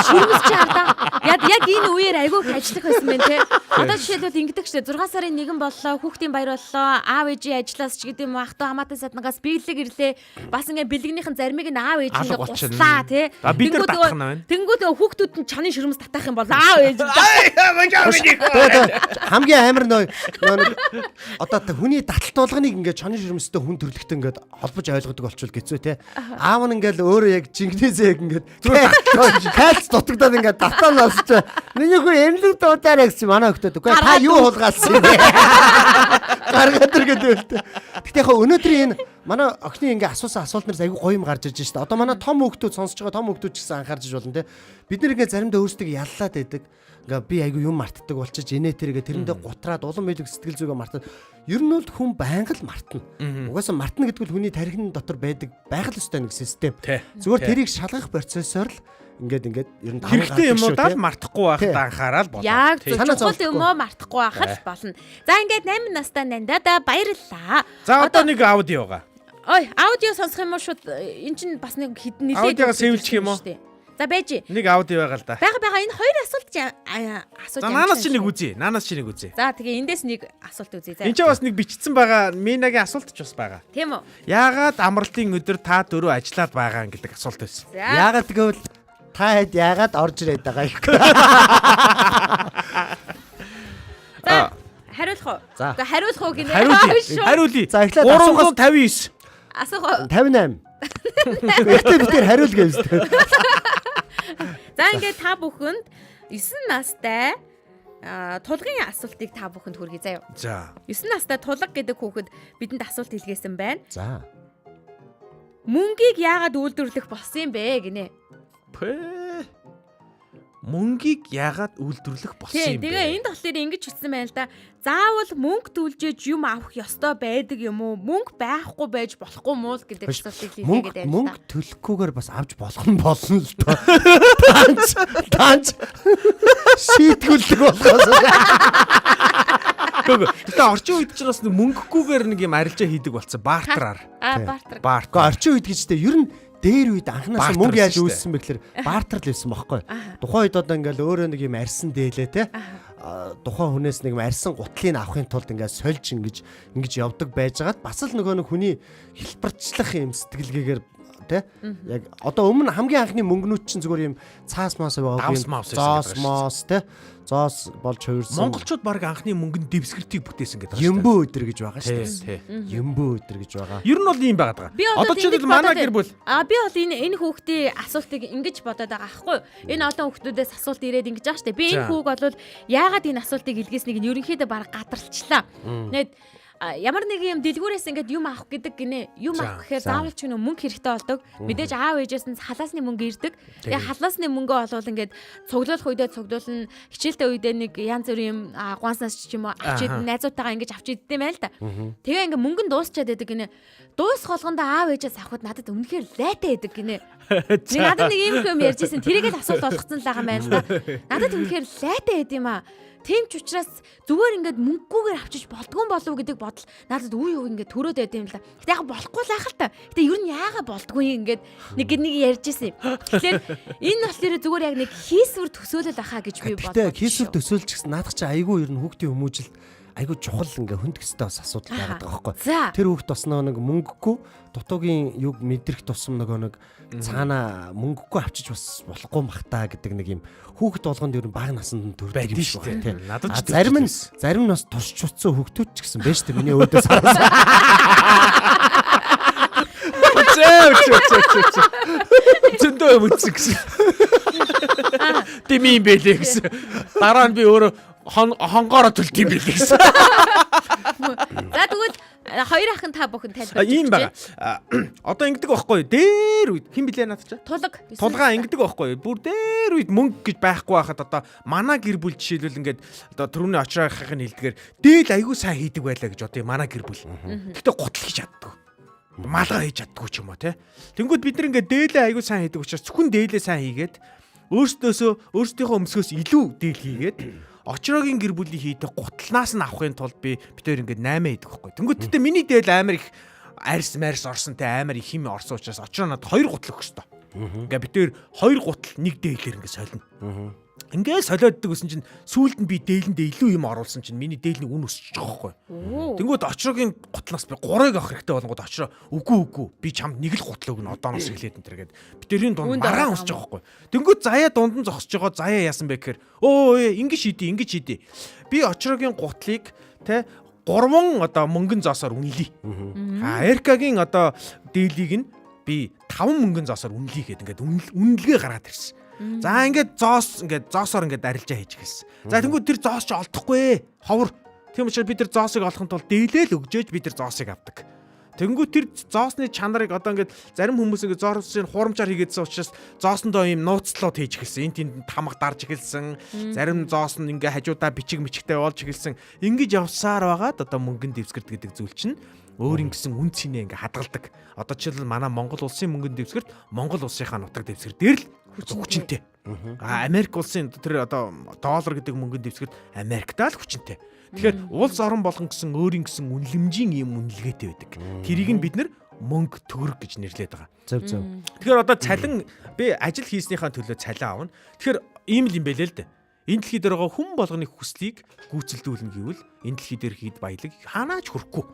Шүрмэс чи хардаа. Яг энэ үеэр айгүй ажиллах байсан байх те. Одоо жишээлбэл ингэдэг штэ 6 сарын 1 боллоо, хүүхдийн баяр боллоо, аав ээжийн ажлаас ч гэдэм ах トゥ хамаатан саднагаас биелэг ирлээ. Бас ингээ бэлгнийхэн заримыг нь аав ээж ингээ гуслаа те. Бид нар татах нь байна. Тэнгүүд хүүхдүүд нь чаны шүрмэс татах юм бол аав ээж. Хамгийн амар нөө одоо хүний таталт болгоныг ингээ чоны шүрмэстэй хүн төрлөختөө ингээ холбож ойлгодог болчвол гэцүү те. Аав нь ингээл өөрөө яг жингнээсээ яг ингээ кайлц дутагдаад ингээ татаа насч. Миний хүү эмлэг дуудаарай гэсэн манай хөлтөд. Үгүй та юу хулгаалсан бэ? Гаргаад иргээд байлтай. Гэтэ яг өнөөдөр энэ манай охины ингээ асуусан асуултнаас айгүй гоё юм гарч ирж байна. Одоо манай том хүүхдүүд сонсож байгаа том хүүхдүүд ч гэсэн анхаарч болно те. Бид нэр ингээ заримдаа өөрсдөө яллаад байдаг. Ингээ би айгүй юм мартдаг болчих инээ тэргээ тэрэндээ гутраад улам мэдлэг сэтгэл зүгээ мартаад ер нь бол хүн байнга л мартна. Угаасаа мартна гэдэг нь хүний тархины дотор байдаг байх л ёстой нэг систем. Зүгээр тэрийг шалгах процессор л ингээд ер нь хэрэгтэй юмудаа мартахгүй байхад анхаарал болно. Яг чухал юм уу мартахгүй байхад болно. За ингээд 8 настай нандаа баярлалаа. За одоо нэг аудиога. Ой, аудио сонсох юм уу шууд эн чинь бас нэг хідэн нилээд аудиога сэвэлчих юм уу? За байж. Нэг аудио байгаа л да. Бага энэ хоёр асуулт асууж юм. Наанаас чи нэг үзье. Наанаас чи нэг үзье. За тэгээ эндээс нэг асуулт үзье. За. Энд ч бас нэг бичсэн байгаа. Минагийн асуулт ч бас байгаа. Тийм үү? Яагаад амралтын өдөр та дөрөв ажиллаад байгаа гэдэг асуулт байсан. Яагаад гэвэл та хэд яагаад орж ирээд байгаа юм. За хариулах уу? За хариулах уу гинэ. Хариулъя. За эхлээд 359. Асуух уу? 58. Эхлээд бид тэр хариул гээвс. За ингээд та бүхэнд 9 настай тулгын асуултыг та бүхэнд хүргэе заяа. За. 9 настай тулга гэдэг хүүхэд бидэнд асуулт хэлгээсэн байна. За. Мөнгийг яагаад үйлдвэрлэх болсон юм бэ гинэ? Мөнгийг яагаад үйлдвэрлэх болсон юм бэ? Тэгээ энд болохоор ингэж хэлсэн байна л да. Заавал мөнгө төлжээж юм авах ёстой байдаг юм уу? Мөнгө байхгүй байж болохгүй муу гэдэг асуултыг хэлгээд байна. Мөнгө төлөхгүйгээр бас авч болох нь болно л доо. Танч шийтгүүлэг болохоос. Гэтэ орчин үед ч бас нэг мөнгөггүйгээр нэг юм арилжаа хийдэг болсон бартераар. Бартер. Орчин үед гэжтэй ер нь дээр үед анханаас мөнгө яаж үүссэн бэ гэхээр бартер л байсан байхгүй. Тухайн үед одоо ингээл өөрөө нэг юм арьсан дээлээ те. тухайн хүнээс нэг арьсан гутлыг авахын тулд ингээд сольж ингэж явдаг байжгаад бас л нөгөө нэг хүний хэлбэрчлэх юм сэтгэлгээгээр тэ яг одоо өмнө хамгийн анхны мөнгнүүд чинь зүгээр юм цаас маас байгаа юм зоос мос тэ зоос болж хувирсан монголчууд баг анхны мөнгөнд дэвсгэртийг бүтээсэн гэдэг байна. Юмбөө өдр гэж байгаа шүү дээ. Юмбөө өдр гэж байгаа. Ер нь бол ийм байгаад байгаа. Одоо ч л манай гэр бүл би бол энэ хүүхдийн асуултыг ингэж бодоод байгаа аахгүй. Энэ олон хүүхдүүдээс асуулт ирээд ингэж байгаа шүү дээ. Би энэ хүүг бол яагаад энэ асуултыг илгээснийг нь ерөнхийдөө баг гадарлчлаа. Нэт ямар нэг юм дэлгүүрээс ингээд юм авах гэдэг гинэ. Юм авах гэхээр заавал ч нэг мөнгө хэрэгтэй болдог. Мэдээж аав ээжээс нь халаасны мөнгө ирдэг. Тэгээ халаасны мөнгөө олвол ингээд цуглуулах үедээ цуглуулна. Хичээлтэй үедээ нэг янз бүрийн юм гуанснаас ч юм уу авчид найзуудтайгаа ингээд авчид идэм байл та. Тэгээ ингээд мөнгө нь дуусчаад байдаг гинэ. Дуусах болгондоо аав ээжээс авахд надад үнэхээр лайтай байдаг гинэ. Надад нэг юм юм ярьжсэн. Тэрийгээ л асуулт болгоцсон л байгаа юм байна л да. Надад үнэхээр лайтай байд юм аа. Тийм ч учраас зүгээр ингээд мөнгөгүйгээр авчиж болдгоо болов гэдэг бодол надад үе үе ингээд төрөөд байд юм л да. Гэтэ яг болохгүй л ахал та. Гэтэ ер нь яагаад болдгоо юм ингээд нэг ярьжсэн юм. Тэгэхээр энэ болохоор зүгээр яг нэг хийсвэр төсөөлөл ахаа гэж би бодлоо. Гэтэ хийсвэр төсөөлж гэсэн наадах чи айгүй ер нь хүүхдийн хүмүүжил айгүй чухал ингээ хөндөх хэвээр бас асуудал байгаад байгаа байхгүй. Тэр хүүхд бас нэг мөнгөгүй дутуугийн юг мэдрэх тусам нэг цаана мөнгөгүй авчиж бас болохгүй махтаа гэдэг нэг юм хүүхд болгонд ер нь бага насанд төрдөг юм шүү дээ. Надад зарим нь бас турш чуцсан хүүхдүүд ч гэсэн байж тээ миний өөдөөс хараас. Зөндөө өмцсөн гэсэн. Дими юм бэлээ гэсэн. Дараа нь би өөрөө хонгоороо төлт юм бэлээ гэсэн. За тэгвэл хоёр ахын та бүхэн тайлбарлаж ийм байгаа. Одоо ингэдэг байхгүй юу? Дээр үед хэн блэ надад чаа? Тулгаа ингэдэг байхгүй юу? Бүр дээр үед мөнгө гэж байхгүй байхад одоо манай гэр бүл жишээлбэл ингээд одоо түрүүний очрахын хэлдгээр дээл аягүй сайн хийдэг байлаа гэж одоо манай гэр бүл. Гэтэ гутал хийж чаддаг. Малгай хийж чаддгүй ч юм уу те. Тэнгүүд бид нар ингээд дээлээ аягүй сайн хийдэг учраас зөвхөн дээлээ сайн хийгээд өөрсдийнхөө өмсгөөс илүү дээл хийгээд очрогийн гэр бүлийн хийдэг гутлнаас нь авахын тулд би битээр ингээд 8 хийдэг байхгүй. Тэнгүүд тэгтээ миний дээл амар их арьс орсонтэй амар их юм орсон учраас очроо надад 2 гутал өгөх ёстой. Ингээд битээр 2 гутал нэг дээлээр ингээд солино. Ингээд солиоддаг гэсэн чинь сүүлд нь би дээлэндээ илүү юм оруулсан чинь миний дээлний үн өсөж байгаа байхгүй. Тэнгүүд очрогийн гутлаас би 3-ыг авах хэрэгтэй болгоод очроо үгүй би чамд нэг л гутал өгнө одооноос эхлээд энэ төргээд би тэрийн дунд маргаан өсөж байгаа байхгүй. Тэнгүүд заяа дунд нь зогсож байгаа заяа яасан бэ гэхээр ингэж шийдээ. Би очрогийн гутлыг те 3 одоо мөнгөн зоосоор үнэлье. Эркагийн одоо дээлийг нь би 5 мөнгөн зоосоор үнэлье гэдэг ингээд үнэлгээ гаргаад ирсэн. За ингээд зоосоор ингээд арилжаа хийж гэлсэн. За тэнгууд тэр зоос ч олдохгүй ховор. Тийм учраас бид тэр зоосыг олохын тулд дээлэл өгжөөж бид тэр зоосыг авдаг. Тэнгууд тэр зоосны чанарыг одоо ингээд зарим хүмүүс ингээд зоосыг хурамчаар хийгээдсэн учраас зоосондоо ийм нууцлууд хийж гэлсэн. Энд тамга дарж гэлсэн. Зарим зоос нь ингээд хажуудаа бичиг мичгтэй болж гэлсэн. Ингэж явсаар байгаад одоо мөнгөн дэвсгэрт гэдэг зүйл чинь өөрийн гэсэн үн цэнэ ингээд хадгалдаг. Одоо жишээлбэл манай Монгол улсын мөнгөн дэвсгэрт Монгол улсынхаа нутаг дэвсгэр дээр л хүчинтэй. Америк улсын тэр одоо доллар гэдэг мөнгөнд дэвсгэрт Америктаа л хүчинтэй. Тэгэхээр улс орон болгон гэсэн өөрийн гэсэн үнэлэмжийн юм үнэлгээтэй байдаг. Тэрийг нь бид нэр мөнгө төгрөг гэж нэрлэдэг байгаа. Зөв. Тэгэхээр одоо цалин би ажил хийснийхаа төлөө цалин авна. Тэгэхээр ийм л юм байлээ л дээ. Энэ дэлхий дээр байгаа хүн болгоны хүслийг гүйцэлдүүлнэ гэвэл энэ дэлхий дээр хэд баялаг ханаач хүрхгүй.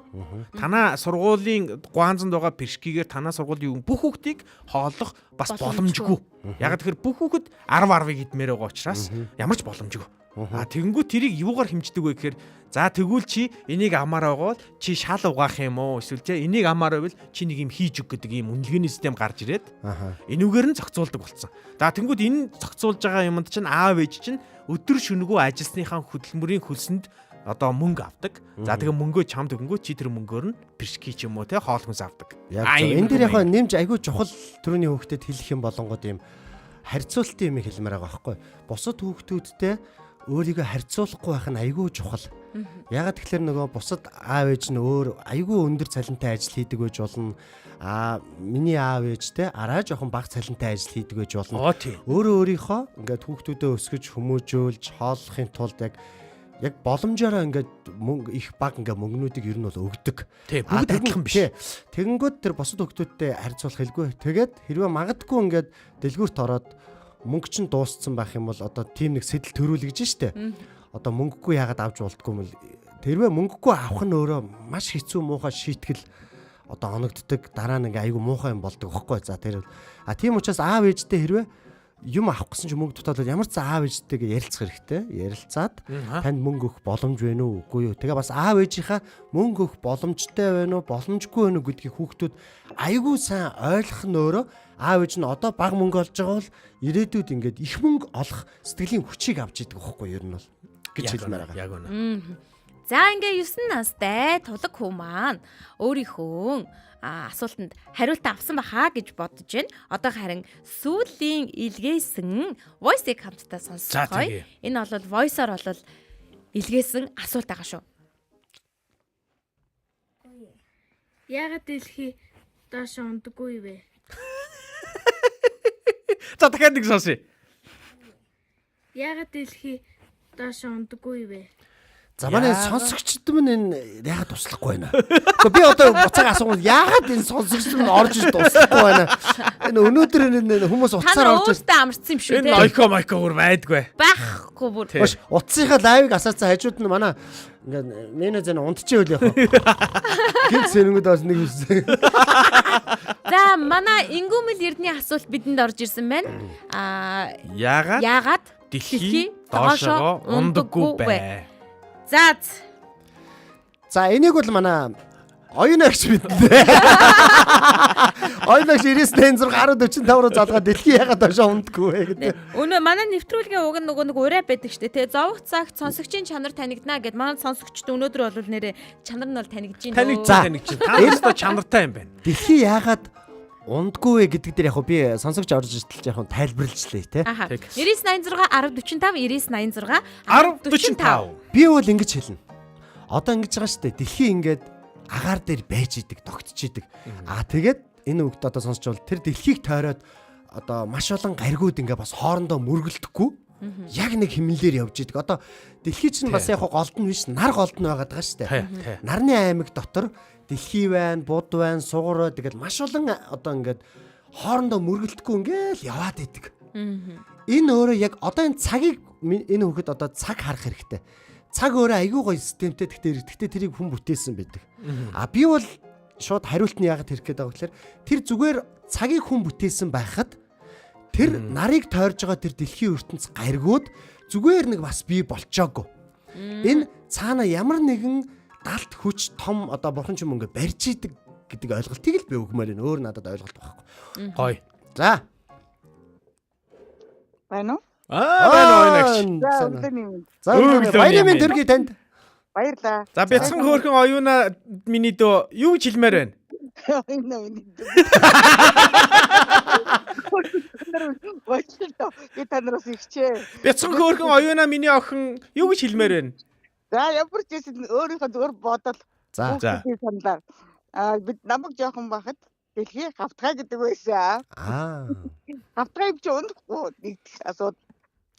Танаа сургуулийн гуанзанд байгаа першкигээр танаа сургуулийн бүх хүүхдийг хооллох бас боломжгүй. Яг тэгэхээр бүх хүүхэд 10-10-ыг идмээр байгаа учраас ямар ч боломжгүй. Тэгэнгүүт тэрийг юугаар хэмждэг вэ гэхээр за тэгвэл чи энийг амаар байгаа бол чи шал угаах юм уу эсвэл чи энийг амаар байвал чи нэг юм хийж өг гэдэг ийм үнэлгээний систем гарч ирээд энүүгээр нь зохицуулдаг болсон. За тэгэнгүүт энэ зохицуулж байгаа юмд чинь аав ээж чинь өдөр шөнөгүй ажилласныхаа хөдөлмөрийн хөлсөнд одоо мөнгө авдаг. За тэгээ мөнгөө чамд өгөнгөө чи тэр мөнгөөр нь першки ч юм уу те хоол хүнс авдаг. Энэ дээр яг нэмж айгүй чухал төрөний хүүхдэд хэлэх юм болонгод юм харьцуултын юм хэлмээр байгаа байхгүй. Бусад хүүхдүүдтэй өөрийгөө харьцуулахгүй байх нь айгүй чухал. Ягаад тэгэхээр нөгөө бусад аав ээж нь өөр айгүй өндөр цалинтай ажил хийдэг байж болно. Миний аав ээжтэй арай жоохон бага цалинтай ажил хийдэг байж болно. Өөрөө өөрийнхөө ингээд хүүхдүүдээ өсгөж хүмүүжүүлж хооллохын тулд яг боломжоор ингээд мөнгө их баг ингээд мөнгнүүдийг ер нь бол өгдөг. Бүгд адилхан биш. Тэгэнгүүт тэр бусад хүүхдүүдтэй харьцуулах хэлгүй. Тэгээд хэрвээ магадгүй ингээд дэлгүүрт ороод мөнгө чинь дууссан байх юм бол одоо тийм нэг сэтэл төрүүлгэж штэ. одоо мөнгөгүй яагаад авч болтгүй юм л тэрвээ мөнгөгүй авах нь өөрөө маш хэцүү муухай шийтгэл одоо оногддог дараа нь ингээ айгүй муухай юм болдог байхгүй. За тэр тийм учраас аав ээжтэй хэрвээ юм авах гэсэн ч мөнгө дутаад ямар ч аав ээжтэйгээ ярилцах хэрэгтэй. Ярилцаад танд мөнгө өгөх боломж байна уу үгүй юу. Тэгээ бас аав ээжийнхаа мөнгө өгөх боломжтой байна уу боломжгүй байна уу гэдгийг хүүхдүүд айгүй сайн ойлгох нь өөрөө аав ээж нь одоо бага мөнгө олж байгаа бол ирээдүйд ингээд их мөнгө олох сэтгэлийн хүчийг авч идэг байхгүй юу ер нь бол гэж хэлмээр байгаа. Яг үнэ. За ингээ 9 настай тулаг хүү маань өөрийнхөө асуултанд хариулт авсан баха гэж бодож байна. Одоо харин сүүлийн илгээсэн voice-ийг хамтдаа сонсцгоё. Энэ бол voice-оор бол илгээсэн асуулт байгаа шүү. Яагаад дэлхий доош ундаггүй вэ? За дахиад нэг сонсъё. Яагаад дэлхий доош ундаггүй вэ? За манай сонсогчд минь энэ яагаад туслахгүй байна? Гэхдээ би одоо буцаага асуувал яагаад энэ сонсогчд минь орж иж туслахгүй байна? Энэ өнөөдөр энэ хүмүүс утсаар орж өөртөө амарсан юм шүү Энэ майко бүр байдгүй. байхгүй бүр. Маш утсынхаа лайвыг асаацсан хажууд нь манай ингээд менежер нь унтчих үл яг. Гинт сэрэнгүүд бас нэг үсэ. За манай Ингүүмэл Эрдний асуулт бидэнд орж ирсэн байна. Яагаад дэлхий доошоо ундаггүй бай? За энийг бол манай оюун агш биднэ. Оюун агш 99.6 1045 руу залгаа дэлхий ягаад доошоо ундаггүй вэ гэдэг. Өнөө манай нэвтрүүлгийн уг нь нэг ураа байдаг штэ тий. Зовх цагт сонсогчийн чанар танигдана гэд манай сонсогчд өнөөдөр бол нэрээ чанар нь бол танигдж байна. Танигдж. Та чанартай юм байна. Дэлхий ягаад ундаггүй вэ гэдэг дээр яг би сонсогч орж иртэл яг тайлбарлажлаа тий. 9986 1045 9986 1045. Би бол ингэж хэлнэ. Одоо ингэж байгаа шүү дээ. Дэлхий ингээд агаар дээр байж идэг, тогтж идэг. Тэгээд энэ үгт одоо сонсч бол тэр дэлхийг тойроод одоо маш олон гаригууд ингээ бас хоорондоо мөргөлдөхгүй. Яг нэг хэмнэлээр явж идэг. Одоо дэлхий чинь бас яг голд нь биш, нар голд нь байгаад байгаа шүү дээ. Нарны аймаг дотор дэлхий байна, буд байна, сугар тэгэл маш олон одоо ингээд хоорондоо мөргөлдөхгүй ингээл яваад идэг. Энэ өөрөө яг одоо энэ цагийг энэ хүүхэд одоо цаг харах хэрэгтэй. Цаг өөрөө айгүй гоё системтэй. Гэхдээ тэрийг хүн бүтээсэн байдаг. Би бол шууд хариулт нь яагаад хэрэг гээд байгаа гэхээр тэр зүгээр цагийг хүн бүтээсэн байхад тэр нарыг тойрж байгаа тэр дэлхийн ертөнц гаригууд зүгээр нэг бас бий болчоогүй. Энэ цаана ямар нэгэн далд хүч том одоо бурхан ч юм ингээ барьж идэг гэдэг ойлголтыг л би өгмөр энэ өөр надад ойлголт байхгүй. Гоё. За. Байна уу? Байна. За баярын минь төргий танд. Баярлаа. За бяцхан хөөрхөн оюуна миний дөө юу гэж хэлмээр байна? Би танараас ихчээ. Бяцхан хөөрхөн оюуна миний охин юу гэж хэлмээр байна? За ямар ч юм өөрийнхөө зүгээр бодол. За. Саналаа. Бид намайг жоохон бахад дэлхий хавтгай гэдэг байсан. Хавтгай чи унахгүй нэгдэх асуудал.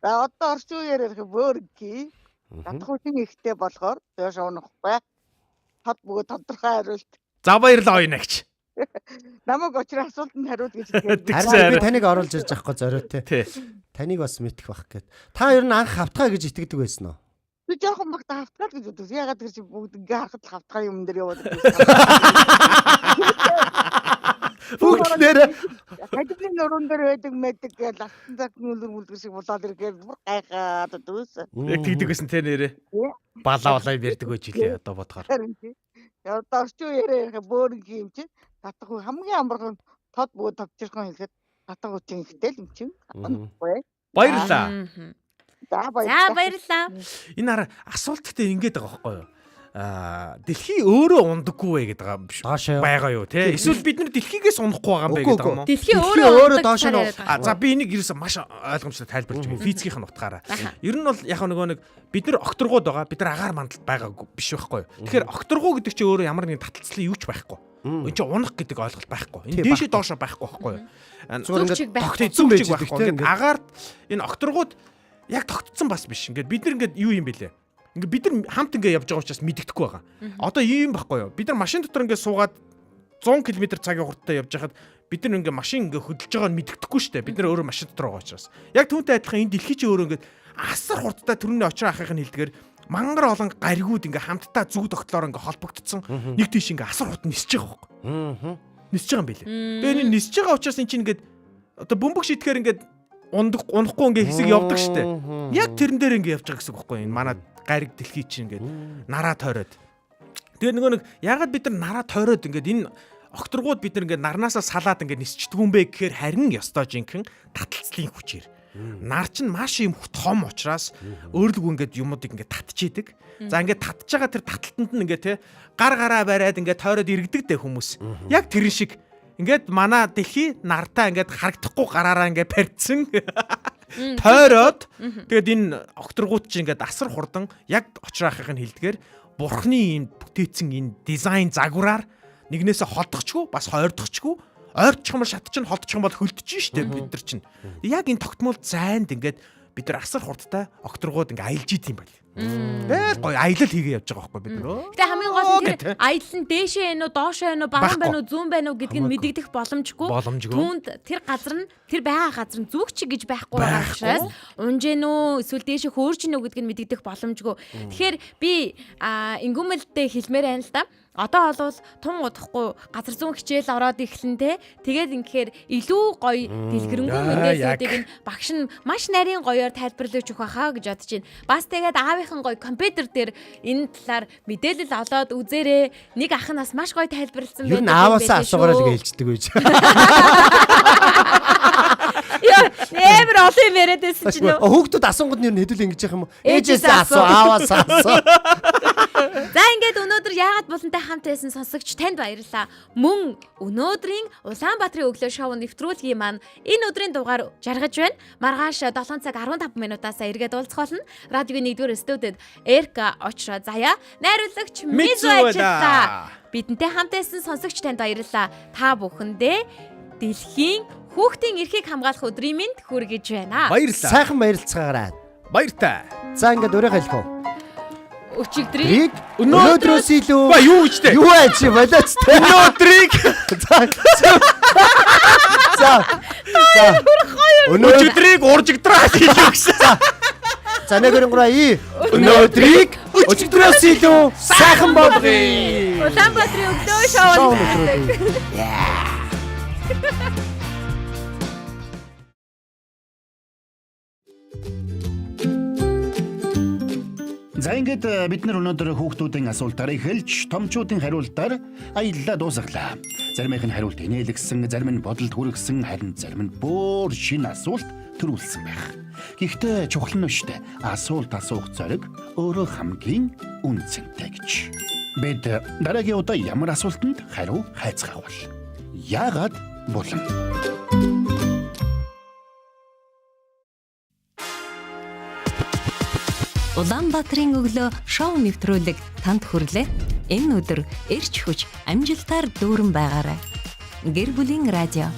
За одоо орчин үеэр ярих бөөргий. Татхуучин ихтэй болохоор доош унахгүй. Тод бүгд тодорхой хариулт. За баярлалаа оюунагч. Намайг очир асуултанд хариулт гэж хэлсэн. Харин би таныг оруулж ирж байхгүй зориотой. Таныг бас мэдэх бах гээд. Та ер нь анх хавтгай гэж итгэдэг байсан уу? Би жоохон багтаа хавтгай гэж бодсон. Ягаад тэр чи бүгд ингээ харахад л хавтгай юм дээр яваад байсан. Бүгд нэрэ хадгалын нуруунд дээр байдаг мэддэг гэж ластан цаг нүлэр шиг болоод ирэхээр бүр гайхаад дүүсэн. Яг тэгдэг гэсэн те нэрээ. Балаа ярьдаг байж илээ одоо бодохоор. Одоо орчин үеэр ярих бөөрнгийн юм чинь татах хамгийн амархан тод бүгд тавчирхан хэлэхэд татах үчин ихтэй л юм чинь. Баярлалаа. За баярлалаа. Энэ хараа асуулт гэдэг ингэж байгаа байхгүй юу? Дэлхий өөрөө ундаггүй вэ гэдэг байгаа юу те? Эсвэл бид нар дэлхийгээс унахгүй байгаа юм бэ гэдэг юм уу? Дэлхий өөрөө доош нь. За би энийг ерөөсөө маш ойлгомжтой тайлбарлаж өгье. Физикийн утгаараа. Ер нь бол яг нэг бид нар окторгууд байгаа. Бид нар агаар мандалд байгаагүй биш байхгүй юу? Тэгэхээр окторгуу гэдэг чинь өөрөө ямар нэгэн таталцлын юу ч байхгүй. Энд чинь унах гэдэг ойлголт байхгүй. Энэ дээшээ доошоо байхгүй байхгүй юу? Зүгчиг байхгүй. Ингээд агаарт энэ окторгууд яг тогтцсон бас биш. Ингээд бид нар ингээд юу юм бэлээ? Ингээ бид нар хамт ингээ явж байгаа учраас мэддэхгүй байгаа. Одоо ийм байхгүй юу? Бид нар машин дотор ингээ суугаад 100 км цагийн хурдтай явж хахад бид нар ингээ машин ингээ хөдөлж байгааг нь мэддэхгүй шүү дээ. Бид нар өөрөө машин дотор байгаа учраас. Яг түүнтэй адилхан энэ дэлхий чи өөрөө ингээ асар хурдтай төрөний очроо ахихын хэлдгээр мангар олон гаригууд ингээ хамтдаа зүг тогтлоор ингээ холбогдсон. Нэг тийш ингээ асар хурд нисэж байгаа байхгүй. Нисэж байгаа юм билээ. Тэгээ энэ нисэж байгаа учраас эн чинь ингээд одоо бөмбөг шитгэхээр ингээд унахгүй ингээ хэсэг явдаг шүү дээ. Яг тэрэн дээр ингээ явж байгаа гэсэн үг байхгүй. Энэ манай гариг дэлхий чинь ингээ нараа тойроод. Тэгээ нөгөө нэг ягаад бид нар нараа тойроод ингээд энэ окторгууд бид нар ингээд нарнаасаа салаад ингээд нисчдгүй юм бэ гэхээр харин ёстой жинхэнэ таталцлын хүчээр. Нар чинь маш юм том учраас өөрлөгөө ингээд юмудыг ингээд татчихэдэг. За ингээд татж байгаа тэр таталтанд нь ингээд те гар гараа бариад ингээд тойроод иргэдэг дээ хүмүүс. Яг тэр шиг ингээд манай дэлхий нартаа ингээд харагдахгүй гараараа ингээд барьцсан. Тойроод тэгээд энэ окторгууд чинь ингээд асар хурдан яг очраахыг нь хэлдгээр бурхны энэ бүтээсэн энэ дизайн загвараар нэгнээсээ холдохчгүй бас ойрдохчгүй ойрчих юм шат чинь холдчих юм бол хөлдөж штэ бид нар чинь яг энэ тогтмол зайд ингээд бид нар асар хурдтай окторгууд ингээд аялж идэм байл. Тэгэл гоё аялал хийгээ явж байгаа байхгүй бид нар. Гэтэ хамгийн гол нь тэр аялал нь дээшээ байна уу, доошоо байна уу, баган байна уу, зүүн байна уу гэдгийг нь мэдэгдэх боломжгүй. Түүнд тэр газар нь тэр байгаа газар нь зүгч гэж байхгүй байгаа учраас унжээн үү, эсвэл дээшээ хөөрч гинөө гэдгийг нь мэдэгдэх боломжгүй. Тэгэхээр би ингүүмэлдээ хэлмээр байна л да. Одоо бол тун удахгүй газар зүүн хичээл ороод ихлэн те. Тэгээд ингэхээр илүү гоё дэлгэрэнгүй мэдээллүүдийг нь багш нь маш нарийн гоёор тайлбарлаж өгөх хаа гэж бодож байна. Бас тэгээд аавынхан гоё компьютер дээр энэ талаар мэдээлэл олоод үзээрэй. Нэг ах нь бас маш гоё тайлбарлсан байдаг. Юу н ааваасаа асуугаараа л хэлцдэг байж. Яа, нэмэр олон юм яриад байсан чинь нөө. Хүүхдүүд асуугууд нь хэдүүл ингэж яах юм уу? Ээжээсээ асуу, ааваасаа асуу. За ингээд өнөөдөр яагаад булантай хамт байсан сонсогч танд баярлалаа. Мөн өнөөдрийн Улаанбаатарын өглөө шоу нэвтрүүлгийн маань энэ өдрийн дугаар жаргаж байна. Маргааш 7 цаг 15 минутаас эргээд уулзах болно. Радиогийн 1-р студид Эрка очроо заяа. Найруулагч Мизу ажиллаа. Бидэнтэй хамт байсан сонсогч танд баярлалаа. Та бүхэндээ дэлхийн хүүхдийн эрхийг хамгаалах өдрийн мэнд хүргэж байна. Баярлалаа. Сайхан баярлцгаагаарай. Баяртай. За ингээд өөрөө хэлэх үү? Өчигдрийг өнөөдрөөс илүү ба юу гэж те? Юу аач болооч те? Өнөөдрийг За. Өнөөдрийг уржигдраас илүү гэсэн. За нэгэрнгуураа өнөөдрийг өчигдрөөс илүү сайхан болгоё. Улаанбаатарын өглөө шоу. За ингээд бид нар өнөөдөр хүүхдүүдийн асуултаараа эхэлж томчуудын хариултаар аяллаа дуусгалаа. Заримын хариулт инээлгсэн, зарим нь бодолд хүргэсэн, харин зарим нь бүр шинэ асуулт төрүүлсэн байх. Гэхдээ чухал нь шүү дээ. Асуулт асуух зориг өөрөө хамгийн үнцэнтэй гэж. Бид дараагийн удаа ямар асуултанд хариу хайцгаах вэ? Яагаад болон Улаанбаатарын өглөө шоу нэвтрүүлэг танд хүрлээ. Энэ өдөр эрч хүч амжилтаар дүүрэн байгаарай. Гэр бүлийн радио